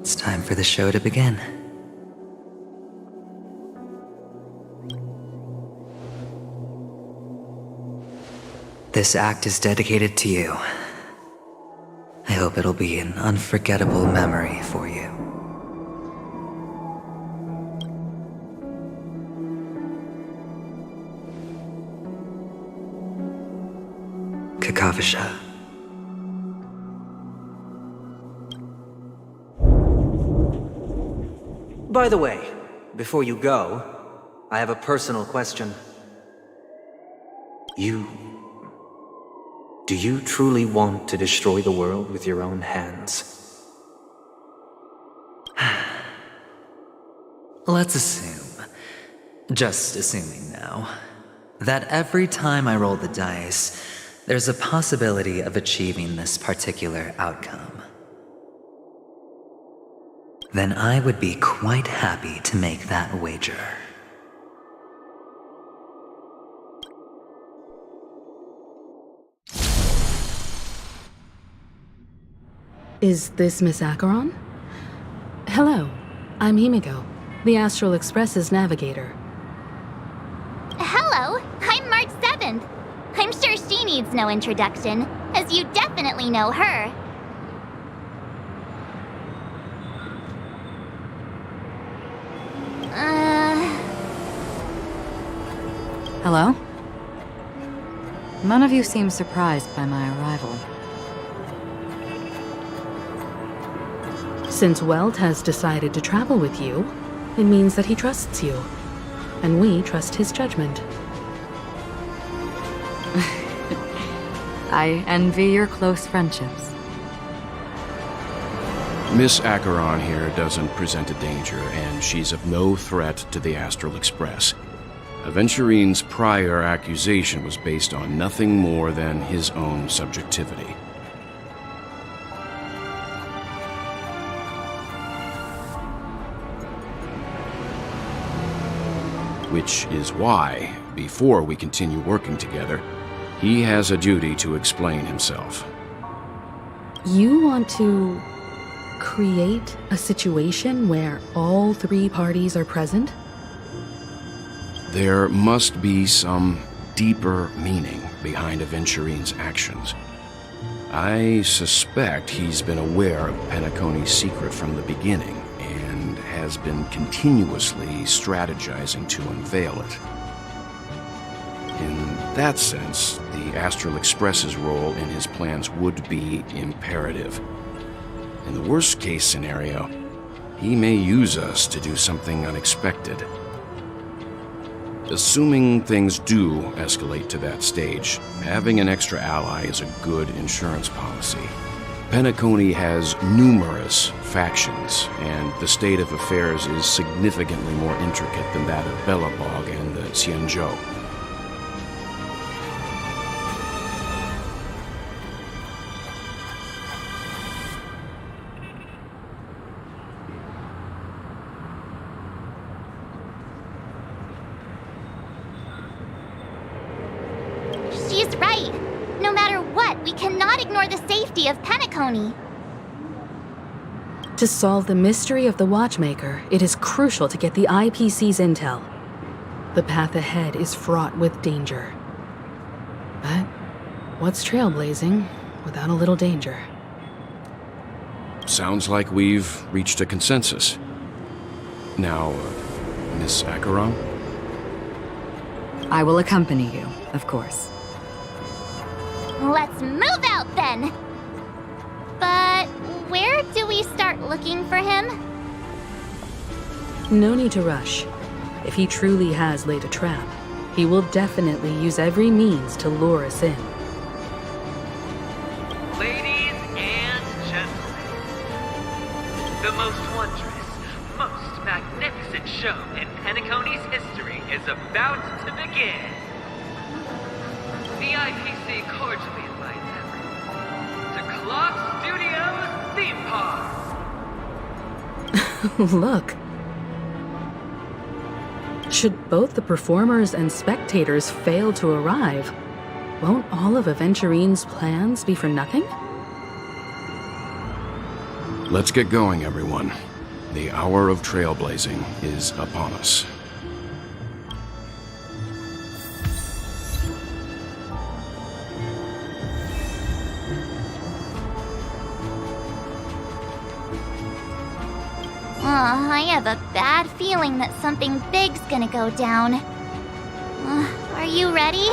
It's time for the show to begin. This act is dedicated to you. I hope it'll be an unforgettable memory for you. Kakavasha. By the way, before you go, I have a personal question. Do you truly want to destroy the world with your own hands? Let's assume, just assuming now, that every time I roll the dice, there's a possibility of achieving this particular outcome. Then I would be quite happy to make that wager. Is this Miss Acheron? Hello, I'm Himiko, the Astral Express's navigator. Hello, I'm March 7th. I'm sure she needs no introduction, as you definitely know her. Hello? None of you seem surprised by my arrival. Since Welt has decided to travel with you, it means that he trusts you, and we trust his judgment. I envy your close friendships. Miss Acheron here doesn't present a danger, and she's of no threat to the Astral Express. Aventurine's prior accusation was based on nothing more than his own subjectivity. Which is why, before we continue working together, He has a duty to explain himself. You want to create a situation where all three parties are present? There must be some deeper meaning behind Aventurine's actions. I suspect he's been aware of Penacony's secret from the beginning and has been continuously strategizing to unveil it. In that sense, the Astral Express's role in his plans would be imperative. In the worst-case scenario, he may use us to do something unexpected. Assuming things do escalate to that stage, having an extra ally is a good insurance policy. Penacony has numerous factions, and the state of affairs is significantly more intricate than that of Belobog and the Xianzhou. She's right. No matter what, we cannot ignore the safety of Penacony. To solve the mystery of the Watchmaker, it is crucial to get the IPC's intel. The path ahead is fraught with danger. But what's trailblazing without a little danger? Sounds like we've reached a consensus. Now, Miss Acheron? I will accompany you, of course. Let's move out then! But where do we start looking for him? No need to rush. If he truly has laid a trap, he will definitely use every means to lure us in. Ladies and gentlemen, the most wondrous, most magnificent show in Penacony's history is about to begin. The IPC cordially invites everyone to Clock Studios Theme Park. Look. Should both the performers and spectators fail to arrive, won't all of Aventurine's plans be for nothing? Let's get going, everyone. The hour of trailblazing is upon us. I have a bad feeling that something big's gonna go down. Are you ready?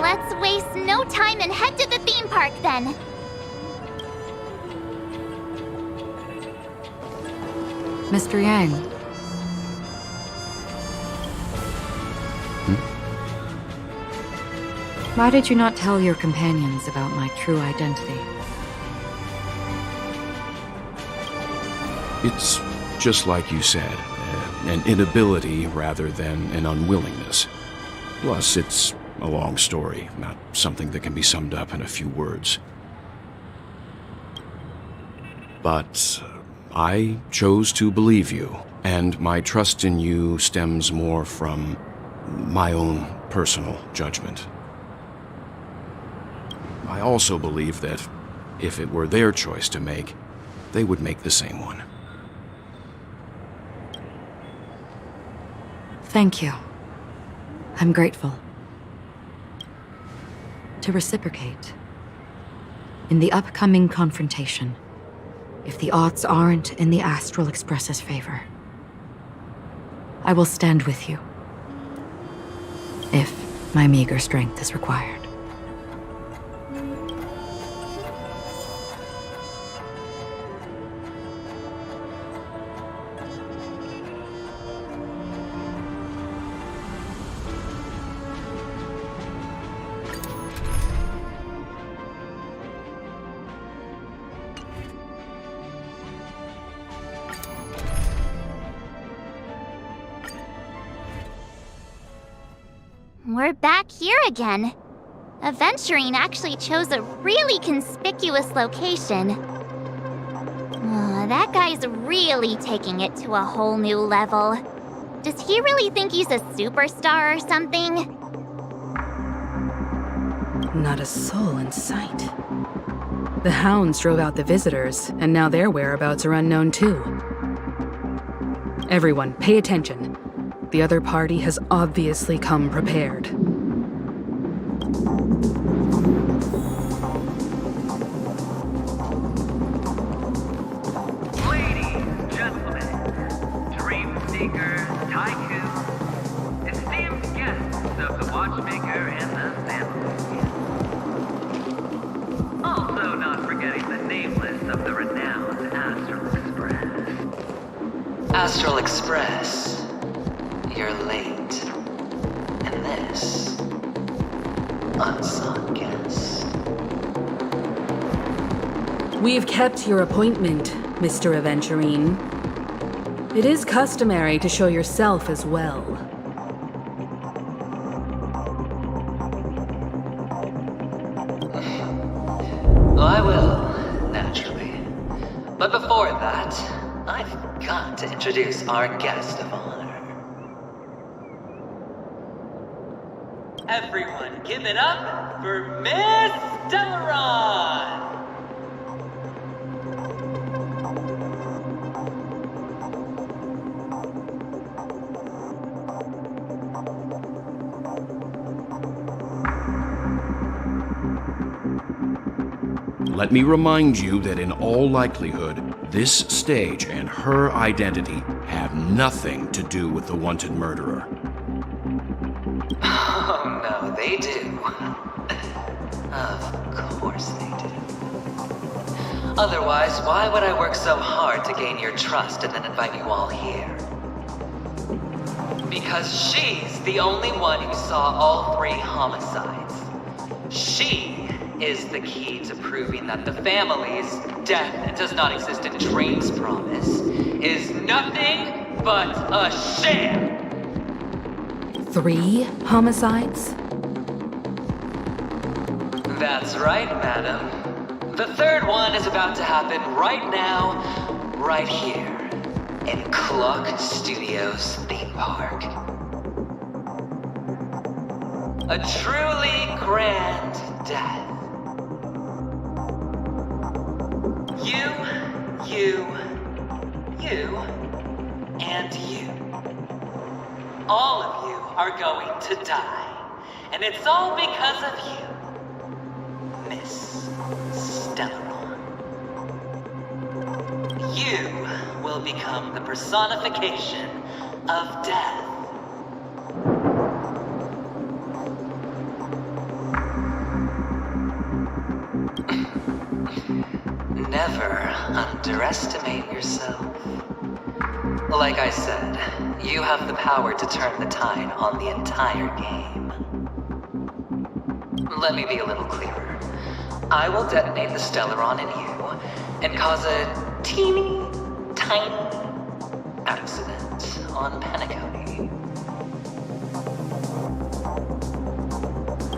Let's waste no time and head to the theme park then. Mr. Yang. Why did you not tell your companions about my true identity? It's just like you said, an inability rather than an unwillingness. Plus, it's a long story, not something that can be summed up in a few words. But I chose to believe you, and my trust in you stems more from my own personal judgment. I also believe that if it were their choice to make, they would make the same one. Thank you. I'm grateful. To reciprocate, in the upcoming confrontation, if the odds aren't in the Astral Express's favor, I will stand with you, if my meager strength is required. We're back here again. Aventurine actually chose a really conspicuous location. That guy's really taking it to a whole new level. Does he really think he's a superstar or something? Not a soul in sight. The hounds drove out the visitors, and now their whereabouts are unknown too. Everyone, pay attention. The other party has obviously come prepared. Ladies, gentlemen, dream seekers, tycoons, esteemed guests of the Watchmaker and the family. Also not forgetting the nameless of the renowned Astral Express. Astral Express, you're late. And this, unsought guest. We've kept your appointment, Mr. Aventurine. It is customary to show yourself as well. I will, naturally. But before that, I've got to introduce our guest of honor. Everyone, give it up for Miss Delaron! Let me remind you that in all likelihood, this stage and her identity have nothing to do with the wanted murderer. Oh no, they do. Of course they do. Otherwise, why would I work so hard to gain your trust and then invite you all here? Because she's the only one who saw all 3 homicides. She is the key to proving that the family's death does not exist in Drain's promise is nothing but a sham! 3 homicides? That's right, madam. The 3rd one is about to happen right now, right here, in Clock Studios theme park. A truly grand death. You, and you. All of you are going to die. And it's all because of you, Miss Stellaron. You will become the personification of death. Never underestimate yourself. Like I said, you have the power to turn the tide on the entire game. Let me be a little clearer. I will detonate the Stellaron in you and cause a teeny, tiny accident on Penacony.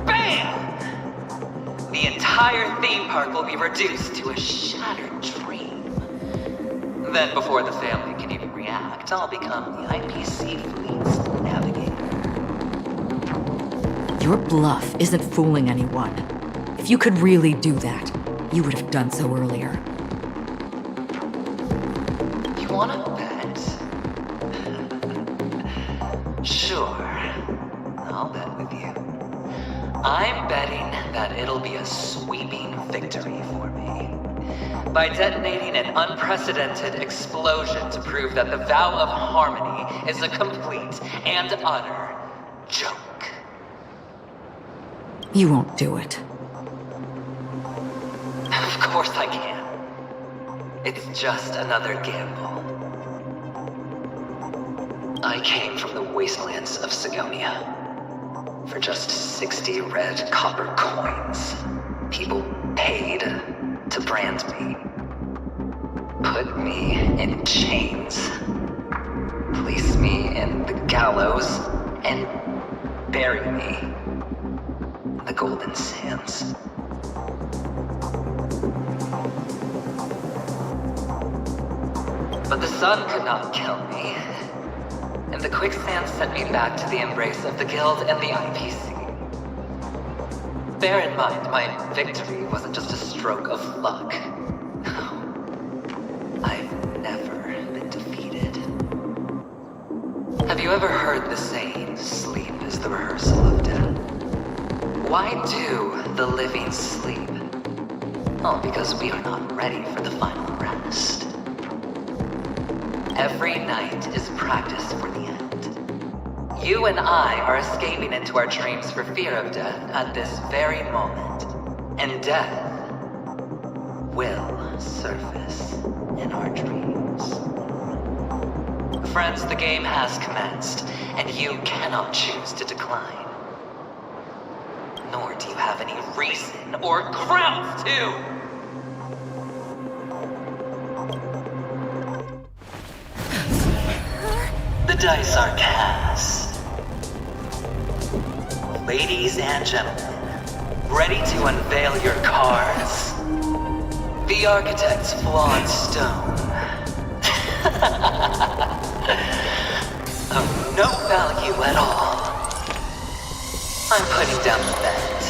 BAM! The entire theme park will be reduced to a shattered dream. Then before the family can even react, I'll become the IPC fleet's navigator. Your bluff isn't fooling anyone. If you could really do that, you would have done so earlier. You wanna bet? Sure, I'll bet with you. I'm betting that it'll be a sweeping victory for me. By detonating an unprecedented explosion to prove that the vow of harmony is a complete and utter joke. You won't do it. Of course I can. It's just another gamble. I came from the wastelands of Sigonia. For just 60 red copper coins, people paid to brand me. Put me in chains. Place me in the gallows and bury me in the golden sands. But the sun could not kill me. and the quicksand sent me back to the embrace of the Guild and the IPC. Bear in mind, my victory wasn't just a stroke of luck. I've never been defeated. Have you ever heard the saying, sleep is the rehearsal of death? Why do the living sleep? Oh, because we are not ready for the final rest. Every night is practice for the end. You and I are escaping into our dreams for fear of death at this very moment. And death will surface in our dreams. Friends, the game has commenced, and you cannot choose to decline. Nor do you have any reason or grounds to! The dice are cast. Ladies and gentlemen, ready to unveil your cards? The architect's flawed stone. Of no value at all. I'm putting down the bet.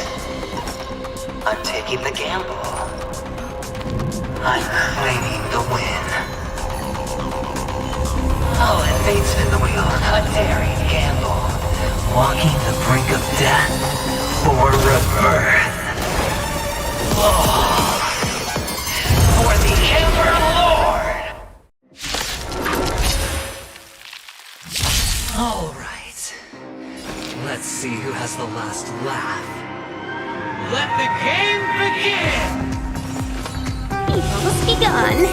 I'm taking the gamble. I'm claiming the win. Oh, and fate spin the wheel. A daring gamble. Walking the brink of death for rebirth. Oh, for the Emperor Lord! All right. Let's see who has the last laugh. Let the game begin! Evils be gone.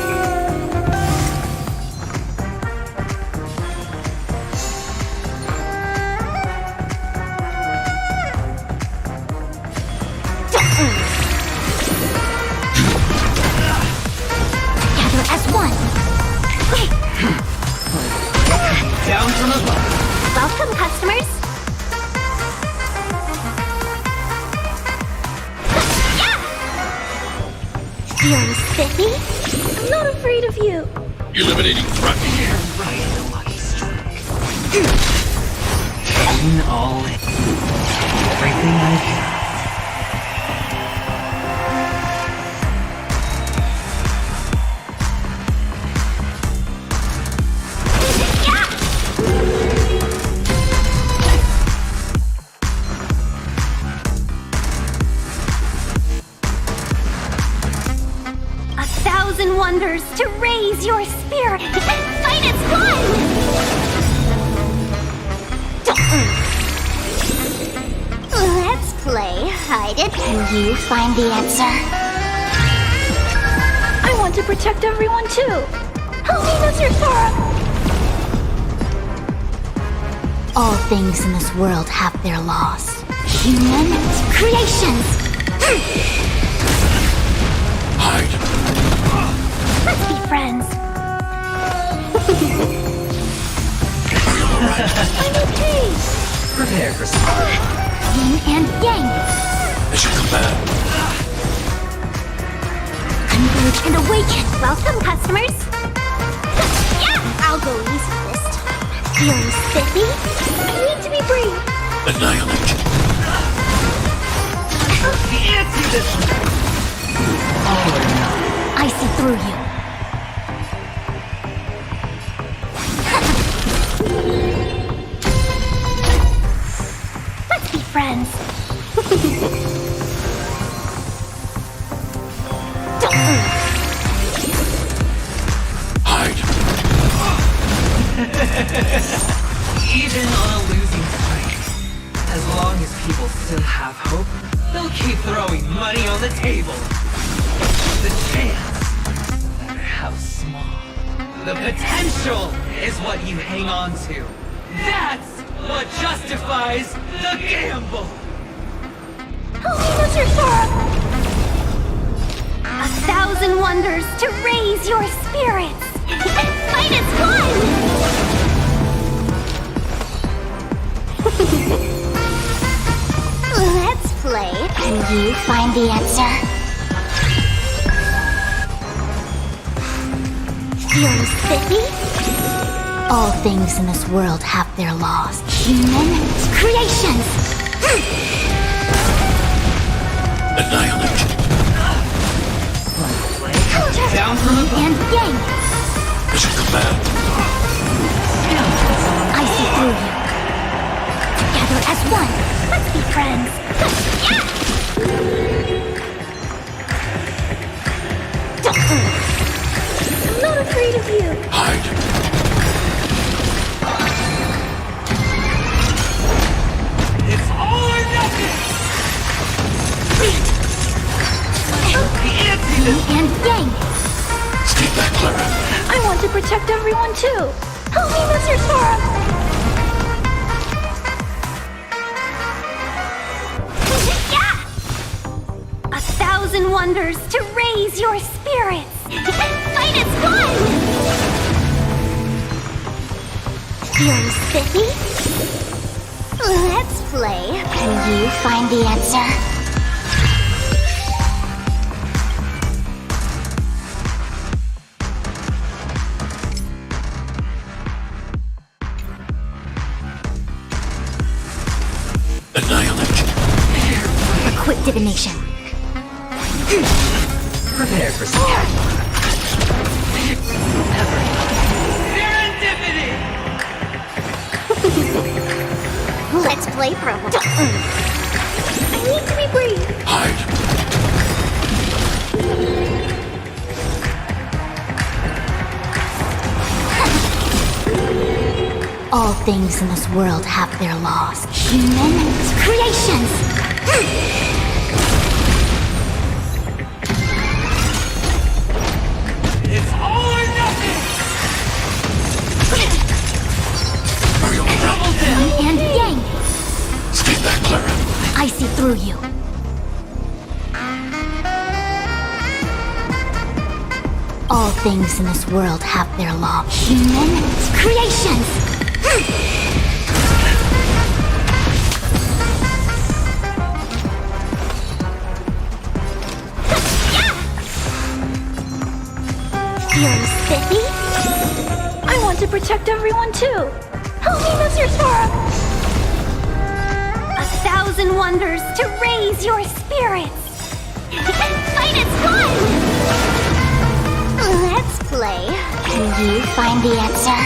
Gather as one. Down from above. Welcome, customers. Feeling spiffy? I'm not afraid of you. Eliminating threat. Right in the lucky strike. Taking all in. Everything I've got. Wonders to raise your spirit and fight as one! Let's play hide it. Can you find the answer? I want to protect everyone too. Help me, Mr. Thora. All things in this world have their laws. Human creations! Hide. Let's be friends. I'm okay. Prepare for some Yin and yang. Mission command. Converge and awaken. Welcome, customers. Yeah! I'll go easy this time. Feeling spiffy? I need to be brave. Annihilate. Can't do this. All or nothing. I see through you. Let's be friends. Hide. Even on a losing streak, as long as people still have hope, they'll keep throwing money on the table. The chance, no matter how small, the potential is what you hang on to. That's what justifies the gamble! Help me, Mr. Thora. 1,000 wonders to raise your spirits and fight as one! Let's play. Can you find the answer? Feeling spiffy? All things in this world have their laws. Human creations! Annihilate. Down from the and yang! Mission command. I see through you. Together as one. Let's be friends. I'm not afraid of you. Hide. It's all or nothing! And yang! Stay back, Clara. I want to protect everyone too. Help me, Mr. Sora. 1,000 wonders to raise your spirits. Fight as one! You're spiffy? Let's play. Can you find the answer? Annihilate. A quick divination. Prepare for some. Serendipity! Let's play pro. I need to be brave. Hide. All things in this world have their laws. Human creations! It's all or nothing! Double down! And yang! Stay back, Clara. I see through you. All things in this world have their law. Human creations! You're spiffy? I want to protect everyone too. Help me, Mr. Sora. 1,000 wonders to raise your spirits. Fight as one! Let's play. Can you find the answer?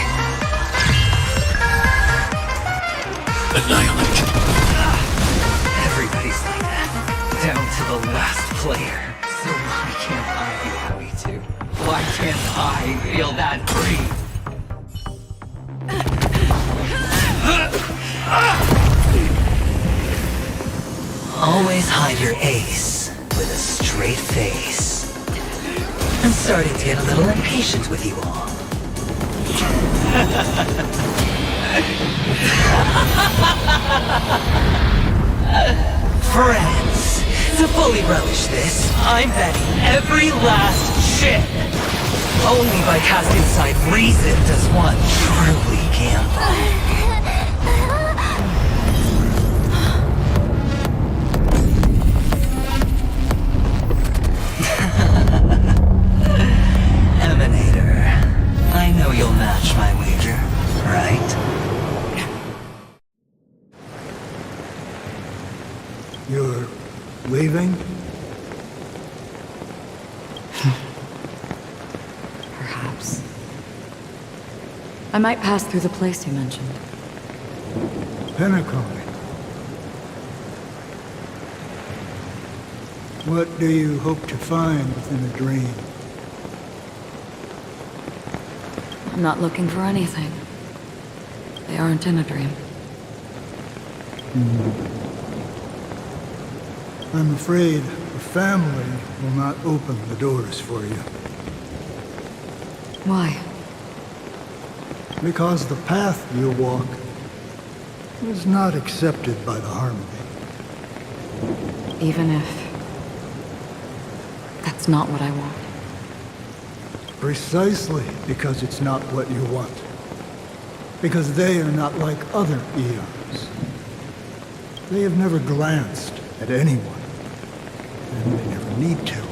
Annihilate. Everybody's like that. Down to the last player. So why can't I be happy too? Why can't I feel that free? Always hide your ace with a straight face. I'm starting to get a little impatient with you all. Friends, to fully relish this, I'm betting every last chip. Only by casting aside reason does one truly gamble. Emanator, I know you'll match my wager, right? You're leaving? Perhaps. I might pass through the place you mentioned. Penacony. What do you hope to find within a dream? I'm not looking for anything. They aren't in a dream. I'm afraid the family will not open the doors for you. Why? Because the path you walk is not accepted by the Harmony. Even if that's not what I want. Precisely because it's not what you want. Because they are not like other eons. They have never glanced at anyone, and they never need to.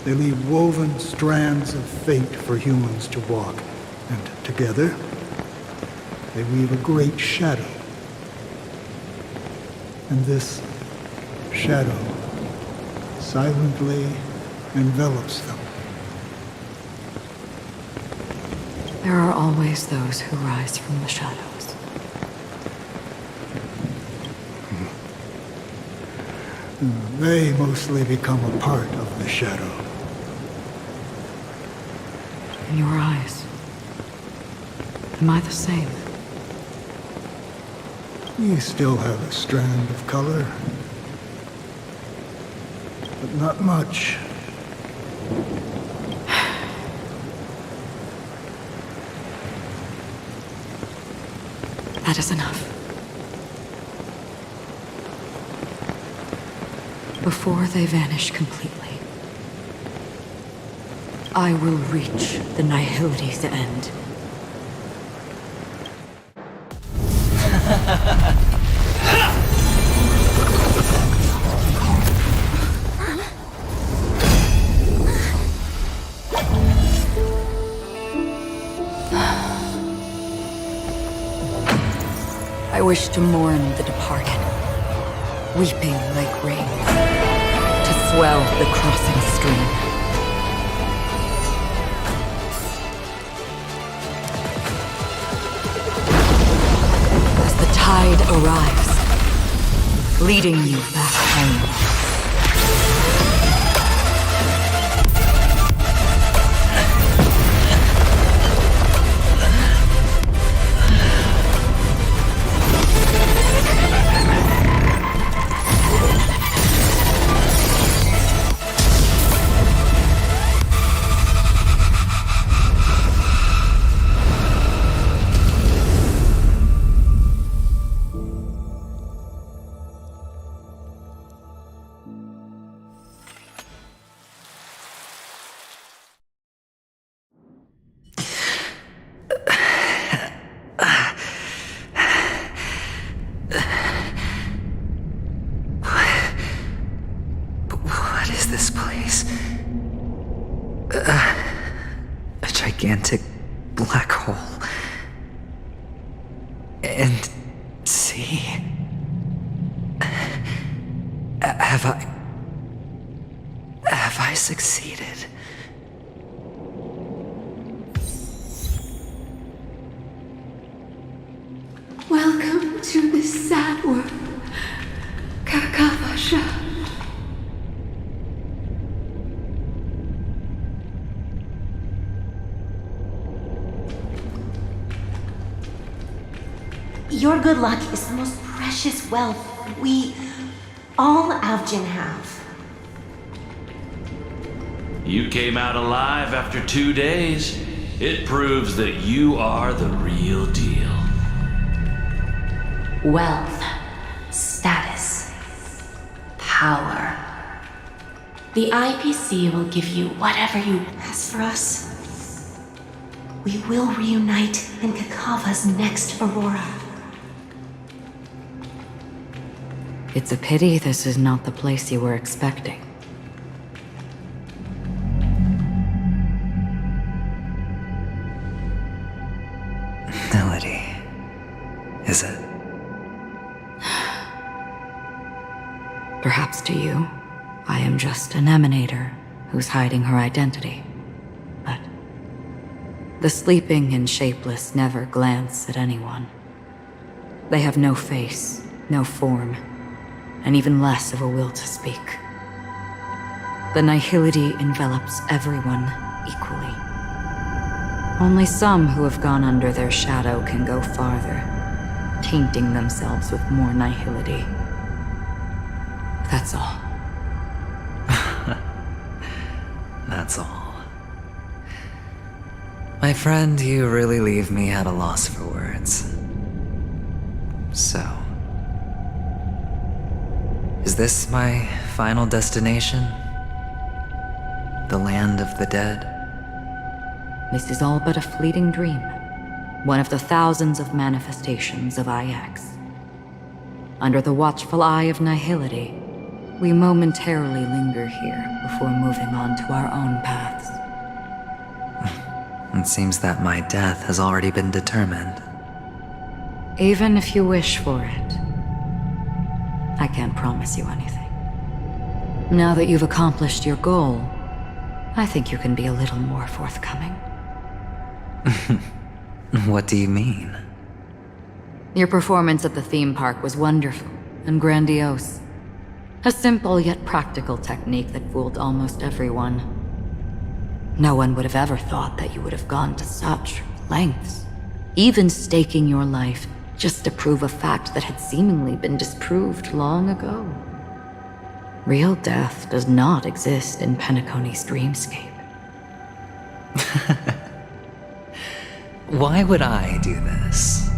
They leave woven strands of fate for humans to walk, and together, they weave a great shadow. And this shadow silently envelops them. There are always those who rise from the shadows. They mostly become a part of the shadow. In your eyes, am I the same? You still have a strand of color, but not much. That is enough. Before they vanish completely, I will reach the Nihility's end. I wish to mourn the departed, weeping like rain, to swell the crossing stream. As the tide arrives, leading you back home. A gigantic black hole. And see? Have I succeeded? Welcome to this sad world, Kakavasha. Your good luck is the most precious wealth we, all Avgin, have. You came out alive after 2 days. It proves that you are the real deal. Wealth, status, power. The IPC will give you whatever you ask for us. We will reunite in Kakava's next Aurora. It's a pity this is not the place you were expecting. Melody, is it? Perhaps to you, I am just an emanator who's hiding her identity. But the sleeping and shapeless never glance at anyone. They have no face, no form, and even less of a will to speak. The nihility envelops everyone equally. Only some who have gone under their shadow can go farther, tainting themselves with more nihility. That's all. That's all. My friend, you really leave me at a loss for words. So, is this my final destination? The land of the dead? This is all but a fleeting dream. One of the thousands of manifestations of IX. Under the watchful eye of nihility, we momentarily linger here before moving on to our own paths. It seems that my death has already been determined. Even if you wish for it, I can't promise you anything. Now that you've accomplished your goal, I think you can be a little more forthcoming. What do you mean? Your performance at the theme park was wonderful and grandiose. A simple yet practical technique that fooled almost everyone. No one would have ever thought that you would have gone to such lengths, even staking your life just to prove a fact that had seemingly been disproved long ago. Real death does not exist in Penacony's dreamscape. Why would I do this?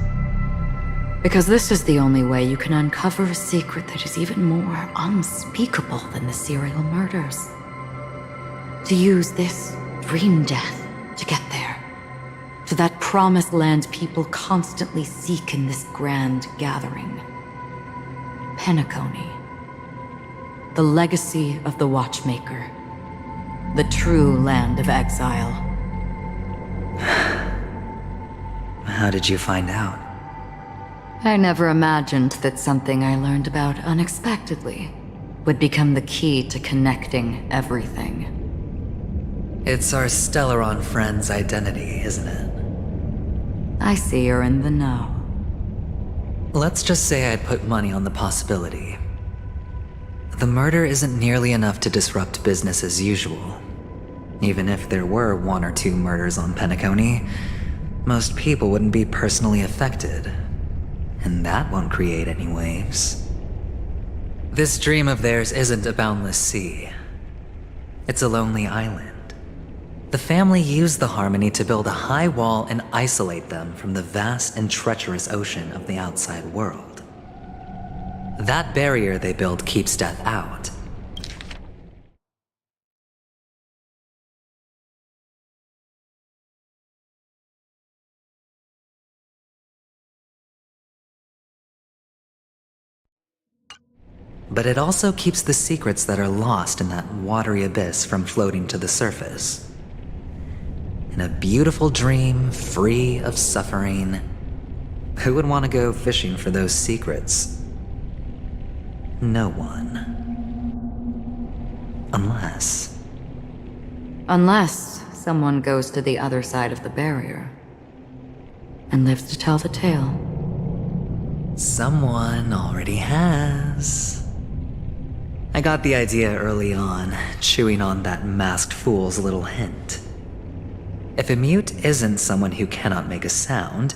Because this is the only way you can uncover a secret that is even more unspeakable than the serial murders. To use this dream death to get there. To that promised land people constantly seek in this grand gathering. Penacony. The legacy of the Watchmaker. The true land of exile. How did you find out? I never imagined that something I learned about unexpectedly would become the key to connecting everything. It's our Stellaron friend's identity, isn't it? I see you're in the know. Let's just say I'd put money on the possibility. The murder isn't nearly enough to disrupt business as usual. Even if there were 1 or 2 murders on Penacony, most people wouldn't be personally affected. And that won't create any waves. This dream of theirs isn't a boundless sea. It's a lonely island. The family used the Harmony to build a high wall and isolate them from the vast and treacherous ocean of the outside world. That barrier they built keeps death out. But it also keeps the secrets that are lost in that watery abyss from floating to the surface. In a beautiful dream, free of suffering, who would want to go fishing for those secrets? No one. Unless someone goes to the other side of the barrier and lives to tell the tale. Someone already has. I got the idea early on, chewing on that masked fool's little hint. If a mute isn't someone who cannot make a sound,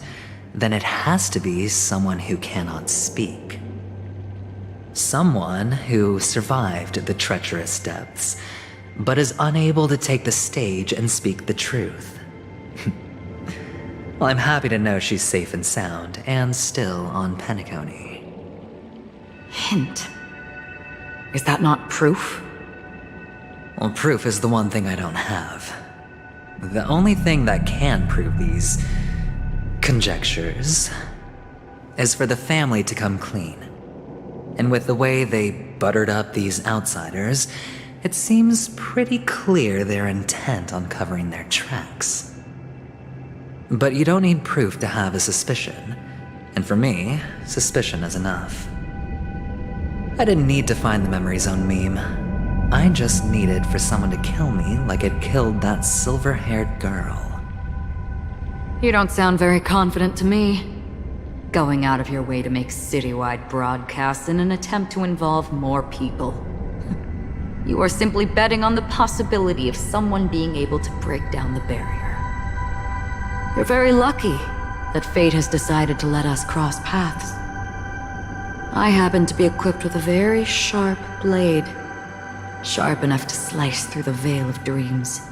then it has to be someone who cannot speak. Someone who survived the treacherous depths, but is unable to take the stage and speak the truth. Well, I'm happy to know she's safe and sound, and still on Penacony. Hint? Is that not proof? Well, proof is the one thing I don't have. The only thing that can prove these conjectures is for the family to come clean. And with the way they buttered up these outsiders, it seems pretty clear they're intent on covering their tracks. But you don't need proof to have a suspicion. And for me, suspicion is enough. I didn't need to find the Memory Zone meme. I just needed for someone to kill me like it killed that silver-haired girl. You don't sound very confident to me. Going out of your way to make citywide broadcasts in an attempt to involve more people. You are simply betting on the possibility of someone being able to break down the barrier. You're very lucky that fate has decided to let us cross paths. I happen to be equipped with a very sharp blade, sharp enough to slice through the veil of dreams.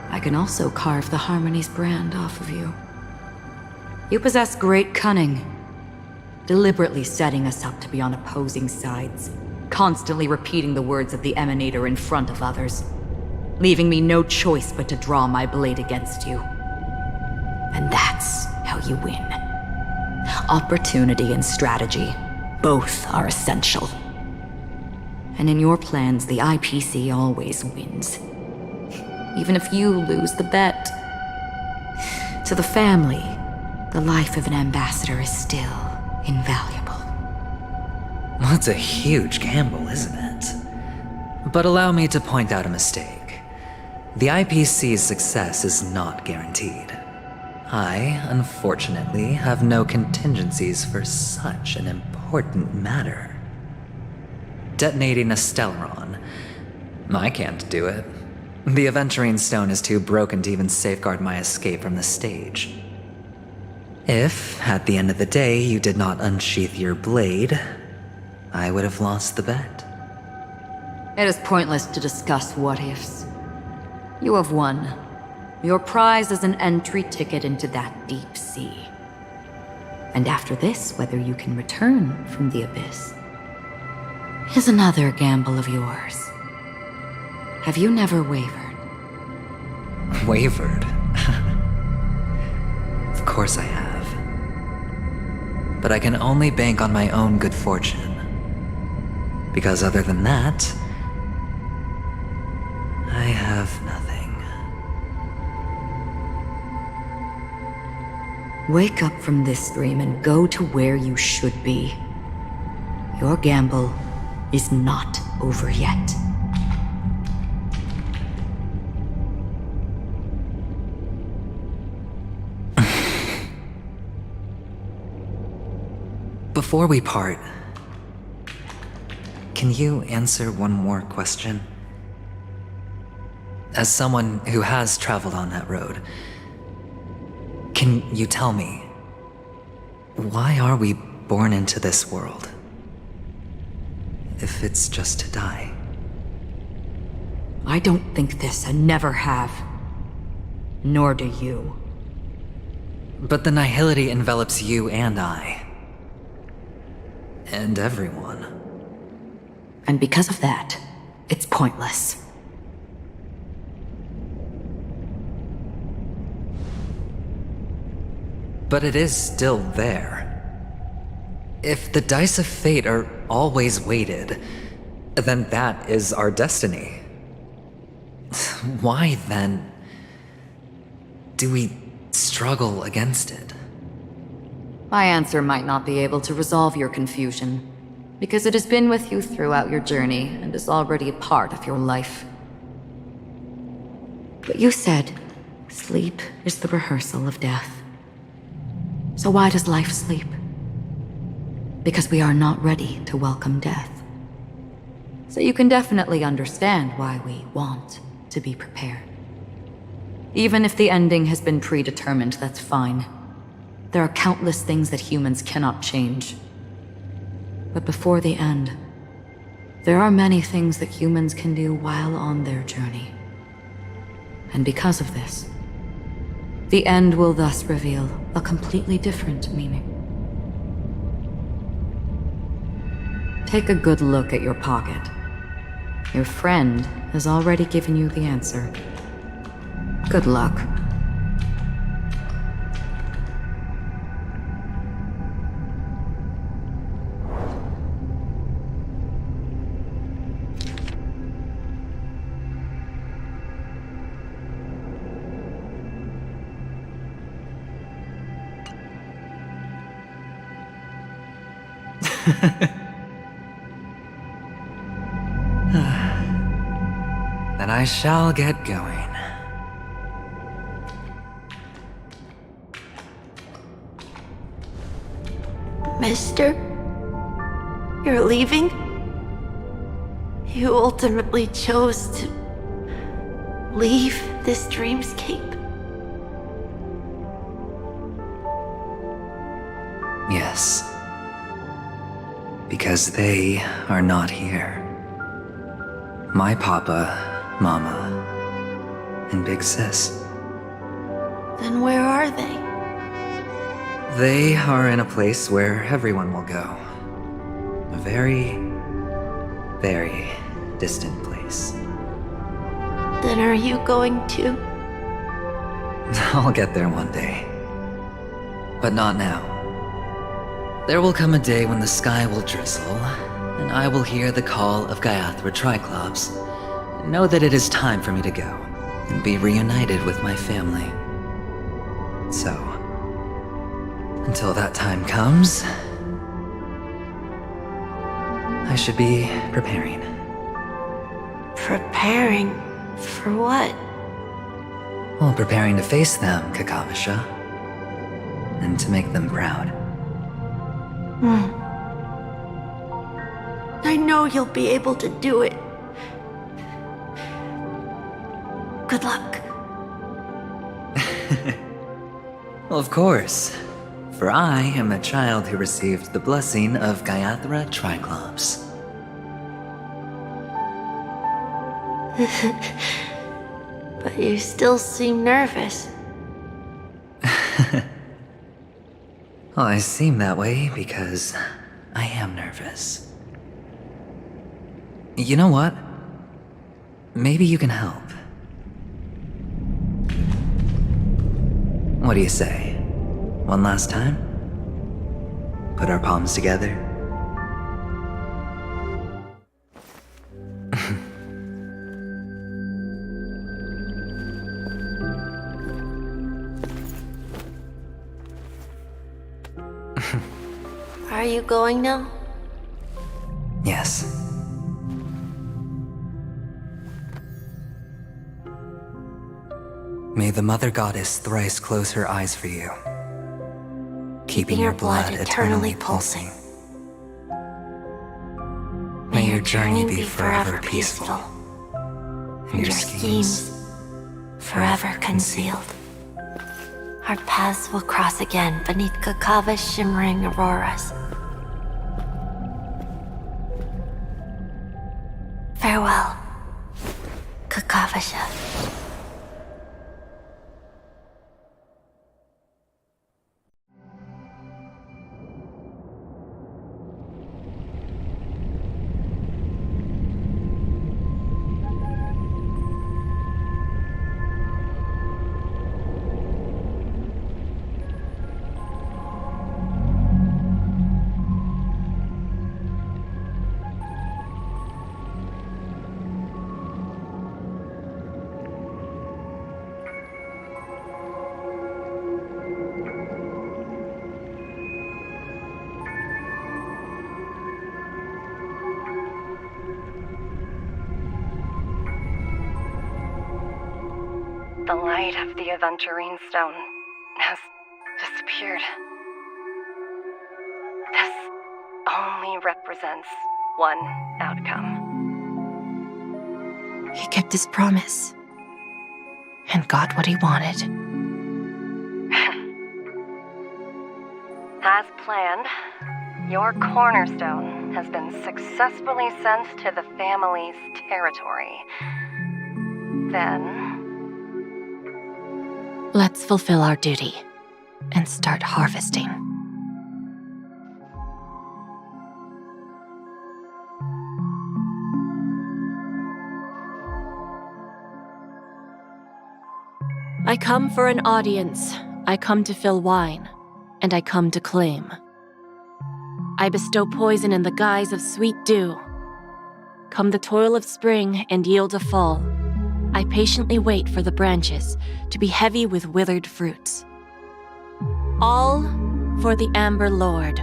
I can also carve the Harmony's brand off of you. You possess great cunning, deliberately setting us up to be on opposing sides, constantly repeating the words of the Emanator in front of others, leaving me no choice but to draw my blade against you. And that's how you win. Opportunity and strategy, both are essential. And in your plans, the IPC always wins. Even if you lose the bet. To the family, the life of an ambassador is still invaluable. Well, it's a huge gamble, isn't it? But allow me to point out a mistake. The IPC's success is not guaranteed. I, unfortunately, have no contingencies for such an important matter. Detonating a Stellaron. I can't do it. The Aventurine Stone is too broken to even safeguard my escape from the stage. If, at the end of the day, you did not unsheath your blade, I would have lost the bet. It is pointless to discuss what-ifs. You have won. Your prize is an entry ticket into that deep sea. And after this, whether you can return from the abyss is another gamble of yours. Have you never wavered? Wavered? Of course I have. But I can only bank on my own good fortune. Because other than that, I have nothing. Wake up from this dream and go to where you should be. Your gamble is not over yet. Before we part, can you answer one more question? As someone who has traveled on that road, can you tell me, why are we born into this world? If it's just to die. I don't think this and never have. Nor do you. But the nihility envelops you and I. And everyone. And because of that, it's pointless. But it is still there. If the dice of fate are always weighted, then that is our destiny. Why, then, do we struggle against it? My answer might not be able to resolve your confusion, because it has been with you throughout your journey and is already a part of your life. But you said, sleep is the rehearsal of death. So why does life sleep? Because we are not ready to welcome death. So you can definitely understand why we want to be prepared. Even if the ending has been predetermined, that's fine. There are countless things that humans cannot change. But before the end, there are many things that humans can do while on their journey. And because of this, the end will thus reveal a completely different meaning. Take a good look at your pocket. Your friend has already given you the answer. Good luck. Then I shall get going. Mister? You're leaving? You ultimately chose to leave this dreamscape? Yes. Because they are not here. My papa, mama, and big sis. Then where are they? They are in a place where everyone will go. A very, very distant place. Then are you going too? I'll get there one day. But not now. There will come a day when the sky will drizzle, and I will hear the call of Gaiathra Triclops, and know that it is time for me to go, and be reunited with my family. So, until that time comes, I should be preparing. Preparing? For what? Well, preparing to face them, Kakavasha. And to make them proud. I know you'll be able to do it. Good luck. Well, of course. For I am the child who received the blessing of Gaiathra Triclops. But you still seem nervous. Well, I seem that way because I am nervous. You know what? Maybe you can help. What do you say? One last time? Put our palms together? Are you going now? Yes. May the Mother Goddess thrice close her eyes for you, keeping your blood eternally pulsing. May your journey be forever peaceful, and your schemes forever concealed. Our paths will cross again beneath Kakava's shimmering auroras. Farewell, Kakavasha. The light of the Aventurine Stone has disappeared. This only represents one outcome. He kept his promise and got what he wanted. As planned, your cornerstone has been successfully sent to the family's territory. Then, Let's fulfill our duty and start harvesting. I come for an audience. I come to fill wine, and I come to claim. I bestow poison in the guise of sweet dew. Come the toil of spring and yield a fall. I patiently wait for the branches to be heavy with withered fruits. All for the Amber Lord.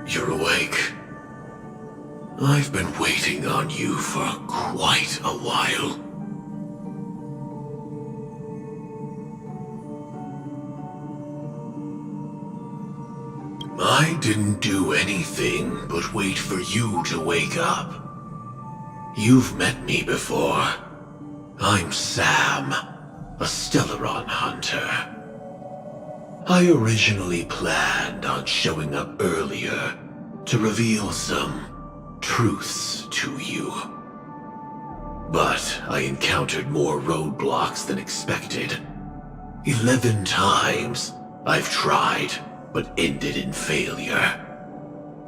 You're awake. I've been waiting on you for quite a while. I didn't do anything but wait for you to wake up. You've met me before. I'm Sam, a Stellaron hunter. I originally planned on showing up earlier to reveal some truths to you. But I encountered more roadblocks than expected. 11 times I've tried, but ended in failure.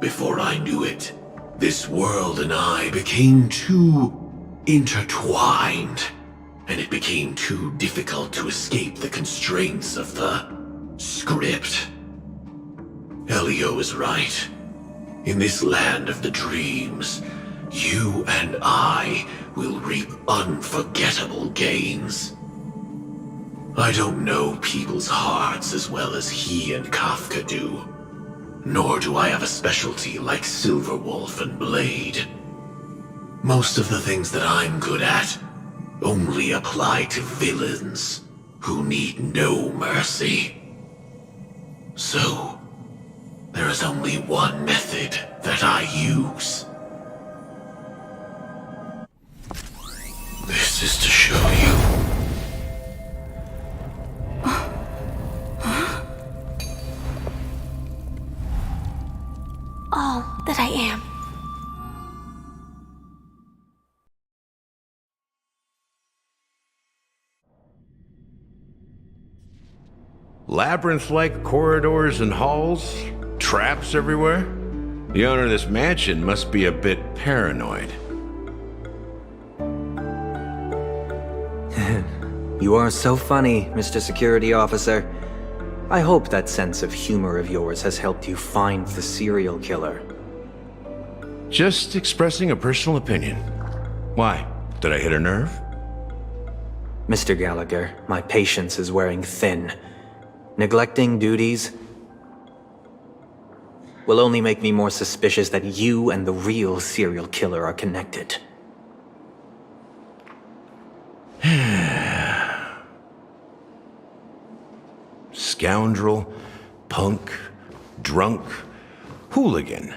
Before I knew it, this world and I became too intertwined, and it became too difficult to escape the constraints of the script. Elio is right. In this land of the dreams, you and I will reap unforgettable gains. I don't know people's hearts as well as he and Kafka do. Nor do I have a specialty like Silverwolf and Blade. Most of the things that I'm good at only apply to villains who need no mercy. So, there is only one method that I use. This is to show you. All that I am. Labyrinth-like corridors and halls, traps everywhere. The owner of this mansion must be a bit paranoid. You are so funny, Mr. Security Officer. I hope that sense of humor of yours has helped you find the serial killer. Just expressing a personal opinion. Why? Did I hit a nerve? Mr. Gallagher, my patience is wearing thin. Neglecting duties will only make me more suspicious that you and the real serial killer are connected. Scoundrel, punk, drunk, hooligan.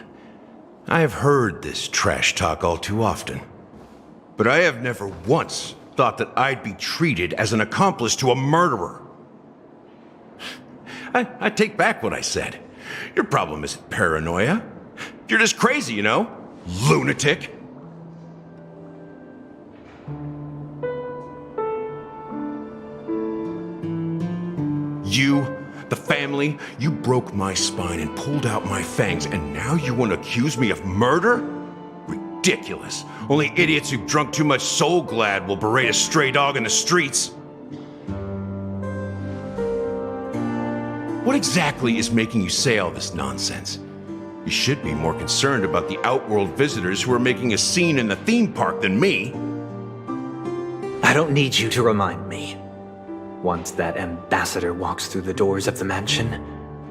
I have heard this trash talk all too often. But I have never once thought that I'd be treated as an accomplice to a murderer. I take back what I said. Your problem isn't paranoia. You're just crazy, you know? Lunatic. You, the family, you broke my spine and pulled out my fangs, and now you want to accuse me of murder? Ridiculous. Only idiots who've drunk too much Soul Glad will berate a stray dog in the streets. What exactly is making you say all this nonsense? You should be more concerned about the Outworld visitors who are making a scene in the theme park than me. I don't need you to remind me. Once that ambassador walks through the doors of the mansion,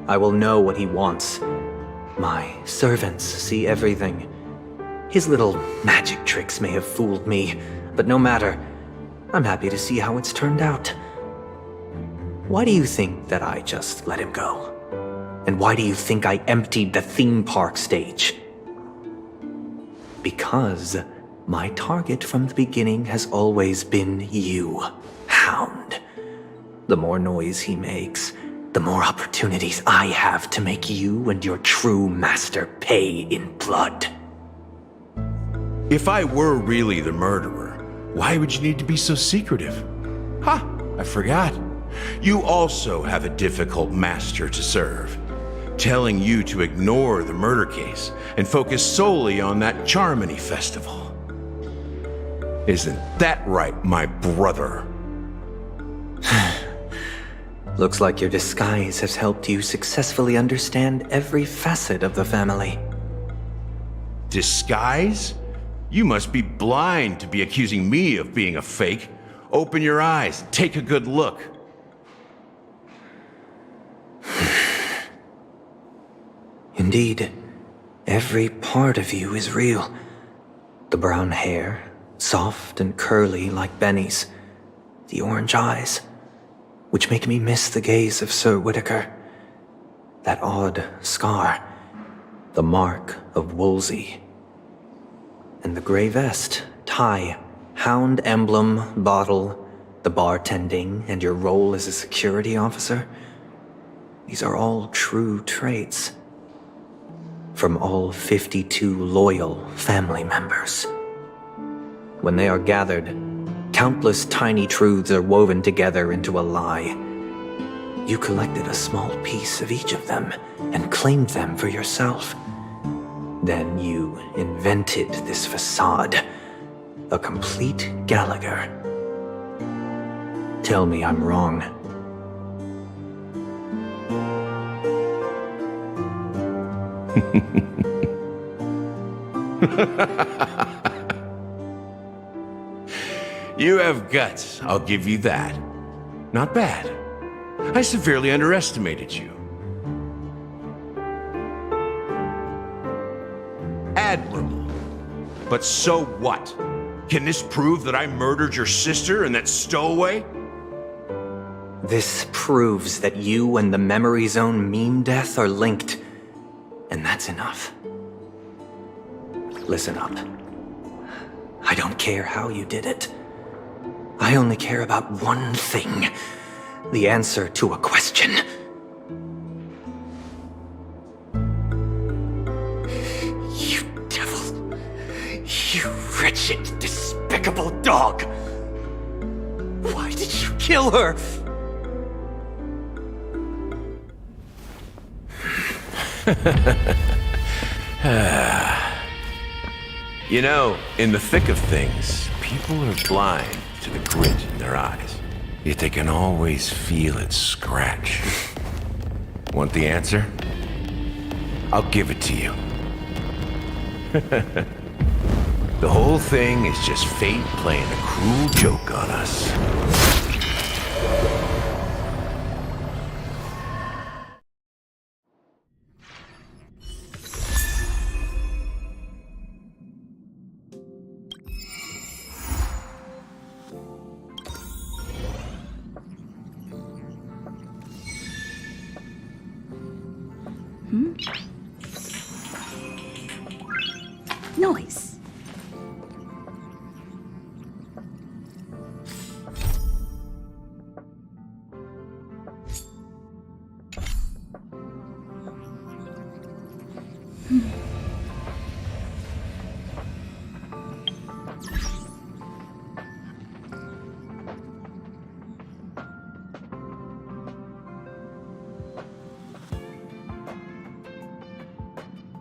I will know what he wants. My servants see everything. His little magic tricks may have fooled me, but no matter. I'm happy to see how it's turned out. Why do you think that I just let him go? And why do you think I emptied the theme park stage? Because my target from the beginning has always been you, Hound. The more noise he makes, the more opportunities I have to make you and your true master pay in blood. If I were really the murderer, why would you need to be so secretive? Ha! I forgot. You also have a difficult master to serve, telling you to ignore the murder case and focus solely on that Charmony festival. Isn't that right, my brother? Looks like your disguise has helped you successfully understand every facet of the family. Disguise? You must be blind to be accusing me of being a fake. Open your eyes, take a good look. Indeed, every part of you is real. The brown hair, soft and curly like Benny's. The orange eyes, which make me miss the gaze of Sir Whitaker. That odd scar. The mark of Woolsey. And the gray vest, tie, hound emblem, bottle, the bartending, and your role as a security officer. These are all true traits. From all 52 loyal family members. When they are gathered, countless tiny truths are woven together into a lie. You collected a small piece of each of them and claimed them for yourself. Then you invented this facade, a complete Gallagher. Tell me I'm wrong. You have guts, I'll give you that. Not bad. I severely underestimated you. Admirable. But so what? Can this prove that I murdered your sister and that stowaway? This proves that you and the Memory Zone meme death are linked. And that's enough. Listen up. I don't care how you did it. I only care about one thing. The answer to a question. You devil. You wretched, despicable dog. Why did you kill her? You know, in the thick of things, people are blind to the grit in their eyes. Yet they can always feel it scratch. Want the answer? I'll give it to you. The whole thing is just fate playing a cruel joke on us. Noise.